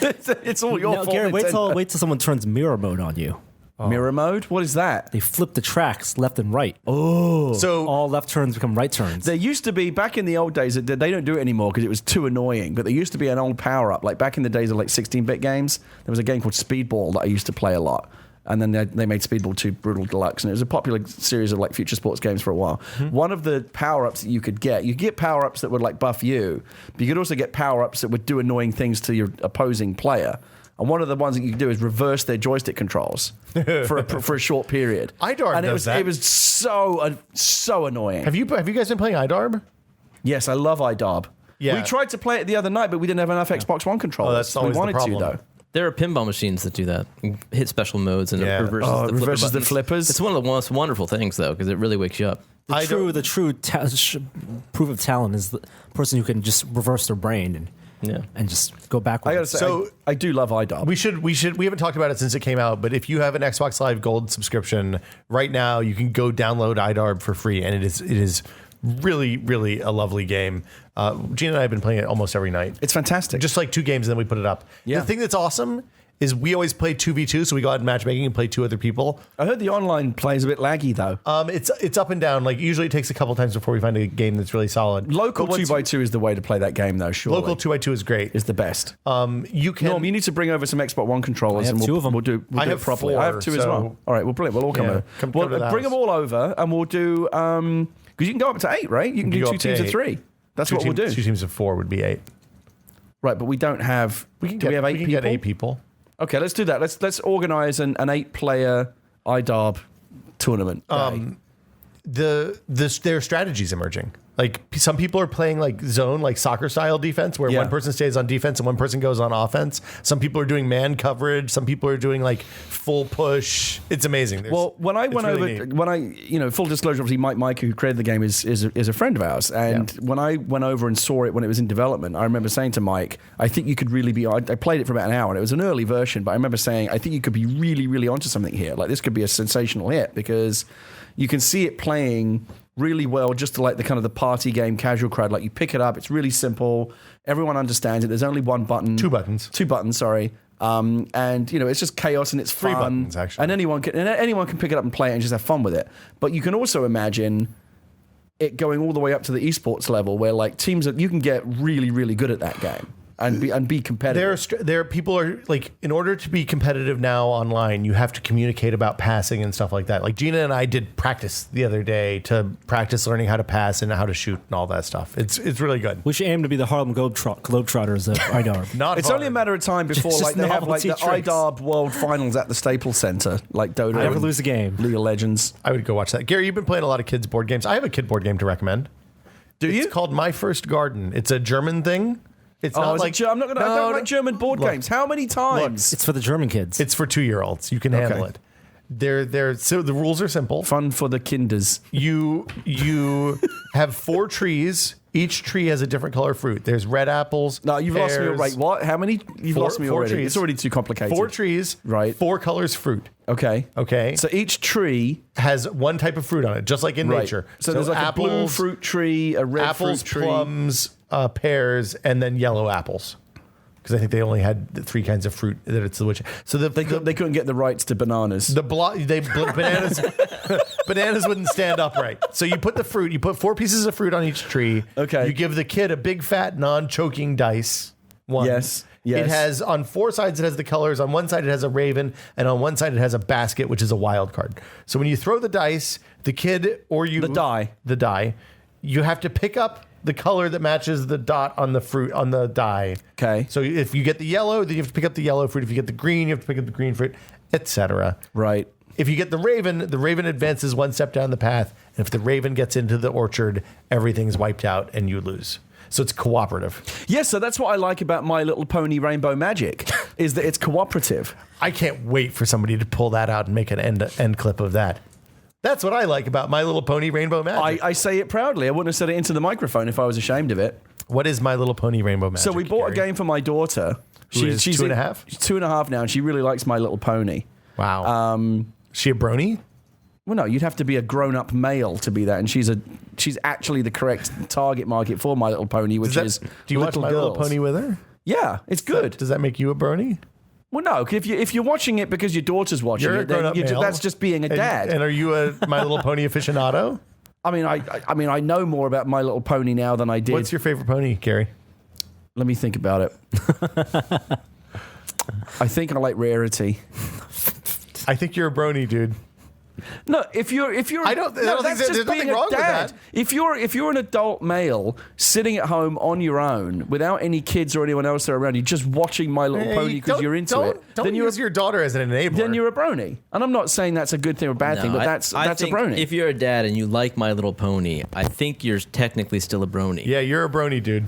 It's all your No, fault. Gary, Nintendo. wait till someone turns mirror mode on you. Mirror mode? What is that? They flip the tracks left and right. So All left turns become right turns. There used to be, back in the old days, they don't do it anymore because it was too annoying, but there used to be an old power-up. Like back in the days of like 16-bit games, there was a game called Speedball that I used to play a lot. And then they made Speedball 2 Brutal Deluxe, and it was a popular series of like future sports games for a while. One of the power-ups that you could get power-ups that would like buff you, but you could also get power-ups that would do annoying things to your opposing player. And one of the ones that you can do is reverse their joystick controls for a short period. iDarb and does that. it was so annoying. have you guys been playing iDarb? Yes, I love iDarb. Yeah. We tried to play it the other night, but we didn't have enough Xbox One controllers. Oh, that's we always the wanted to, problem. though. There are pinball machines that do that. You hit special modes and Yeah. it reverses Oh, it the flipper reverses the buttons. flippers? It's one of the most wonderful things, though, because it really wakes you up. The true proof of talent is the person who can just reverse their brain and just go I gotta backwards. say, So- I do love iDarb. We haven't talked about it since it came out, but if you have an Xbox Live Gold subscription right now, you can go download iDarb for free, and it is really, really a lovely game. Gina and I have been playing it almost every night. It's fantastic. Just like 2 games, and then we put it up. Yeah. The thing that's awesome is we always play 2v2, so we go out in matchmaking and play 2 other people. I heard the online play is a bit laggy, though. It's up and down. Like usually it takes a couple times before we find a game that's really solid. Local But once- 2x2 is the way to play that game, though, surely. Local 2x2 is great. is the best. You can. Norm, you need to bring over some Xbox One controllers, I have and 2 of them. we'll do I it have properly. 4, I have 2 as so- well. All right, well, brilliant. We'll all come Yeah, over. come Well, to the bring house. them all over, and we'll do because you can go up to 8, right? You can do go 2 up to teams of 8. 3. That's Two what we'll do. 2 teams of 4 would be 8. Right, but we don't have. Do we have 8 we can people? get 8 people. Okay, let's do that. Let's organise an 8-player iDarb tournament. Day. Their strategy's emerging. Like some people are playing like zone, like soccer style defense, where Yeah. one person stays on defense and one person goes on offense. Some people are doing man coverage. Some people are doing like full push. It's amazing. Well, when I went over, full disclosure, obviously, Mike, who created the game, is a friend of ours. And when I went over and saw it when it was in development, I remember saying to Mike, I think you could really be. I played it for about an hour, and it was an early version, but I remember saying, I think you could be really, really onto something here. Like this could be a sensational hit because you can see it playing really well, just to like the kind of the party game casual crowd. Like you pick it up, it's really simple. Everyone understands it. There's only one button. Two buttons, sorry. And it's just chaos and it's fun. 3 buttons, actually. And anyone can pick it up and play it and just have fun with it. But you can also imagine it going all the way up to the esports level where like teams that you can get really, really good at that game and be competitive. There people are like, in order to be competitive now online, you have to communicate about passing and stuff like that. Like Gina and I did practice the other day to practice learning how to pass and how to shoot and all that stuff. It's really good. We should aim to be the Harlem Globetrotters of IDARB. It's only a matter of time before Just like they have like the novelty tricks. IDARB World Finals at the Staples Center, like Dota. Never and lose a game. League of Legends. I would go watch that. Gary, you've been playing a lot of kids board games. I have a kid board game to recommend. Do you? It's called My First Garden. It's a German thing. It's not like I don't like German board games. How many times? It's for the German kids. It's for 2-year-olds. You can handle it. So the rules are simple. Fun for the kinders. You have 4 trees. Each tree has a different color fruit. There's red apples. No, you've lost me. pears, Right? What? How many? You've lost me 4 already. trees. It's already too complicated. 4 trees. Right. 4 colors fruit. Okay. Okay. So each tree Has one type of fruit on it, just like in right. nature. So there's like apples, a blue fruit tree, a red apples, fruit tree. plums, pears, and then yellow apples. Because I think they only had the 3 kinds of fruit that it's the which. So They couldn't get the rights to bananas. bananas bananas wouldn't stand upright. So you put the fruit. You put 4 pieces of fruit on each tree. Okay. You give the kid a big fat non-choking dice. One. Yes. It has on 4 sides. It has the colors. On one side it has a raven, and on one side it has a basket, which is a wild card. So when you throw the dice, the kid or you the die, you have to pick up the color that matches the dot on the fruit on the die. Okay. So if you get the yellow, then you have to pick up the yellow fruit. If you get the green, you have to pick up the green fruit, etc. Right. If you get the raven advances 1 step down the path. And if the raven gets into the orchard, everything's wiped out and you lose. So it's cooperative. Yes, so that's what I like about My Little Pony Rainbow Magic, is that it's cooperative. I can't wait for somebody to pull that out and make an end clip of that. That's what I like about My Little Pony Rainbow Magic. I say it proudly. I wouldn't have said it into the microphone if I was ashamed of it. What is My Little Pony Rainbow Magic? So we bought a Gary? game for my daughter. Who is she's 2.5? She's 2.5 now, and she really likes My Little Pony. Wow. Is she a brony? Well, no, you'd have to be a grown-up male to be that, and she's actually the correct target market for My Little Pony, which is do you watch My Little Pony with her? Yeah, it's good. Does that make you a brony? Well, no, if you're watching it because your daughter's watching You're a it, then grown-up male. that's just being a dad. And are you a My Little Pony aficionado? I mean, I know more about My Little Pony now than I did. What's your favorite pony, Gary? Let me think about it. I think I like Rarity. I think you're a brony, dude. No, if you're I don't think that's there's just nothing being a wrong with dad. that. If you're an adult male sitting at home on your own without any kids or anyone else there around you, just watching My Little Pony because you're into it, then then use your daughter as an enabler. then you're a brony. And I'm not saying that's a good thing or a bad thing, but that's I a think brony. If you're a dad and you like My Little Pony, I think you're technically still a brony. Yeah, you're a brony, dude.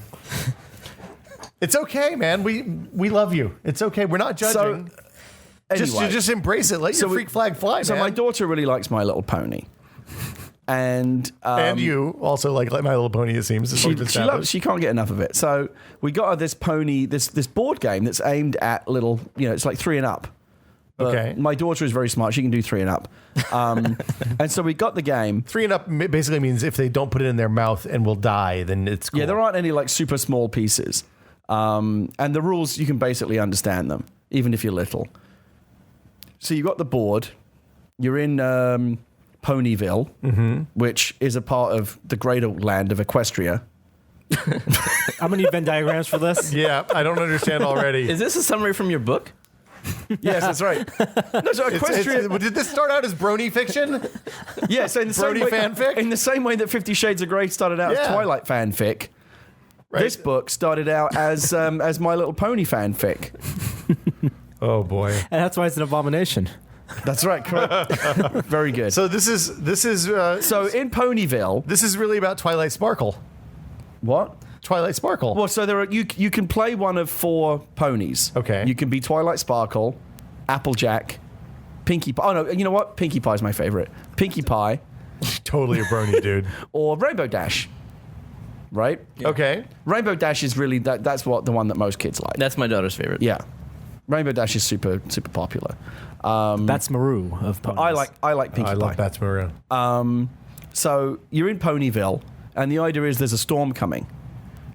It's okay, man. We love you. It's okay. We're not judging. Anyway, Just embrace it. Let your freak flag fly, so man. my daughter really likes My Little Pony, and you also like My Little Pony. It seems she can't get enough of it. So we got her this pony, this board game that's aimed at little, it's like 3 and up. But Okay. my daughter is very smart. She can do 3 and up. And so we got the game. 3 and up basically means if they don't put it in their mouth and will die, then it's cool. Yeah, there aren't any like super small pieces. And the rules, you can basically understand them, even if you're little. So you got the board. You're in Ponyville, which is a part of the greater land of Equestria. I'm gonna need Venn diagrams for this. Yeah, I don't understand already. Is this a summary from your book? Yes, that's right. No, so Equestria. Did this start out as brony fiction? Yes, in the same Brony way, fanfic? in the same way that 50 Shades of Grey started out as Yeah. Twilight fanfic. Right. This book started out as My Little Pony fanfic. Oh boy. And that's why it's an abomination. That's right. Correct. Very good. So this is So in Ponyville, this is really about Twilight Sparkle. what? Twilight Sparkle. Well, so there are you can play one of 4 ponies. Okay. You can be Twilight Sparkle, Applejack, Pinkie Pie. Oh no, you know what? Pinkie Pie is my favorite. Pinkie Pie Totally a brony, dude. or Rainbow Dash. Right? Okay. Rainbow Dash is really that's what the one that most kids like. That's my daughter's favorite. Yeah. Rainbow Dash is super popular. That's Maru of Ponies. I like Pinkie I Pie. love Bats Maroon. So you're in Ponyville, and the idea is there's a storm coming,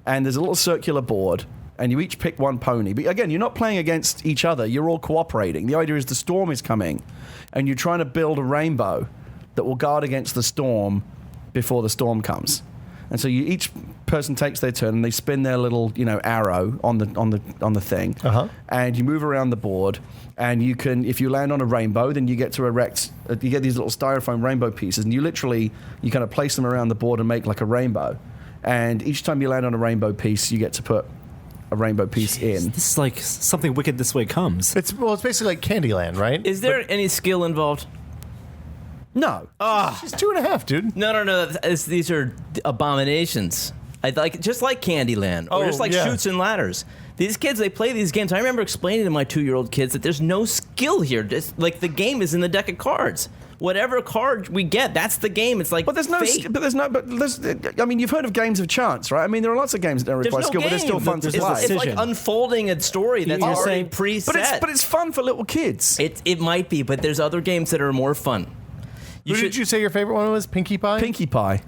and there's a little circular board, and you each pick one pony. But again, you're not playing against each other. You're all cooperating. The idea is the storm is coming, and you're trying to build a rainbow that will guard against the storm before the storm comes. And so each person takes their turn, and they spin their little, arrow on the thing, and you move around the board. And you can, if you land on a rainbow, then you get to erect. You get these little styrofoam rainbow pieces, and you kind of place them around the board and make like a rainbow. And each time you land on a rainbow piece, you get to put a rainbow piece in. This is like something wicked this way comes. It's basically like Candyland, right? Is there any skill involved? No, She's 2.5, dude. No. These are abominations. Just like Candyland, or Oh, just like yeah. Chutes and Ladders. These kids, they play these games. I remember explaining to my 2-year-old kids that there's no skill here. Just like the game is in the deck of cards. Whatever card we get, that's the game. It's like but there's no. fate. I mean, you've heard of games of chance, right? I mean, there are lots of games that don't There's require no skill, but they're still game. fun to There's play. a It's like decision. unfolding a story that's You're already saying- preset. But it's fun for little kids. It might be, but there's other games that are more fun. Who did you say your favorite one was? Pinkie Pie? Pinkie Pie.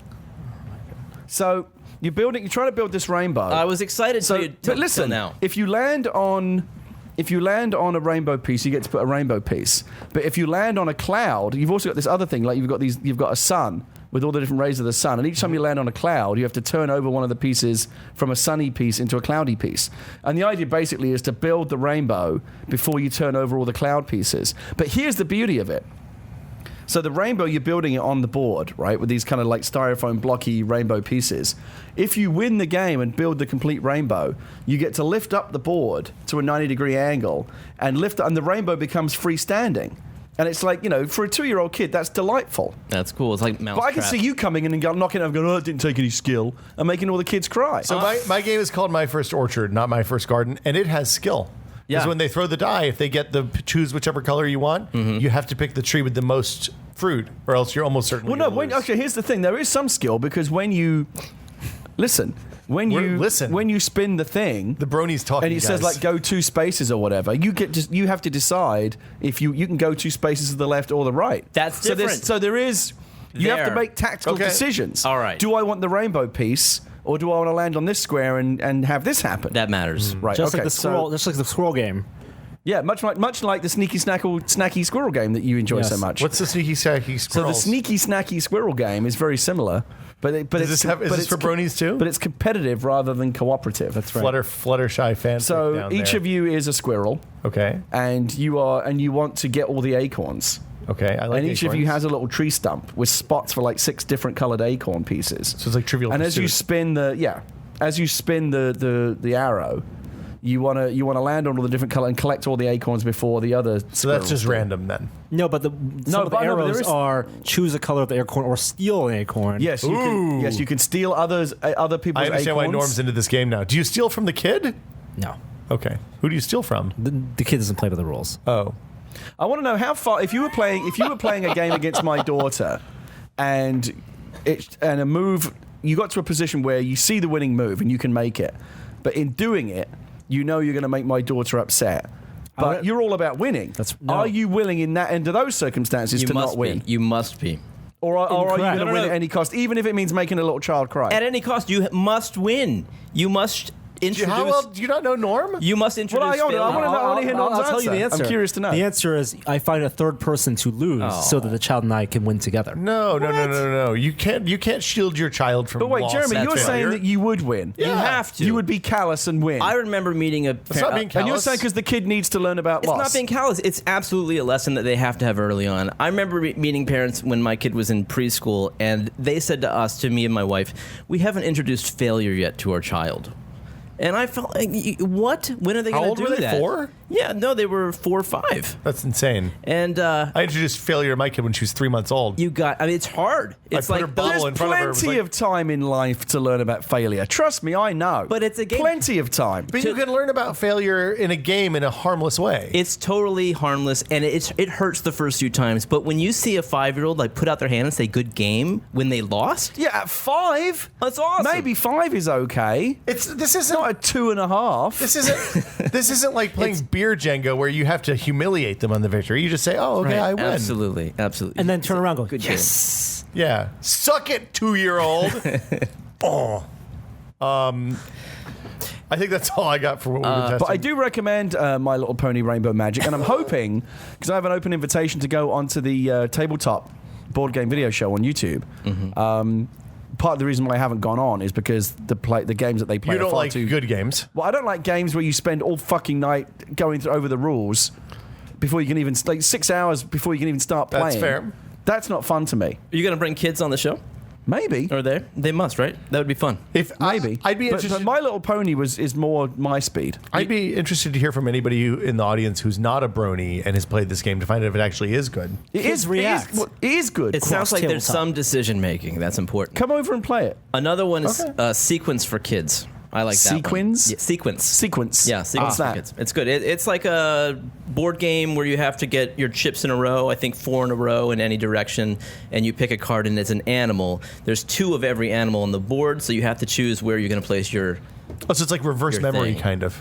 So you're trying to build this rainbow. I was excited. But listen, now. if you land on a rainbow piece, you get to put a rainbow piece. But if you land on a cloud, you've also got this other thing. Like you've got a sun with all the different rays of the sun, and each time you land on a cloud, you have to turn over one of the pieces from a sunny piece into a cloudy piece. And the idea basically is to build the rainbow before you turn over all the cloud pieces. But here's the beauty of it. So the rainbow, you're building it on the board, right, with these kind of like styrofoam blocky rainbow pieces. If you win the game and build the complete rainbow, you get to lift up the board to a 90-degree angle and the rainbow becomes freestanding. And it's like, for a 2-year-old kid, that's delightful. That's cool. It's like Mousetrap. But I can see you coming in and knocking it up, going, it didn't take any skill, and making all the kids cry. So my game is called My First Orchard, not My First Garden, and it has skill. Because Yeah. when they throw the die, if they choose whichever color you want, you have to pick the tree with the most fruit, or else you're almost certainly Well, gonna lose. actually, here's the thing. There is some skill, because when you spin the thing, The brony's talking, and it says guys. like go 2 spaces or whatever, you have to decide if you can go 2 spaces to the left or the right. That's So different. you have to There. make tactical Okay. decisions. All right. Do I want the rainbow piece, or do I want to land on this square and have this happen? That matters. Right. Just okay. like the squirrel game. Yeah, much like the snacky squirrel game that you enjoy Yes. so much. What's the sneaky sacky So squirrels? the sneaky snacky squirrel game is very similar, but Is this for bronies too? But it's competitive rather than cooperative. That's right. Fluttershy fan. So down each there. of you is a squirrel, Okay. and you want to get all the acorns. Okay. I like And each of you acorns. has a little tree stump with spots for like 6 different colored acorn pieces. So it's like Trivial And as you Pursuit. spin the arrow, you want to land on all the different color and collect all the acorns before the other. So that's just random then. No, but some of the but no, but arrows there is- are choose a color of the acorn or steal an acorn. Yes, you can steal other people's I understand why acorns. Norm's into this game now. Do you steal from the kid? No. Okay. Who do you steal from? The kid doesn't play by the rules. Oh. I want to know how far if you were playing a game against my daughter, and a move, you got to a position where you see the winning move and you can make it, but in doing it, you're going to make my daughter upset. But you're all about winning. No. Are you willing under those circumstances You to must not win? be. You must be. Or are you Incorrect. going to No, win no. at any cost, even if it means making a little child cry? At any cost, you must win. You must introduce. How well do you not know Norm? You must introduce. Well, I want to hear Norm's I'll tell you the answer. I'm curious to know. The answer is I find a third person to lose so that the child and I can win together. No. You can't shield your child from But wait, loss Jeremy, and you're saying failure. that you would win. You have to. You would be callous and win. I remember meeting a. It's not being and you're callous. saying because the kid needs to learn about It's loss. not being callous. It's absolutely a lesson that they have to have early on. I remember meeting parents when my kid was in preschool, and they said to me and my wife, "We haven't introduced failure yet to our child." And I felt like, what? When are they going to do that? How old were they, 4? Yeah, no, they were 4 or 5. That's insane. And I introduced failure to my kid when she was 3 months old. it's hard. It's put her like bottle those, in front of her. It was Plenty like- of time in life to learn about failure. Trust me, I know. But it's a game. Plenty of time. But you can learn about failure in a game in a harmless way. It's totally harmless, and it hurts the first few times. But when you see a 5-year-old like put out their hand and say "good game" when they lost, Yeah, at 5. that's awesome. Maybe 5 is okay. This isn't Not a 2.5. this isn't like playing beer Jenga where you have to humiliate them on the victory. You just say, "Oh, okay, I win." Absolutely. And then turn around and go, Good yes. Yeah, suck it, 2-year-old. Oh, I think that's all I got for what we were testing. But I do recommend My Little Pony Rainbow Magic, and I'm hoping, because I have an open invitation to go onto the tabletop board game video show on YouTube. Part of the reason why I haven't gone on is because the games that they play You are don't far like too good games. Well, I don't like games where you spend all fucking night going over the rules before you can even 6 hours before you can even start playing. That's fair. That's not fun to me. Are you going to bring kids on the show? Maybe. Or there? They must, right? That would be fun. Maybe. I'd be interested. But My Little Pony is more my speed. I'd be interested to hear from anybody in the audience who's not a brony and has played this game to find out if it actually is good. Kids react. It is good. It sounds like there's tabletop. some decision making. That's important. Come over and play it. Another one is Sequence for Kids. I like that one. Sequence? Yeah, Sequence. Sequence. Yeah, Sequence What's for that? Kids. It's good. It's like a board game where you have to get your chips in a row, I think 4 in a row in any direction, and you pick a card and it's an animal. There's 2 of every animal on the board, so you have to choose where you're going to place your... Oh, so it's like reverse Your memory, thing. kind of.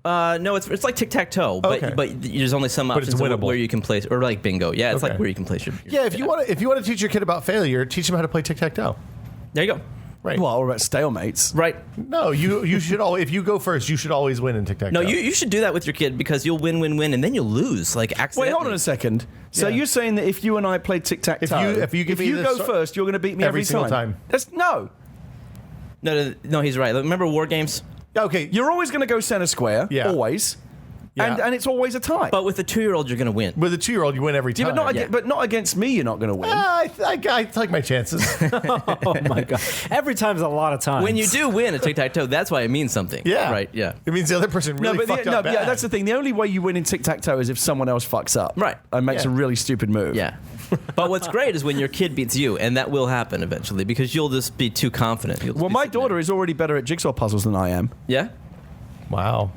No, it's like tic-tac-toe, Okay. but there's only some But it's options of winnable. where you can place... Or like bingo. Yeah, it's Okay. like where you can place your... Yeah, if you want to teach your kid about failure, teach them how to play tic-tac-toe. There you go. Right. Well, or about stalemates. Right. No, you should always. If you go first, you should always win in tic-tac-toe. No, you should do that with your kid because you'll win, and then you'll lose. Like Wait, accidentally. hold on a second. So Yeah. you're saying that if you and I play tic-tac-toe, If you give me the go start- first, you're going to beat me every every single time. No. No, he's right. Remember war games? Okay, You're always going to go center square. Yeah. Always. Yeah. And it's always a tie. But with a 2-year-old, you're going to win. with a 2-year-old, you win every time. yeah, but not, Yeah. but not against me. You're not going to win. I take my chances. Oh my god! Every time's a lot of times. When you do win a tic-tac-toe, that's why it means something. Yeah, Right, yeah. It means the other person really fucked up bad. yeah, that's the thing. The only way you win in tic-tac-toe is if someone else fucks up. Right. And makes Yeah. a really stupid move. Yeah. But what's great is when your kid beats you, and that will happen eventually because you'll just be too confident. You'll just Well, be my sitting daughter there. is already better at jigsaw puzzles than I am. Yeah? Wow.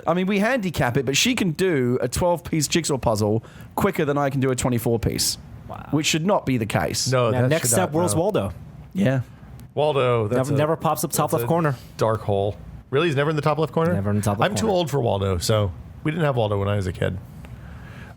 I mean, we handicap it, but she can do a 12-piece jigsaw puzzle quicker than I can do a 24-piece. Wow. Which should not be the case. No, Now, that next should step, not- where's no. Waldo? Yeah. Waldo. That's Never pops up top that's left a corner. Dark hole. Really, he's never in the top left corner. Never in the top left I'm too corner. old for Waldo, so we didn't have Waldo when I was a kid.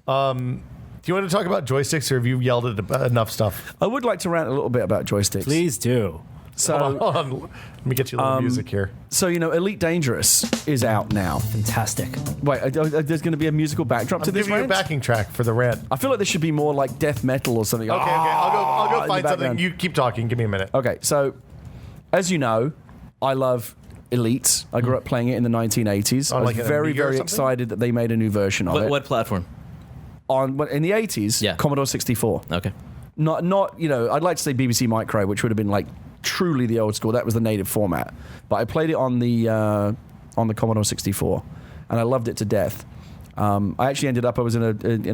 Do you want to talk about joysticks, or have you yelled at enough stuff? I would like to rant a little bit about joysticks. Please do. So, Hold on. Let me get you a little music here. so you know, Elite Dangerous is out now. Fantastic. Wait, there's going to be a musical backdrop I'm to this giving you a rant? backing track for the rant. I feel like this should be more like death metal or something. Okay, I'll go in find the something. background. You keep talking. Give me a minute. Okay, so as you know, I love Elite. I grew up playing it in the 1980s. I was like an very, Amiga or very something? excited that they made a new version of it. What platform? In the 80s, Yeah. Commodore 64. Okay. Not you know, I'd like to say BBC Micro, which would have been like truly the old school. That was the native format. But I played it on the Commodore 64, and I loved it to death. I actually ended up. I was in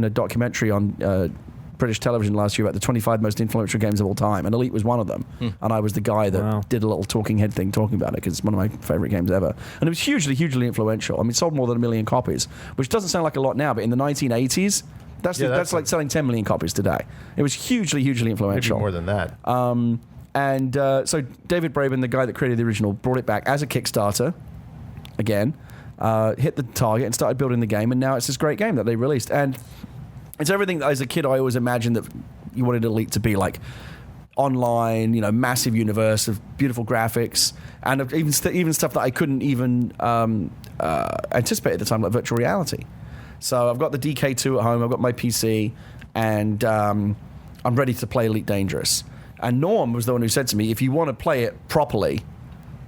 a documentary on British television last year about the 25 most influential games of all time, and Elite was one of them. And I was the guy that Wow. did a little talking head thing talking about it because it's one of my favorite games ever, and it was hugely, hugely influential. I mean, it sold more than 1 million copies, which doesn't sound like a lot now, but in the 1980s. That's like selling 10 million copies today. It was hugely, hugely Maybe influential. more than that. So David Braben, the guy that created the original, brought it back as a Kickstarter again, hit the target and started building the game, and now it's this great game that they released. And it's everything that as a kid I always imagined that you wanted Elite to be like. Online, you know, massive universe of beautiful graphics, and of even stuff that I couldn't even anticipate at the time, like virtual reality. So I've got the DK2 at home, I've got my PC, and I'm ready to play Elite Dangerous. And Norm was the one who said to me, if you want to play it properly,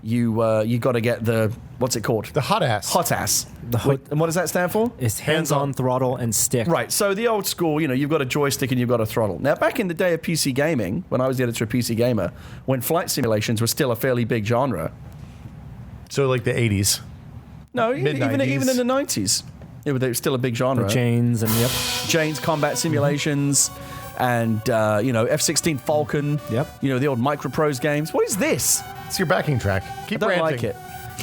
you got to get the, what's it called? The hot ass. Hot ass. hot- And what does that stand for? It's hands-on throttle and stick. Right, so the old school, you know, you've got a joystick and you've got a throttle. Now, back in the day of PC gaming, when I was the editor of PC Gamer, when flight simulations were still a fairly big genre, So like the 80s. No, even in Mid-90s. the 90s. It was still a big genre. Chains and Chains, combat simulations, and F-16 Falcon. Yep. The old Microprose games. What is this? It's your backing track. Keep I don't ranting. like it.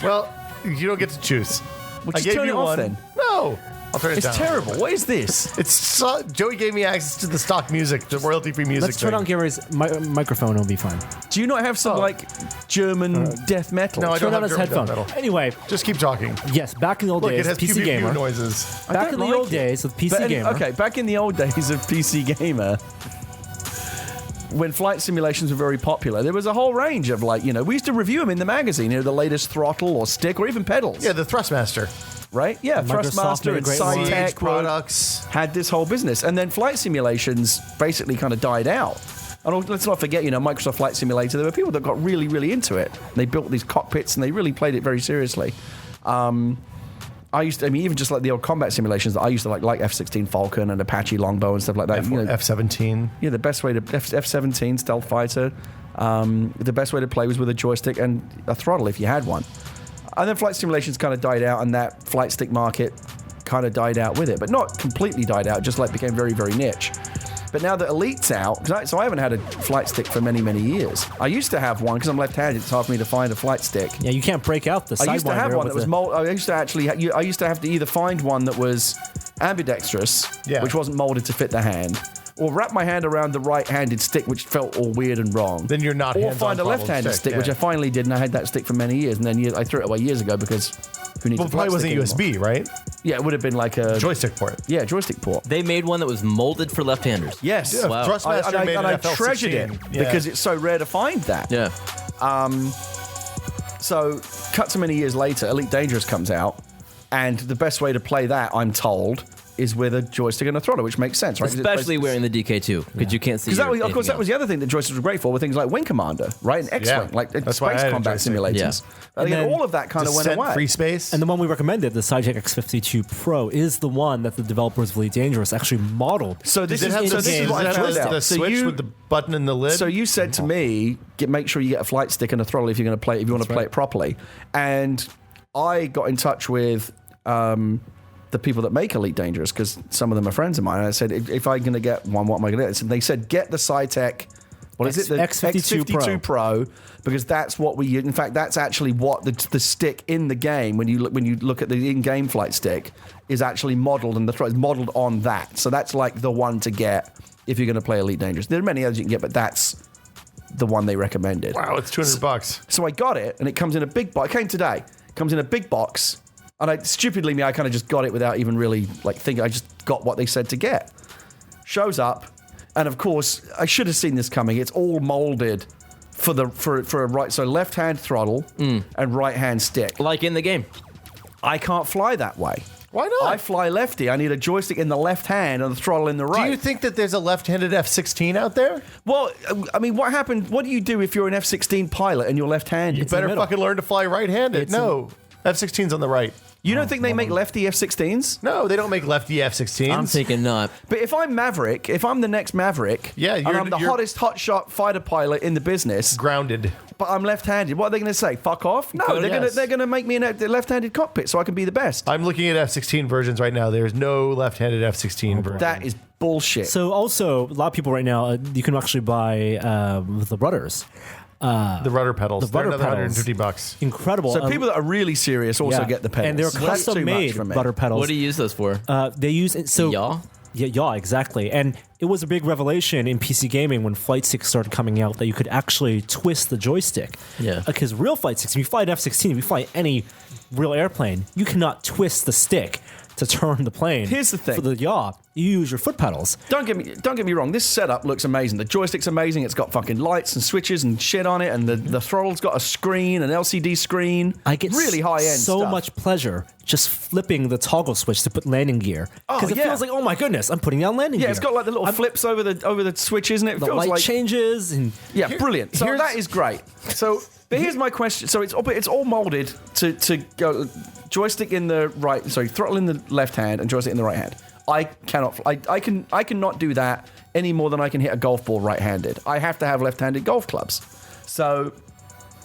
Well, you don't get to choose. Well, I just gave turn you it off one. then. No. I'll turn it It's down. terrible. What is this? Joey gave me access to the stock music, the royalty-free music. Let's turn on Gary's microphone. It'll be fine. Do you not have some German death metal? No, I Turn don't on have his German headphone. death metal. Anyway, Just keep talking. yes, back in the old Look, days, it has PC pew, pew, pew Gamer. noises. Back in the old days with PC Gamer. Okay, back in the old days of PC Gamer, when flight simulations were very popular, there was a whole range of we used to review them in the magazine, the latest throttle or stick or even pedals. Yeah, the Thrustmaster. Right? Yeah, Microsoft Thrustmaster made a and great one. Sci-Tech products. had this whole business. And then flight simulations basically kind of died out. And let's not forget, Microsoft Flight Simulator, there were people that got really, really into it. They built these cockpits and they really played it very seriously. Even just like the old combat simulations that I used to like F-16 Falcon and Apache Longbow and stuff like that. F-17. Yeah, the best way to F-17 stealth fighter. The best way to play was with a joystick and a throttle if you had one. And then flight simulations kind of died out, and that flight stick market kind of died out with it, but not completely died out. Just became very, very niche. But now that Elite's out, so I haven't had a flight stick for many, many years. I used to have one because I'm left-handed. It's hard for me to find a flight stick. Yeah, you can't break out the sidewinder. I used to have one that was I used to have to either find one that was ambidextrous, which wasn't molded to fit the hand, or wrap my hand around the right-handed stick, which felt all weird and wrong. Then you're not Or hands-on find a problem left-handed stick, yeah. which I finally did, and I had that stick for many years. And then I threw it away years ago because who needs Well, a it probably flight wasn't stick USB, right? Yeah, it would have been like a Joystick port. Yeah, joystick port. They made one that was molded for left-handers. Yes. Yeah, Wow. Thrustmaster made I an FL16. treasured it because it's so rare to find that. Yeah. So, cut to many years later, Elite Dangerous comes out, and the best way to play that, I'm told, is with a joystick and a throttle, which makes sense, right? Especially wearing the DK2, because you can't see. Because of course, that was the other thing that joysticks were great for, were things like Wing Commander, right, and X-Wing, like That's why I space had a combat joystick. simulators. Yeah. And then all of that kind of went Descent, away. free space. And the one we recommended, the Sci-Tech X52 Pro, is the one that the developers of Elite Dangerous actually modeled. So this Does it is have so this is what I found the out. So switch with the button in the lid? So you said to me, make sure you get a flight stick and a throttle if you're going to play. If you want to play it properly, and I got in touch with the people that make Elite Dangerous because some of them are friends of mine. And I said, if I'm going to get one, what am I going to get? And they said, get the Sci-Tech. What is it? The X52 Pro, because that's what we use. In fact, that's actually what the stick in the game, when you look at the in-game flight stick, is actually modeled, and the throttle is modeled on that. So that's like the one to get if you're going to play Elite Dangerous. There are many others you can get, but that's the one they recommended. wow, it's $200. So I got it, and it comes in a big box. It came today. It comes in a big box, and I kind of just got it without even really thinking. I just got what they said to get. Shows up, and of course, I should have seen this coming. It's all molded for a right, so left-hand throttle and right-hand stick. like in the game. I can't fly that way. Why not? I fly lefty. I need a joystick in the left hand and the throttle in the right. Do you think that there's a left-handed F-16 out there? Well, I mean, what happened? What do you do if you're an F-16 pilot and you're left-handed? You better fucking learn to fly right-handed. No, F-16's on the right. You don't think they make lefty F-16s? No, they don't make lefty F-16s. I'm thinking not. But if I'm Maverick, if I'm the next Maverick, Yeah, and you're- I'm the you're- hottest hotshot fighter pilot in the business, grounded. but I'm left-handed, what are they going to say? Fuck off? No, Good, they're yes. going to make me in a left-handed cockpit so I can be the best. I'm looking at F-16 versions right now. There's no left-handed F-16 version. That is bullshit. So also, a lot of people right now, you can actually buy the rudders. the rudder pedals. The rudder They're another pedals. $150. Incredible. So people that are really serious also get the pedals. And they're That's too much custom-made for me. rudder pedals. What do you use those for? They use so Yaw? Yeah, exactly. And it was a big revelation in PC gaming when flight sticks started coming out that you could actually twist the joystick. Yeah. Because real flight sticks, if you fly an F-16, if you fly any real airplane, you cannot twist the stick to turn the plane. Here's the thing. For the yaw, you use your foot pedals. Don't get me wrong. This setup looks amazing. The joystick's amazing. It's got fucking lights and switches and shit on it, and the throttle's got a screen, an LCD screen. I get really high end. so stuff. much pleasure just flipping the toggle switch to put landing gear. Because it yeah. feels like, oh my goodness, I'm putting down landing gear. Yeah, it's got like the little flips over the switch, isn't it? It the feels light like changes and yeah, brilliant. So here's- that is great. So, but here's my question. So it's all molded to go joystick in the right, sorry, throttle in the left hand and joystick in the right hand. I cannot do that any more than I can hit a golf ball right-handed. I have to have left-handed golf clubs. So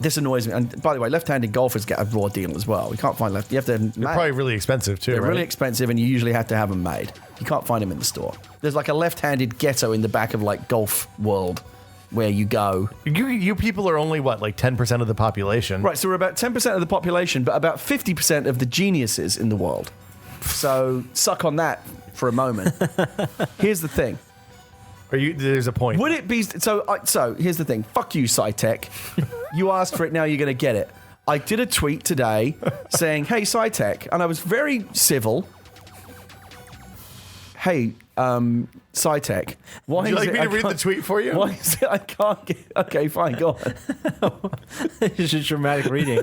This annoys me. And by the way, left-handed golfers get a raw deal as well. You can't find left. You have to. They're probably really expensive too. They're right? really expensive, and you usually have to have them made. You can't find them in the store. There's like a left-handed ghetto in the back of like Golf World, where you go. You people are only what, like 10% of the population, Right. So we're about 10% of the population, but about 50% of the geniuses in the world. So suck on that for a moment. Here's the thing. There's a point. Would it be so? Here's the thing. Fuck you, SciTech. You asked for it, now you're going to get it. I did a tweet today saying, "Hey, SciTech," and I was very civil. Hey, SciTech, why Would you is like it me I to read the can't- tweet for you? Why is it I can't get? Okay, fine, go on. It's just dramatic reading.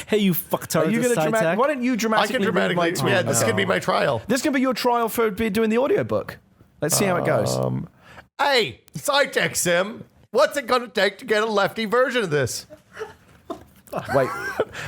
Hey, you fucktards! Are you going to dramatic? Why don't you I dramatically? can dramatically. read my tweet? Yeah, this could be my trial. This can be your trial for doing the audiobook. Let's see how it goes. Hey, SciTech Sim, what's it going to take to get a lefty version of this? Wait,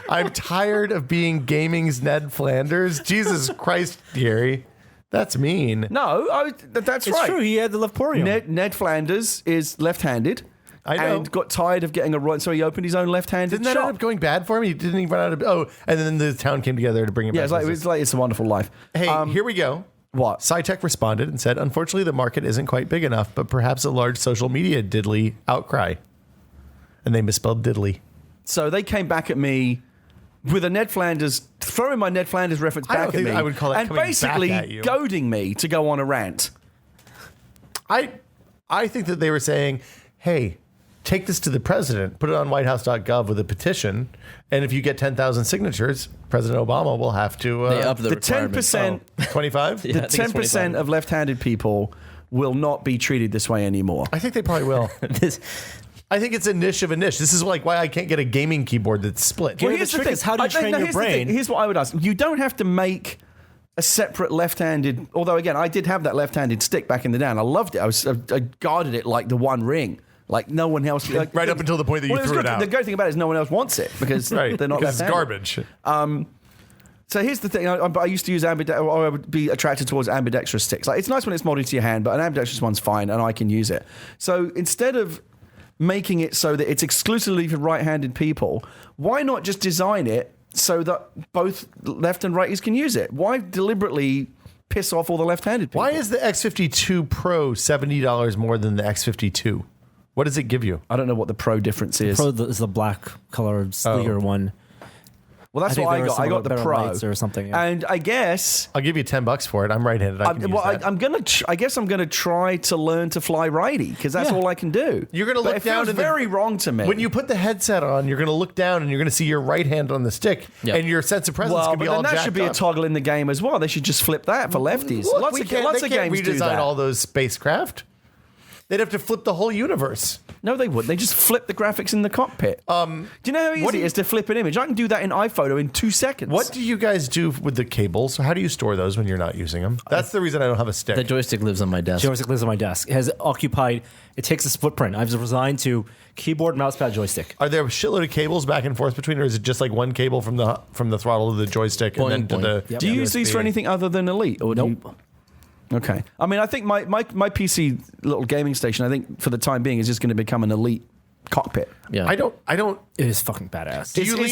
I'm tired of being gaming's Ned Flanders. Jesus Christ, Gary. That's mean. no, that's It's right. true. He had the Leporium. Ned Flanders is left-handed. I know. And got tired of getting a right, so he opened his own left-handed Didn't that shop. end up going bad for him? He didn't even run out of. Oh, and then the town came together to bring him Yeah, back. it's like It's a Wonderful Life. Hey, here we go. What? SciTech responded and said, unfortunately, the market isn't quite big enough, but perhaps a large social media diddly outcry. And they misspelled diddly. So they came back at me with a Ned Flanders, throwing my Ned Flanders reference I don't back at think me. I would call that and coming back basically at you. goading me to go on a rant. I think that they were saying, hey, take this to the president, put it on whitehouse.gov with a petition, and if you get 10,000 signatures, President Obama will have to... They up the The requirements. 10%, 25? Yeah. the I think it's 10% 25. of left-handed people will not be treated this way anymore. I think they probably will. This- I think it's a niche of a niche. This is like why I can't get a gaming keyboard that's split. Well, the trick is how do you train your here's the thing. brain? Here's what I would ask. You don't have to make a separate left-handed, although again, I did have that left-handed stick back in the day and I loved it. I guarded it like the One Ring. Like no one else. Like, Right up until the point that you it's threw it good. out. The great thing about it is no one else wants it because Right, they're not because it's left-handed. garbage. So here's the thing. I used to use or I would be attracted towards ambidextrous sticks. Like it's nice when it's molded to your hand, but an ambidextrous one's fine and I can use it. So instead of making it so that it's exclusively for right-handed people, why not just design it so that both left and righties can use it? Why deliberately piss off all the left-handed people? Why is the X52 Pro $70 more than the X52? What does it give you? I don't know what the pro difference is. Pro is the black colored sleeker one. Well, that's I think what I there are got. some I got the better pro lights or something, yeah. and I guess. I'll give you $10 for it. I'm right-handed. I can use that. I'm gonna. I guess I'm gonna try to learn to fly righty because that's Yeah. all I can do. You're gonna But look it down feels in the- very wrong to me. When you put the headset on, you're going to look down and you're going to see your right hand on the stick, Yep. and your sense of presence well, can be but all then that jacked should be a up. toggle in the game as well. They should just flip that for lefties. Look, lots they of can't games do redesign that. all those spacecraft. They'd have to flip the whole universe. No, they wouldn't. They just flip the graphics in the cockpit. Do you know how easy it is to flip an image? I can do that in iPhoto in 2 seconds. What do you guys do with the cables? How do you store those when you're not using them? That's the reason I don't have a stick. the joystick lives on my desk. Joystick lives on my desk. It has occupied. It takes its footprint. I've resigned to keyboard, mousepad, joystick. Are there a shitload of cables back and forth between, or is it just like one cable from the throttle to the joystick Point, and then point. to the? Yep. Do you use these for USB? anything other than Elite? Or do Nope. Okay. I mean, I think my PC little gaming station, I think for the time being, is just going to become an Elite cockpit. Yeah. I don't. It is fucking badass. Do you lean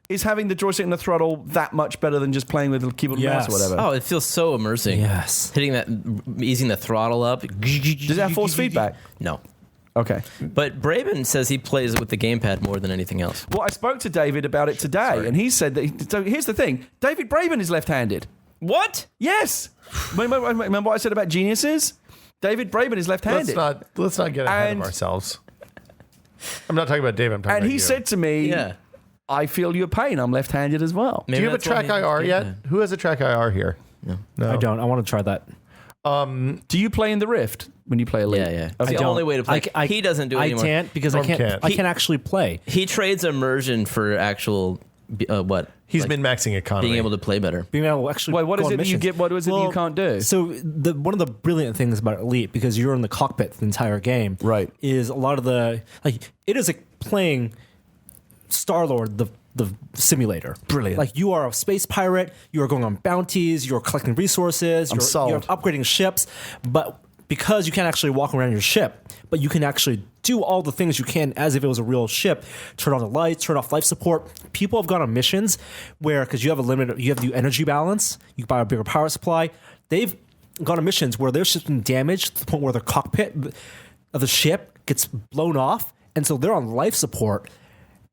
Is having the joystick and the throttle that much better than just playing with the keyboard and mouse or Yes. whatever? Oh, it feels so immersing. Yes. Hitting that, easing the throttle up. Does it have force feedback? No. Okay. But Braben says he plays with the gamepad more than anything else. Well, I spoke to David about it today, and he said that. So here's the thing: David Braben is left-handed. What? Yes. Remember what I said about geniuses? David Braben is left-handed. Let's not get ahead And- of ourselves. I'm not talking about Dave. I'm talking And about he you. said to me, Yeah. I feel your pain. I'm left-handed as well. "Do you have a that's why track he has IR yet? gamepad. Who has a track IR here? No. I don't. I want to try that. Do you play in the Rift when you play Elite? Yeah, yeah. It's I the don't. only way to play. He doesn't do it I anymore. can't because Norm I can't. can't. I can't actually play. He trades immersion for actual what? He's Like, been maxing economy. being able to play better. Being able to actually. Wait, what go is on it that you missions. get? What is it that you can't do? So one of the brilliant things about Elite, because you're in the cockpit the entire game, Right. is a lot of the it is like playing Star-Lord the simulator. Brilliant. Like you are a space pirate, you are going on bounties, you're collecting resources, I'm you're sold. upgrading ships, but because you can't actually walk around your ship, but you can actually do all the things you can as if it was a real ship. Turn on the lights, turn off life support. People have gone on missions where, because you have to do energy balance, you buy a bigger power supply. They've gone on missions where their ship's been damaged to the point where the cockpit of the ship gets blown off, and so they're on life support,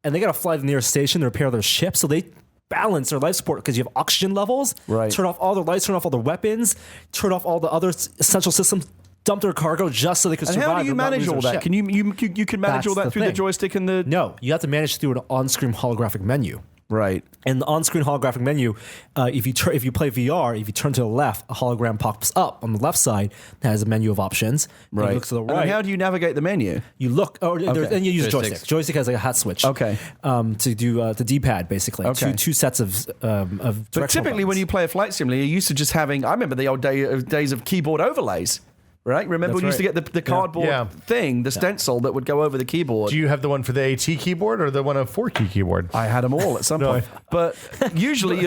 and they got to fly to the nearest station to repair their ship. So they balance their life support because you have oxygen levels. Right. Turn off all their lights, turn off all their weapons, turn off all the other essential systems, dump their cargo just so they could And survive. how do you and not manage lose all their that? ship. You can manage That's all that the through the thing. joystick and the No, you have to manage through an on-screen holographic menu. right. And the on-screen holographic menu, if you play VR, if you turn to the left, a hologram pops up on the left side that has a menu of options. And Right. you look to the And then right. how do you navigate the menu? You look, and you use Joysticks. joystick. Joystick has like a hat switch. Okay. To do the D-pad basically. Okay. Two sets of But directional typically, when buttons. you play a flight simulator, you're used to just having. I remember the old days of keyboard overlays. Right? Remember That's when you used to right. get the cardboard Yeah. thing, the stencil that would go over the keyboard. Do you have the one for the AT keyboard or the one of 4-key keyboard? I had them all at some No, point. But usually,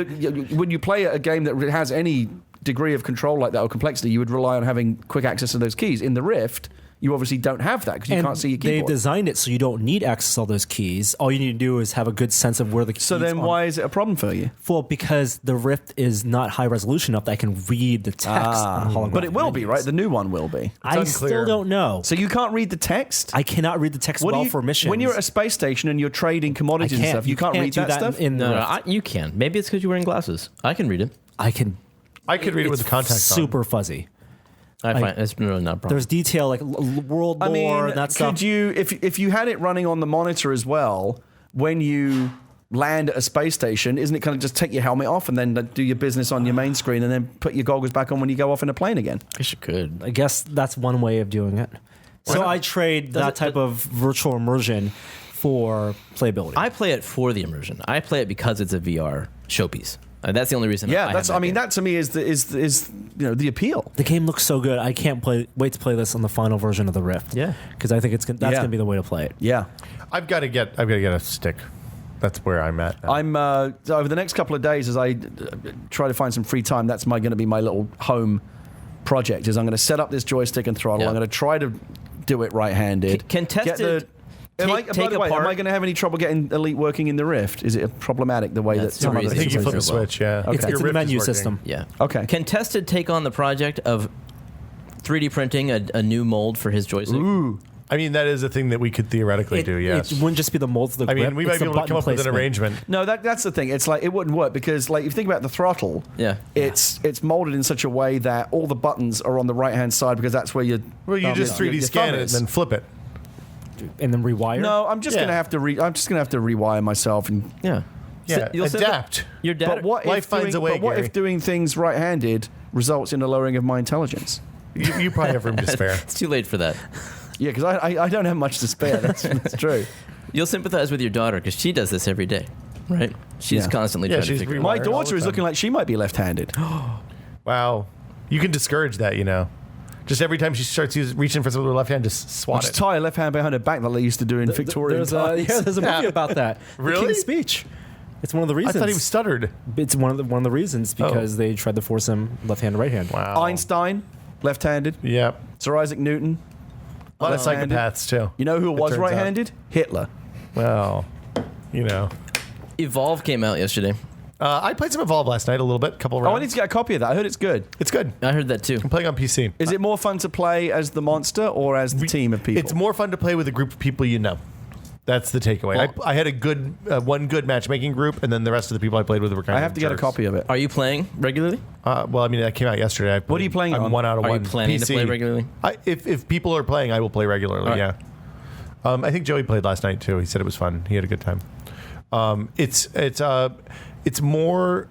when you play a game that has any degree of control like that or complexity, you would rely on having quick access to those keys. In the Rift, you obviously don't have that because you And can't see your they've keyboard. designed it so you don't need access to all those keys. All you need to do is have a good sense of where the keys So then, are. why is it a problem for you? Well, because the Rift is not high resolution enough that I can read the text on holographic But it will be, menus. right? The new one will be. I unclear. still don't know. So you can't read the text. I cannot read the text What do well you- for missions. When you're at a space station and you're trading I commodities and can't. stuff, you can't read do that stuff. in the No, Rift. you can. Maybe it's because you're wearing glasses. I can read it. I can. I could read it with the contacts on. Super fuzzy. I find it's really not a problem. There's detail like world I lore mean, and that could stuff. you, if you had it running on the monitor as well, when you land at a space station, isn't it kind of just take your helmet off and then do your business on your main screen and then put your goggles back on when you go off in a plane again? I guess you could. I guess that's one way of doing it. So I trade that type of virtual immersion for playability. I play it for the immersion. I play it because it's a VR showpiece. That's the only reason. Yeah, I that's. have I mean, game. that to me is the appeal. the game looks so good. I can't wait to play this on the final version of the Rift. Yeah. because I think that's Yeah. going to be the way to play it. Yeah. I've got to get a stick. That's where I'm at now. I'm over the next couple of days as I try to find some free time. That's going to be my little home project. Is I'm going to set up this joystick and throttle. Yeah. I'm going to try to do it right-handed. Can tested By take the way, am apart- I going to have any trouble getting Elite working in the Rift? Is it problematic the way That's that some too other easy. I think you systems flip a do? switch, yeah. It's Your in the Rift is menu working. system. Yeah. Okay. Can Tested take on the project of 3D printing a new mold for his joystick? Ooh. I mean, that is a thing that we could theoretically do, yes. It wouldn't just be the molds of the I grip. mean, we it's might be the able to come button up with an placement. arrangement. No, that's the thing. It's like it wouldn't work because, like, if you think about the throttle, Yeah. it's molded in such a way that all the buttons are on the right hand side because that's where you. Well, you just 3D scan it and then flip it. And then rewire. No, I'm just Yeah. gonna have to. I'm just gonna have to rewire myself and. Yeah. Yeah, You'll send adapt. Your dad. But what Life if finds doing, a way, But what Gary. if doing things right-handed results in a lowering of my intelligence? You probably have room to spare. It's too late for that. Yeah, because I don't have much to spare. That's true. You'll sympathize with your daughter because she does this every day, right? She's Yeah. constantly Yeah, trying to she's figure it rewired. out. My all daughter the is time. looking like she might be left-handed. Wow. You can discourage that, you know. Just every time she starts reaching for something with her left hand, just swat Just it. tie a left hand behind her back like they used to do in Victorian times. There's a movie about that. The Really? King's Speech. It's one of the I reasons. thought he was stuttered. It's one of the reasons because they tried to force him left hand to right hand. Wow. Einstein, left-handed. Yeah. Sir Isaac Newton. A lot of left-handed. psychopaths, too. You know who it was turns out. right-handed? Hitler. Well, you know. Evolve came out yesterday. I played some Evolve last night a little bit, couple Oh, rounds. I need to get a copy of that. I heard it's good. It's good. I heard that too. I'm playing on PC. Is it more fun to play as the monster or as the team of people? It's more fun to play with a group of people you know. That's the takeaway. Well- I had a good one good matchmaking group, and then the rest of the people I played with were kind of I have to get a jerks. copy of it. Are you playing regularly? Well, I mean, that came out yesterday. I What are you playing I'm on? 1 out of Are 1. you planning to PC. play regularly? If people are playing, I will play regularly. All right. Yeah. I think Joey played last night too. He said it was fun. He had a good time. It's more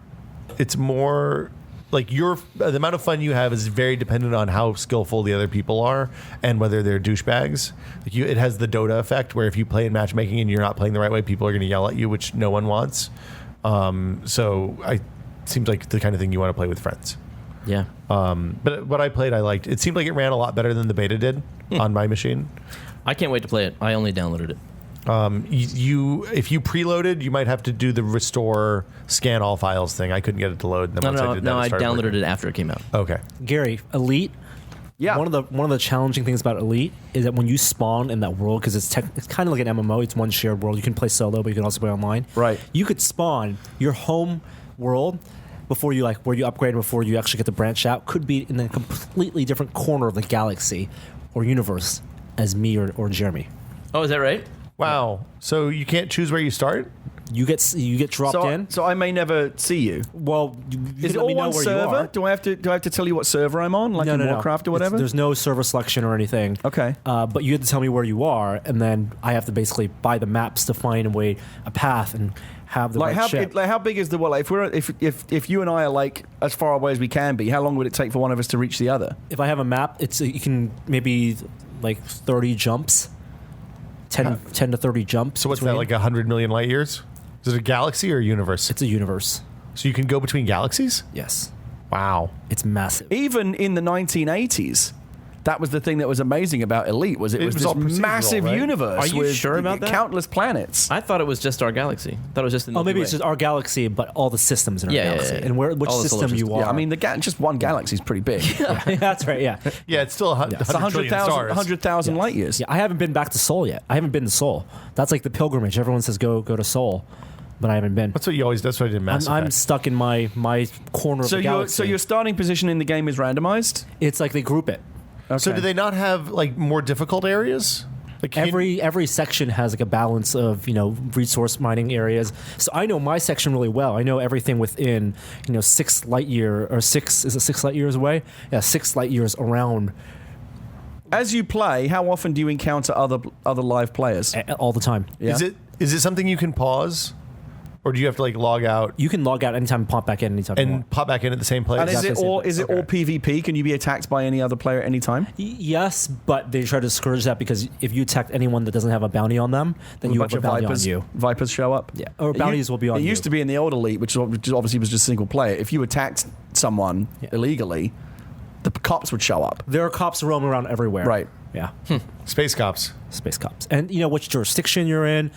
like the amount of fun you have is very dependent on how skillful the other people are and whether they're douchebags. Like it has the Dota effect where if you play in matchmaking and you're not playing the right way, people are going to yell at you, which no one wants. Seems like the kind of thing you want to play with friends. Yeah. But what I played, I liked. It seemed like it ran a lot better than the beta did on my machine. I can't wait to play it. I only downloaded it. If you preloaded, you might have to do the restore scan all files thing. I couldn't get it to load. And then once I did that, I it started downloaded working. it after it came out. Okay. Gary, Elite Yeah. One of the challenging things about Elite is that when you spawn in that world, because it's kind of like an MMO, it's one shared world. You can play solo, but you can also play online. Right. You could spawn your home world before you where you upgrade, before you actually get to branch out, could be in a completely different corner of the galaxy or universe as me or Jeremy. Oh, is that right? Wow. So you can't choose where you start? You get dropped in. So I may never see you. Well, you Is it let me all know one where server? you are. Do I have to tell you what server I'm on, like in Warcraft or whatever? There's no server selection or anything. Okay. But you have to tell me where you are, and then I have to basically buy the maps to find a path and have the right ship. How big is the world? If you and I are like as far away as we can be, how long would it take for one of us to reach the other? If I have a map, you can maybe like 30 jumps, 10 to 30 jumps. So what's between. that, like 100 million light years? Is it a galaxy or a universe? It's a universe. So you can go between galaxies? Yes. Wow. It's massive. Even in the 1980s, that was the thing that was amazing about Elite. Was was this all procedural, massive right? universe? Are you with sure about that? Countless planets. I thought it was just our galaxy. I thought it was just in the Maybe it's just our galaxy, but all the systems in our galaxy. yeah. And which All the solar system you systems. are. Yeah, I mean, just one galaxy is pretty big. That's right, yeah. Yeah, it's still 100 It's trillion stars. 100,000 light years. Yeah, I haven't been back to Seoul yet. I haven't been to Seoul. That's like the pilgrimage. Everyone says go to Seoul, but I haven't been. That's what you always. That's what I did in Mass I'm Effect. stuck in my corner of the galaxy. So your starting position in the game is randomized? It's like they group it. Okay. So do they not have like more difficult areas? Like Every section has like a balance of resource mining areas. So I know my section really well. I know everything within 6 light years away? Yeah, 6 light years around As you play, how often do you encounter other live players? all the time. Yeah. Is it something you can pause, or do you have to like log out You can log out anytime and pop back in anytime you want. and pop back in at the same place? And Exactly is it all PvP? Can you be attacked by any other player at any time? Yes, but they try to discourage that because if you attack anyone that doesn't have a bounty on them, then you have a bounty on you. Vipers show up. Yeah, or bounties will be on It you. used to be in the old Elite, which obviously was just single player. If you attacked someone illegally, the cops would show up. There are cops roaming around everywhere. Right. Yeah. Space cops. Space cops. And which jurisdiction you're in.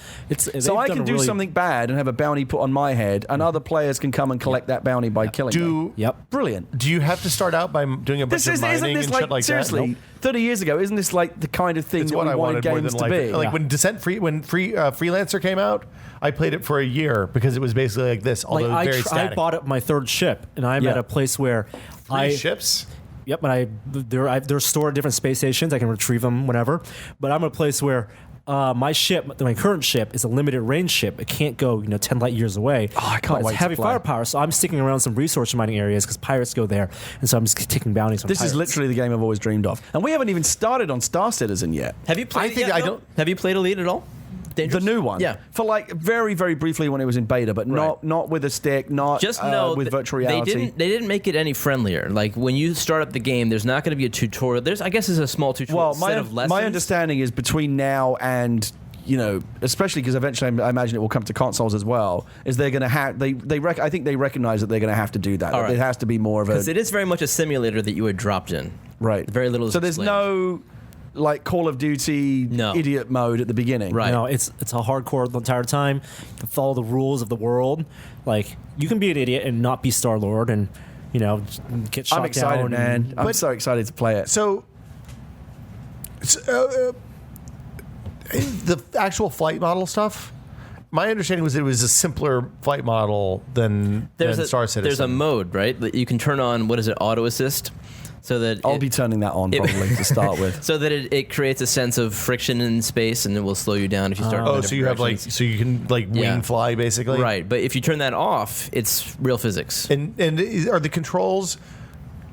So I can do something bad and have a bounty put on my head, and other players can come and collect that bounty by killing me. Yep. Brilliant. Do you have to start out by doing a bunch of mining and shit like seriously, that? 30 years ago, isn't this like the kind of thing It's that what we I wanted wanted more games than to life. be? Like when Freelancer came out, I played it for a year because it was basically like this, although Like very I static. bought up my 3rd ship, and I'm at a place where Three ships. Yep, and they're stored at different space stations. I can retrieve them whenever. But I'm at a place where my current ship, is a limited range ship. It can't go 10 light years away. Oh, I can't But wait it's to heavy play. firepower, so I'm sticking around some resource mining areas because pirates go there, and so I'm just taking bounties on This pirates. is literally the game I've always dreamed of. And we haven't even started on Star Citizen yet. Have you played? I think it yet, I Bill? don't- Have you played Elite at all? Dangerous? The new one. Yeah. For like very, very briefly when it was in beta, but not with a stick, not Just know with that virtual reality. They didn't make it any friendlier. Like when you start up the game, there's not going to be a tutorial. I guess there's a small tutorial Well, set of lessons. my understanding is between now and especially because eventually I imagine it will come to consoles as well. Is they're going to have I think they recognize that they're going to have to do that. All right. It has to be more of a because it is very much a simulator that you had dropped in. right. Very little. is So there's explained. no like Call of Duty No. idiot mode at the beginning. Right. It's a hardcore the entire time. You follow the rules of the world. Like you can be an idiot and not be Star-Lord and get shot I'm excited, down. man. I'm so excited to play it. So, the actual flight model stuff. My understanding was it was a simpler flight model than Star Citizen. There's a mode, right? That you can turn on. What is it? Auto assist. So that I'll be turning that on probably to start with. So that it creates a sense of friction in space, and it will slow you down if you start. going so different you have directions. so you can wing Yeah. fly basically, Right, but if you turn that off, it's real physics. And are the controls?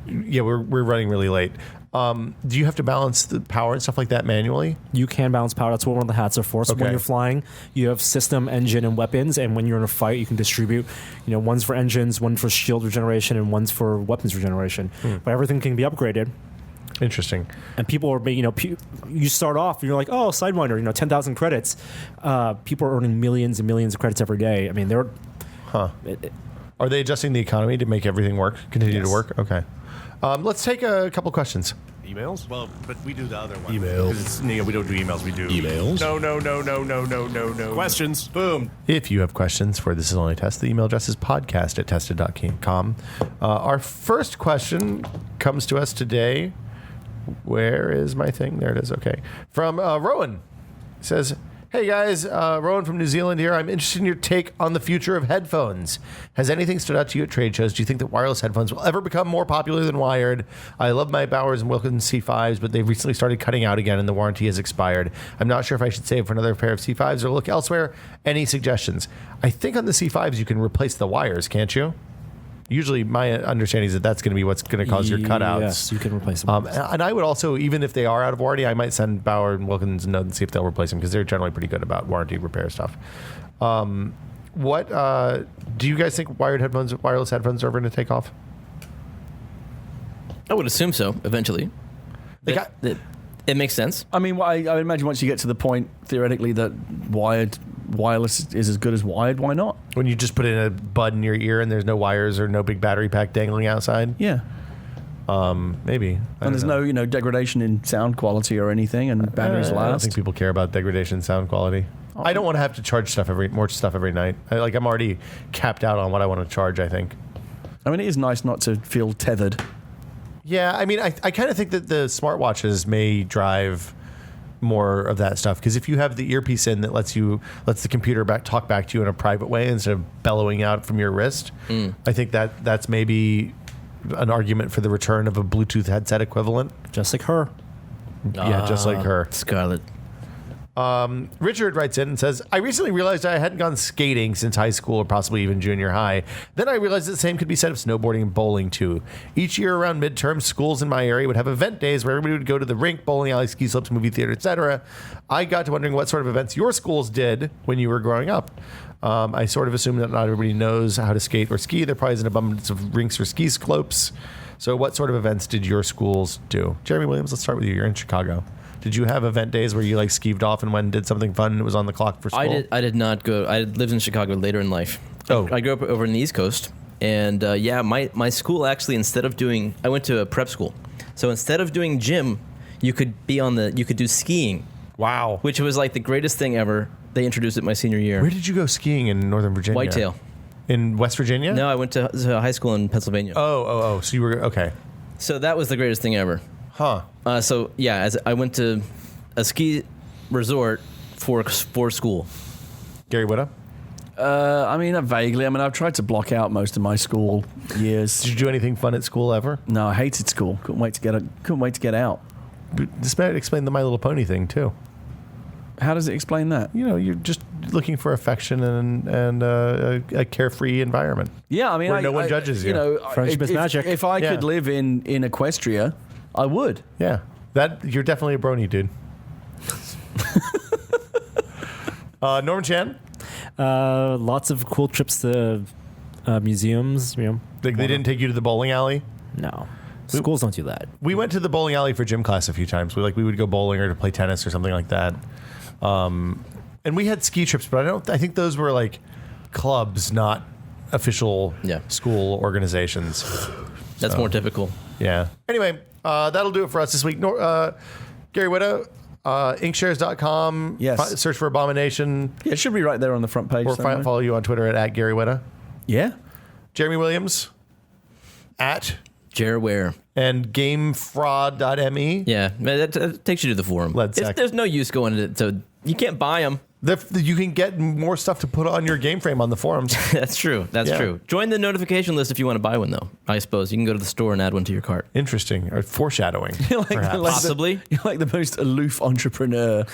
Yeah, we're running really late. Do you have to balance the power and stuff like that manually? You can balance power. That's what one of the hats are for. So Okay. when you're flying, you have system, engine, and weapons. And when you're in a fight, you can distribute. One's for engines, one for shield regeneration, and one's for weapons regeneration. But everything can be upgraded. Interesting. And people are, you start off, and you're like, oh, Sidewinder, 10,000 credits. People are earning millions and millions of credits every day. I mean, they're. Are they adjusting the economy to make everything continue to Yes. work? Okay. Let's take a couple questions. Emails? Well, but we do the other one. Emails. 'Cause it's, we don't do emails. We do Emails? No. Questions. Boom. If you have questions for This Is Only Test, the email address is podcast@tested.com. Our first question comes to us today Where is my thing? There it is. Okay. From Rowan. Says, hey guys, Rowan from New Zealand here. I'm interested in your take on the future of headphones. Has anything stood out to you at trade shows? Do you think that wireless headphones will ever become more popular than wired? I love my Bowers and Wilkins C5s, but they've recently started cutting out again and the warranty has expired. I'm not sure if I should save for another pair of C5s or look elsewhere. Any suggestions? I think on the C5s you can replace the wires, can't you? Usually my understanding is that that's going to be what's going to cause your cutouts. Yes, you can replace them. And I would also, even if they are out of warranty, I might send Bauer and Wilkins a note and see if they'll replace them because they're generally pretty good about warranty repair stuff. What do you guys think wireless headphones are going to take off? I would assume so eventually. It makes sense. I mean, I would imagine once you get to the point, theoretically, that wireless is as good as wired, why not? When you just put in a bud in your ear and there's no wires or no big battery pack dangling outside? Yeah. Maybe. And there's no degradation in sound quality or anything, and batteries I don't last. think people care about degradation in sound quality. I don't want to have to charge more stuff every night. I'm already capped out on what I want to charge, I think. I mean, it is nice not to feel tethered. Yeah, I mean, I kind of think that the smartwatches may drive more of that stuff because if you have the earpiece in that lets the computer talk back to you in a private way instead of bellowing out from your wrist, I think that's maybe an argument for the return of a Bluetooth headset equivalent. Just like her. Yeah, just like her. Scarlett. Richard writes in and says, I recently realized I hadn't gone skating since high school or possibly even junior high. Then I realized the same could be said of snowboarding and bowling too. Each year around midterm, schools in my area would have event days where everybody would go to the rink, bowling alley, ski slopes, movie theater, etc. I got to wondering what sort of events your schools did when you were growing up. I sort of assume that not everybody knows how to skate or ski. There probably is an abundance of rinks or ski slopes. So what sort of events did your schools do? Jeremy Williams, let's start with you. You're in Chicago. Did you have event days where you skeeved off and went and did something fun and it was on the clock for school? I did not go. I lived in Chicago later in life. Oh. I grew up over in the East Coast. And my school actually, instead of doing, I went to a prep school. So instead of doing gym, you could do skiing. Wow. Which was like the greatest thing ever. They introduced it my senior year. Where did you go skiing in Northern Virginia? Whitetail. In West Virginia? No, I went to high school in Pennsylvania. Oh. So you were, okay. So that was the greatest thing ever. Huh. As I went to a ski resort for school. Gary Whitta? Vaguely. I've tried to block out most of my school years. Did you do anything fun at school ever? No, I hated school. Couldn't wait to get out. This might explain the My Little Pony thing too. How does it explain that? You're just looking for affection and a carefree environment. Yeah, where no one judges you. Friendship is magic. If I could live in Equestria, I would. Yeah, you're definitely a brony, dude. Norman Chan? Lots of cool trips to museums. They didn't take you to the bowling alley? No. Schools don't do that. We went to the bowling alley for gym class a few times. We would go bowling or to play tennis or something like that. And we had ski trips, but I think those were like clubs, not official school organizations. That's more typical. Yeah. Anyway, that'll do it for us this week. Gary Whitta, inkshares.com. Yes. Search for Abomination. Yeah, it should be right there on the front page. Or follow you on Twitter at Gary Whitta. Yeah. Jeremy Williams at Jareware. And gamefraud.me. Yeah, that takes you to the forum. There's no use going to you can't buy them. You can get more stuff to put on your game frame on the forums. That's true. That's true. Join the notification list if you want to buy one, though. I suppose you can go to the store and add one to your cart. Interesting. Or foreshadowing. Possibly. You're like the most aloof entrepreneur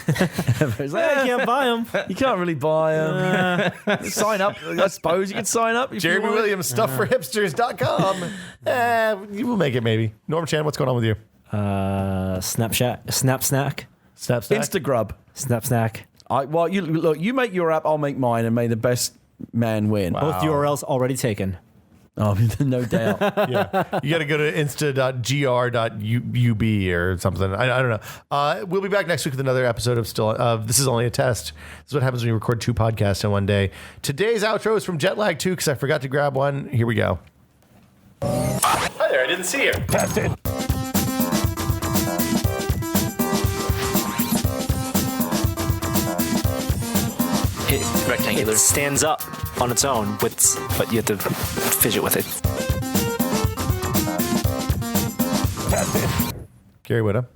ever. I can't buy them. You can't really buy them. Sign up. I suppose you can sign up. Jeremy Williams, stuffforhipsters.com. We'll make it maybe. Norm Chan, what's going on with you? Snapchat, Snap Snack, Instagrub, Snap Snack. You make your app, I'll make mine, and may the best man win. Wow. Both URLs already taken. Oh, no doubt. Yeah, you got to go to insta.gr.ub or something. I don't know. We'll be back next week with another episode of This Is Only a Test. This is what happens when you record 2 podcasts in one day. Today's outro is from Jetlag 2 because I forgot to grab one. Here we go. Hi there, I didn't see you. Test it. Rectangular. It stands up on its own, but you have to fidget with it. Gary Whitta,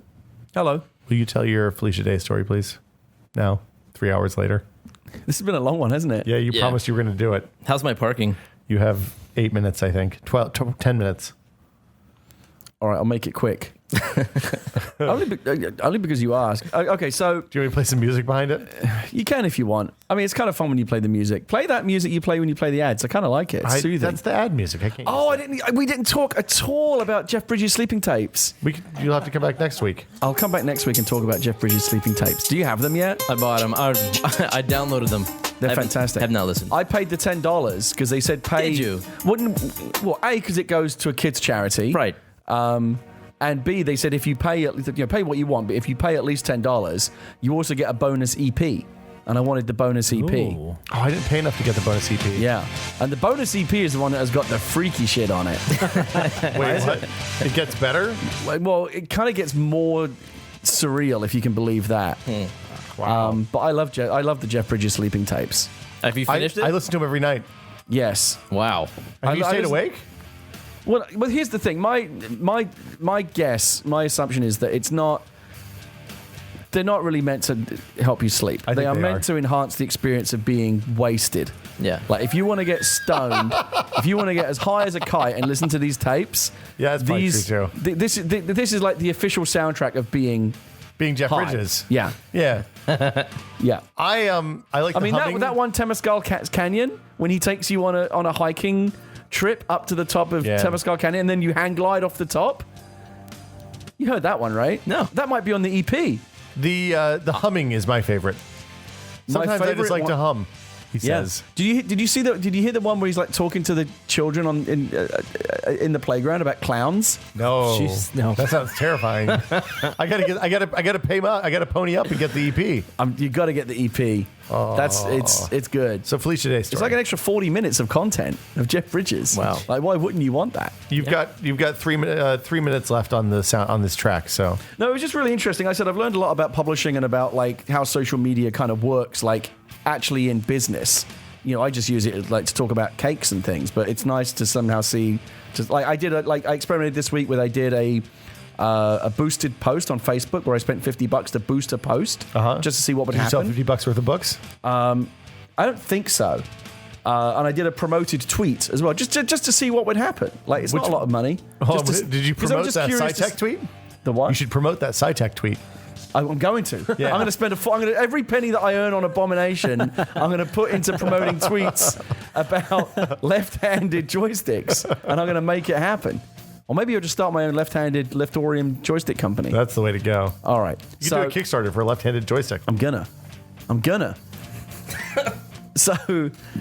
Hello. will you tell your Felicia Day story, please? Now, 3 hours later. This has been a long one, hasn't it? Yeah, you Yeah. promised you were going to do it. How's my parking? You have 8 minutes, I think. 10 minutes. All right, I'll make it quick. only because you asked. Okay, so Do you want me to play some music behind it? you can if you want. I mean, it's kind of fun when you play the music. Play that music you play when you play the ads. I kind of like it. It's soothing. That's the ad music. I can't. Oh, use we didn't talk at all about Jeff Bridges' sleeping tapes. You'll have to come back next week. I'll come back next week and talk about Jeff Bridges' sleeping tapes. Do you have them yet? I bought them. I downloaded them. They're I haven't- fantastic. Have not listened. I paid the $10 because they said pay. Did you? Well, A, because it goes to a kids' charity. Right. And B, they said if you pay pay what you want, but if you pay at least $10, you also get a bonus EP. And I wanted the bonus EP. Ooh. Oh, I didn't pay enough to get the bonus EP. Yeah. And the bonus EP is the one that has got the freaky shit on it. Wait, what? It gets better? Well, it kind of gets more surreal, if you can believe that. Wow. But I love the Jeff Bridges sleeping tapes. Have you I finished it? listen to him every night. Yes. Wow. Have you I stayed listen- awake? Well, here's the thing. My guess, my assumption is that it's not. They're not really meant to help you sleep. I think They are they meant are. to enhance the experience of being wasted. Yeah. Like if you want to get stoned, if you want to get as high as a kite and listen to these tapes, Yeah, that's probably these true, too. this is like the official soundtrack of being Being Jeff high. Bridges. Yeah, Yeah. yeah. I like I the mean humming. that one Temescal Canyon when he takes you on a hiking trip up to the top of Yeah. Temescal Canyon and then you hang glide off the top. You heard that one, right? No. That might be on the EP. The humming is my favorite. Sometimes I favorite just like to one- hum. He says. Did you see that? Did you hear the one where he's like talking to the children in the playground about clowns? No, Jeez, no. that sounds terrifying. I gotta pony up and get the EP. You got to get the EP. It's good. So Felicia Day It's story. like an extra 40 minutes of content of Jeff Bridges. Wow. Like why wouldn't you want that? You've got 3 minutes left on the sound on this track. So No, it was just really interesting. I said I've learned a lot about publishing and about like how social media kind of works, like actually in business. You know, I just use it like to talk about cakes and things, but it's nice to somehow see. Just like I experimented this week where I did a boosted post on Facebook where I spent $50 to boost a post just to see what would did you sell happen. $50 worth of books? I don't think so. And I did a promoted tweet as well, just to see what would happen. Like it's not a lot of money. Oh, Just to- did you 'cause I'm promote just that curious to SciTech tweet? The what? You should promote that SciTech tweet. I'm going to. Yeah. I'm going to spend every penny that I earn on Abomination, I'm going to put into promoting tweets about left-handed joysticks, and I'm going to make it happen. Or maybe I'll just start my own left-handed Leftorium joystick company. That's the way to go. All right. You can do a Kickstarter for a left-handed joystick. I'm gonna. So,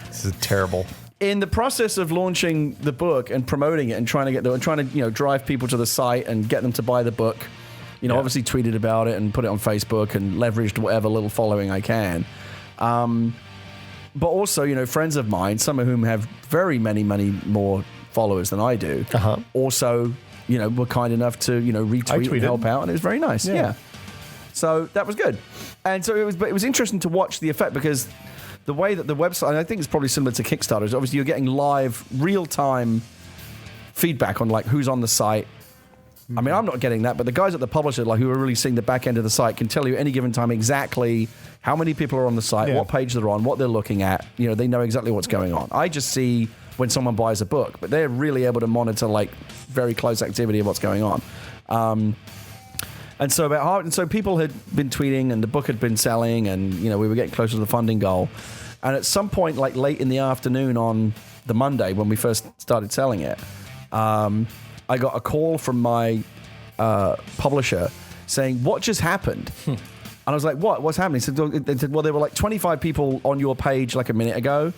This is terrible. in the process of launching the book and promoting it and trying to drive people to the site and get them to buy the book, obviously tweeted about it and put it on Facebook and leveraged whatever little following I can. But also, friends of mine, some of whom have very many more followers than I do, also, were kind enough to, retweet and help out, and it was very nice. Yeah. So that was good. And so it was interesting to watch the effect because the way that the website, and I think it's probably similar to Kickstarter, is obviously you're getting live, real-time feedback on like who's on the site. I mean, I'm not getting that, but the guys at the publisher, like who are really seeing the back end of the site, can tell you at any given time exactly how many people are on the site, what page they're on, what they're looking at. They know exactly what's going on. I just see when someone buys a book, but they're really able to monitor like very close activity of what's going on. And so people had been tweeting, and the book had been selling, and we were getting closer to the funding goal. And at some point, like late in the afternoon on the Monday when we first started selling it, I got a call from my publisher saying, "What just happened?" And I was like, "What? What's happening?" They said, "Well, there were like 25 people on your page like a minute ago,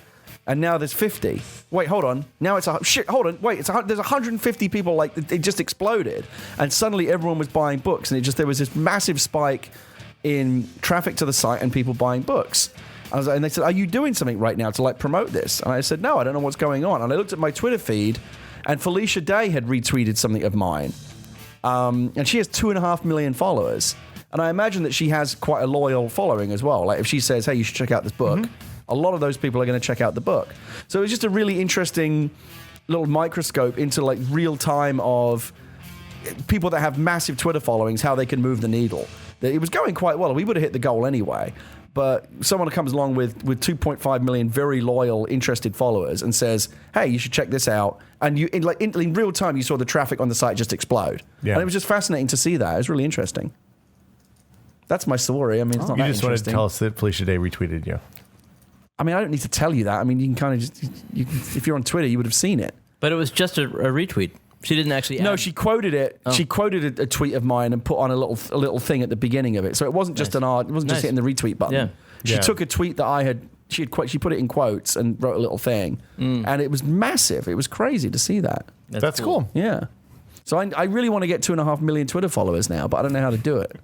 and now there's 50. Wait, hold on. Now it's hold on. Wait, there's 150 people. Like it just exploded, and suddenly everyone was buying books, and there was this massive spike in traffic to the site and people buying books." And they said, "Are you doing something right now to like promote this?" And I said, "No, I don't know what's going on." And I looked at my Twitter feed, and Felicia Day had retweeted something of mine, and she has 2.5 million followers. And I imagine that she has quite a loyal following as well. Like if she says, "Hey, you should check out this book," a lot of those people are going to check out the book. So it was just a really interesting little microscope into like real time of people that have massive Twitter followings, how they can move the needle. It was going quite well. We would have hit the goal anyway. But someone comes along with 2.5 million very loyal, interested followers and says, hey, you should check this out. And you in real time, you saw the traffic on the site just explode. Yeah. And it was just fascinating to see that. It was really interesting. That's my story. I mean, it's not that interesting. You just wanted to tell us that Felicia Day retweeted you. I mean, I don't need to tell you that. I mean, you can kind of just, if you're on Twitter, you would have seen it. But it was just a retweet. She didn't actually. No, she quoted it. Oh. She quoted a tweet of mine and put on a little thing at the beginning of it. So it wasn't just an art. It wasn't just hitting the retweet button. Yeah. She took a tweet that I had. She put it in quotes and wrote a little thing, and it was massive. It was crazy to see that. That's cool. Yeah. So I really want to get 2.5 million Twitter followers now, but I don't know how to do it.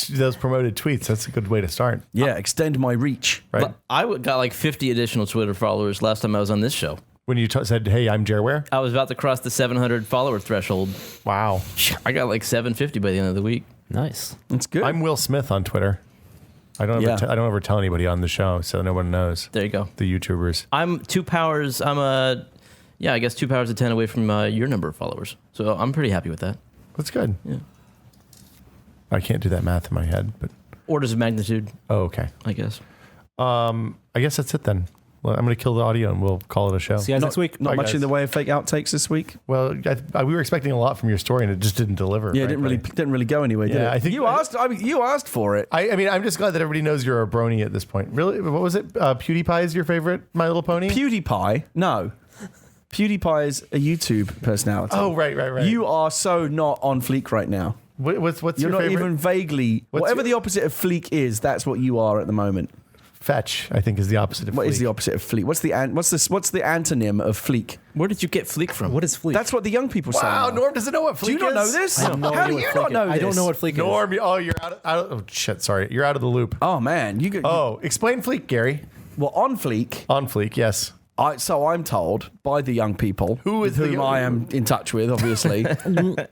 Those promoted tweets. That's a good way to start. Yeah, extend my reach. Right. But I got like 50 additional Twitter followers last time I was on this show. When you said, hey, I'm Jerware? I was about to cross the 700 follower threshold. Wow. I got like 750 by the end of the week. Nice. That's good. I'm Will Smith on Twitter. I don't ever tell anybody on the show, so no one knows. There you go. The YouTubers. I'm 2 powers. I guess 2 powers of 10 away from your number of followers. So I'm pretty happy with that. That's good. Yeah. I can't do that math in my head, but orders of magnitude. Oh, okay. I guess. I guess that's it then. Well, I'm going to kill the audio and we'll call it a show. See you guys next week. Not much in the way of fake outtakes this week. Well, we were expecting a lot from your story and it just didn't deliver. Yeah, it didn't really go anywhere, did it? I think you asked for it. I mean, I'm just glad that everybody knows you're a brony at this point. Really? What was it? PewDiePie is your favorite My Little Pony? PewDiePie? No. PewDiePie is a YouTube personality. Oh, right. You are so not on Fleek right now. What's You're your not favorite? even vaguely. Whatever the opposite of Fleek is, that's what you are at the moment. Fetch, I think, is the opposite of Fleek. What is the opposite of Fleek? What's the antonym of Fleek? Where did you get Fleek from? What is Fleek? That's what the young people say. Wow, now. Norm doesn't know what Fleek is. Do you not know this? I have no How idea do you what not Fleek know is. this? I don't know what Fleek is. Norm, you're out of shit, sorry. You're out of the loop. Oh, man. Explain Fleek, Gary. Well, on Fleek. On Fleek, yes. So I'm told by the young people whom I am in touch with, obviously.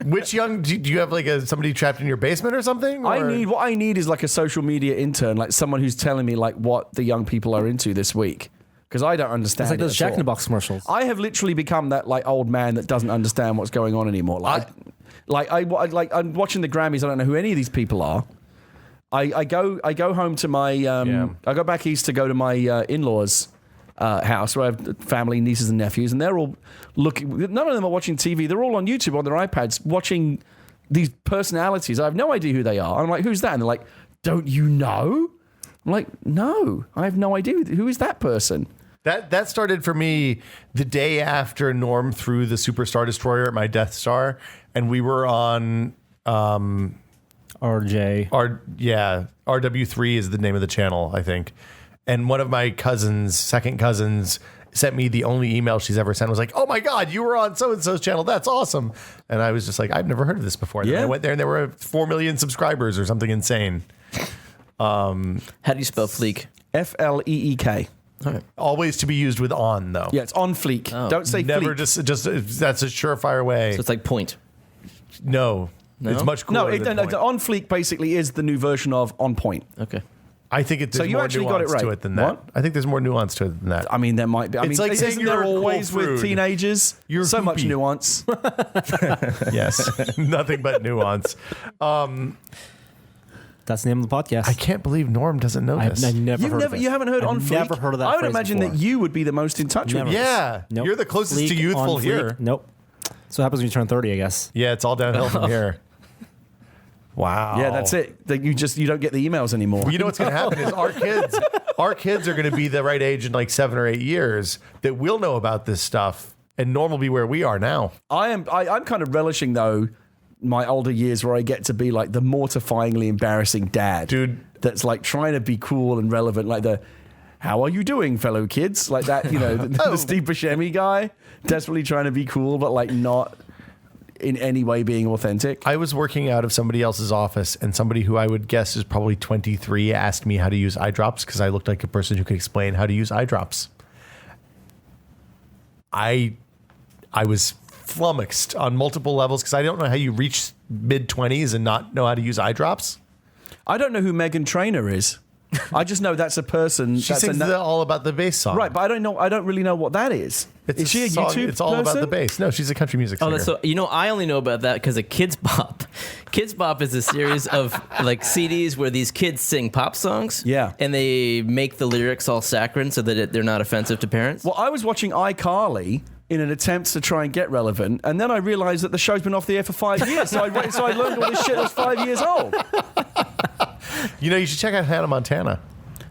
Which young? Do you have like somebody trapped in your basement or something? Or? What I need is like a social media intern, like someone who's telling me like what the young people are into this week, because I don't understand. It's like those Jack in the Box commercials. I have literally become that like old man that doesn't understand what's going on anymore. I'm watching the Grammys. I don't know who any of these people are. I go home to my I go back east to go to my in-laws. House where I have family, nieces and nephews, and they're all looking. None of them are watching TV. They're all on YouTube on their iPads watching these personalities. I have no idea who they are. I'm like, who's that? And they're like, don't you know? I'm like, no, I have no idea. Who is that person? That started for me the day after Norm threw the Superstar Destroyer at my Death Star, and we were on RW3 is the name of the channel, I think. And one of my second cousins, sent me the only email she's ever sent. Was like, oh my God, you were on so-and-so's channel. That's awesome. And I was just like, I've never heard of this before. And then I went there and there were 4 million subscribers or something insane. How do you spell Fleek? Fleek. All right. Always to be used with on, though. Yeah, it's on Fleek. Oh. Don't say Never Fleek. just that's a surefire way. So it's like point. No? It's much cooler than point. On Fleek basically is the new version of On Point. Okay. I think there's more nuance to it than that. What? I think there's more nuance to it than that. I mean, there might be. It's like saying isn't you're there a cool always with fruit. teenagers? You're so much hoopy. nuance. Yes, nothing but nuance. That's the name of the podcast. I can't believe Norm doesn't know this. I've never heard of it. You haven't heard I've On Fleek? never heard of that I would phrase imagine before. that you would be the most in touch with Never. it. Yeah, Nope. you're the closest to Fleek youthful on here. Fleek. Nope. So what happens when you turn 30, I guess. Yeah, it's all downhill from here. Wow. Yeah, that's it. You don't get the emails anymore. Well, you know what's going to happen is our kids are going to be the right age in like 7 or 8 years that will know about this stuff, and Norm will be where we are now. I'm kind of relishing though my older years where I get to be like the mortifyingly embarrassing dad, Dude. That's like trying to be cool and relevant, like the "How are you doing, fellow kids?" Like that, the Steve Buscemi guy, desperately trying to be cool, but like not in any way being authentic. I was working out of somebody else's office, and somebody who I would guess is probably 23 asked me how to use eye drops because I looked like a person who could explain how to use eye drops. I was flummoxed on multiple levels because I don't know how you reach mid-20s and not know how to use eye drops. I don't know who Meghan Trainor is. I just know that's a person. She that's sings all about the bass song. Right, but I don't really know what that is. Is she a song, YouTube It's all about person? the bass. No, she's a country music singer. Oh, so I only know about that because of Kids Bop. Kids Bop is a series of like CDs where these kids sing pop songs. Yeah. And they make the lyrics all saccharine so that they're not offensive to parents. Well, I was watching iCarly in an attempt to try and get relevant, and then I realised that the show's been off the air for 5 years. So I learned all this shit. I was 5 years old. You should check out Hannah Montana.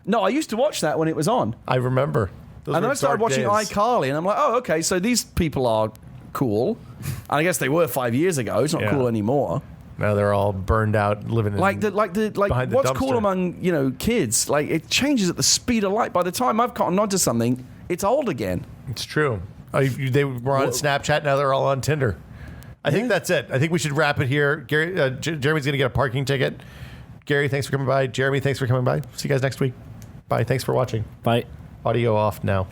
No, I used to watch that when it was on. I remember. Those And then were I started dark watching days. iCarly, and I'm like, oh, okay, so these people are cool. And I guess they were 5 years ago. It's not Yeah. cool anymore. Now they're all burned out, living in Like behind the what's cool dumpster. among kids? Like it changes at the speed of light. By the time I've cottoned onto something, it's old again. It's true. They were on Snapchat. Now they're all on Tinder. I think that's it. I think we should wrap it here. Gary, Jeremy's going to get a parking ticket. Gary, thanks for coming by. Jeremy, thanks for coming by. See you guys next week. Bye. Thanks for watching. Bye. Audio off now.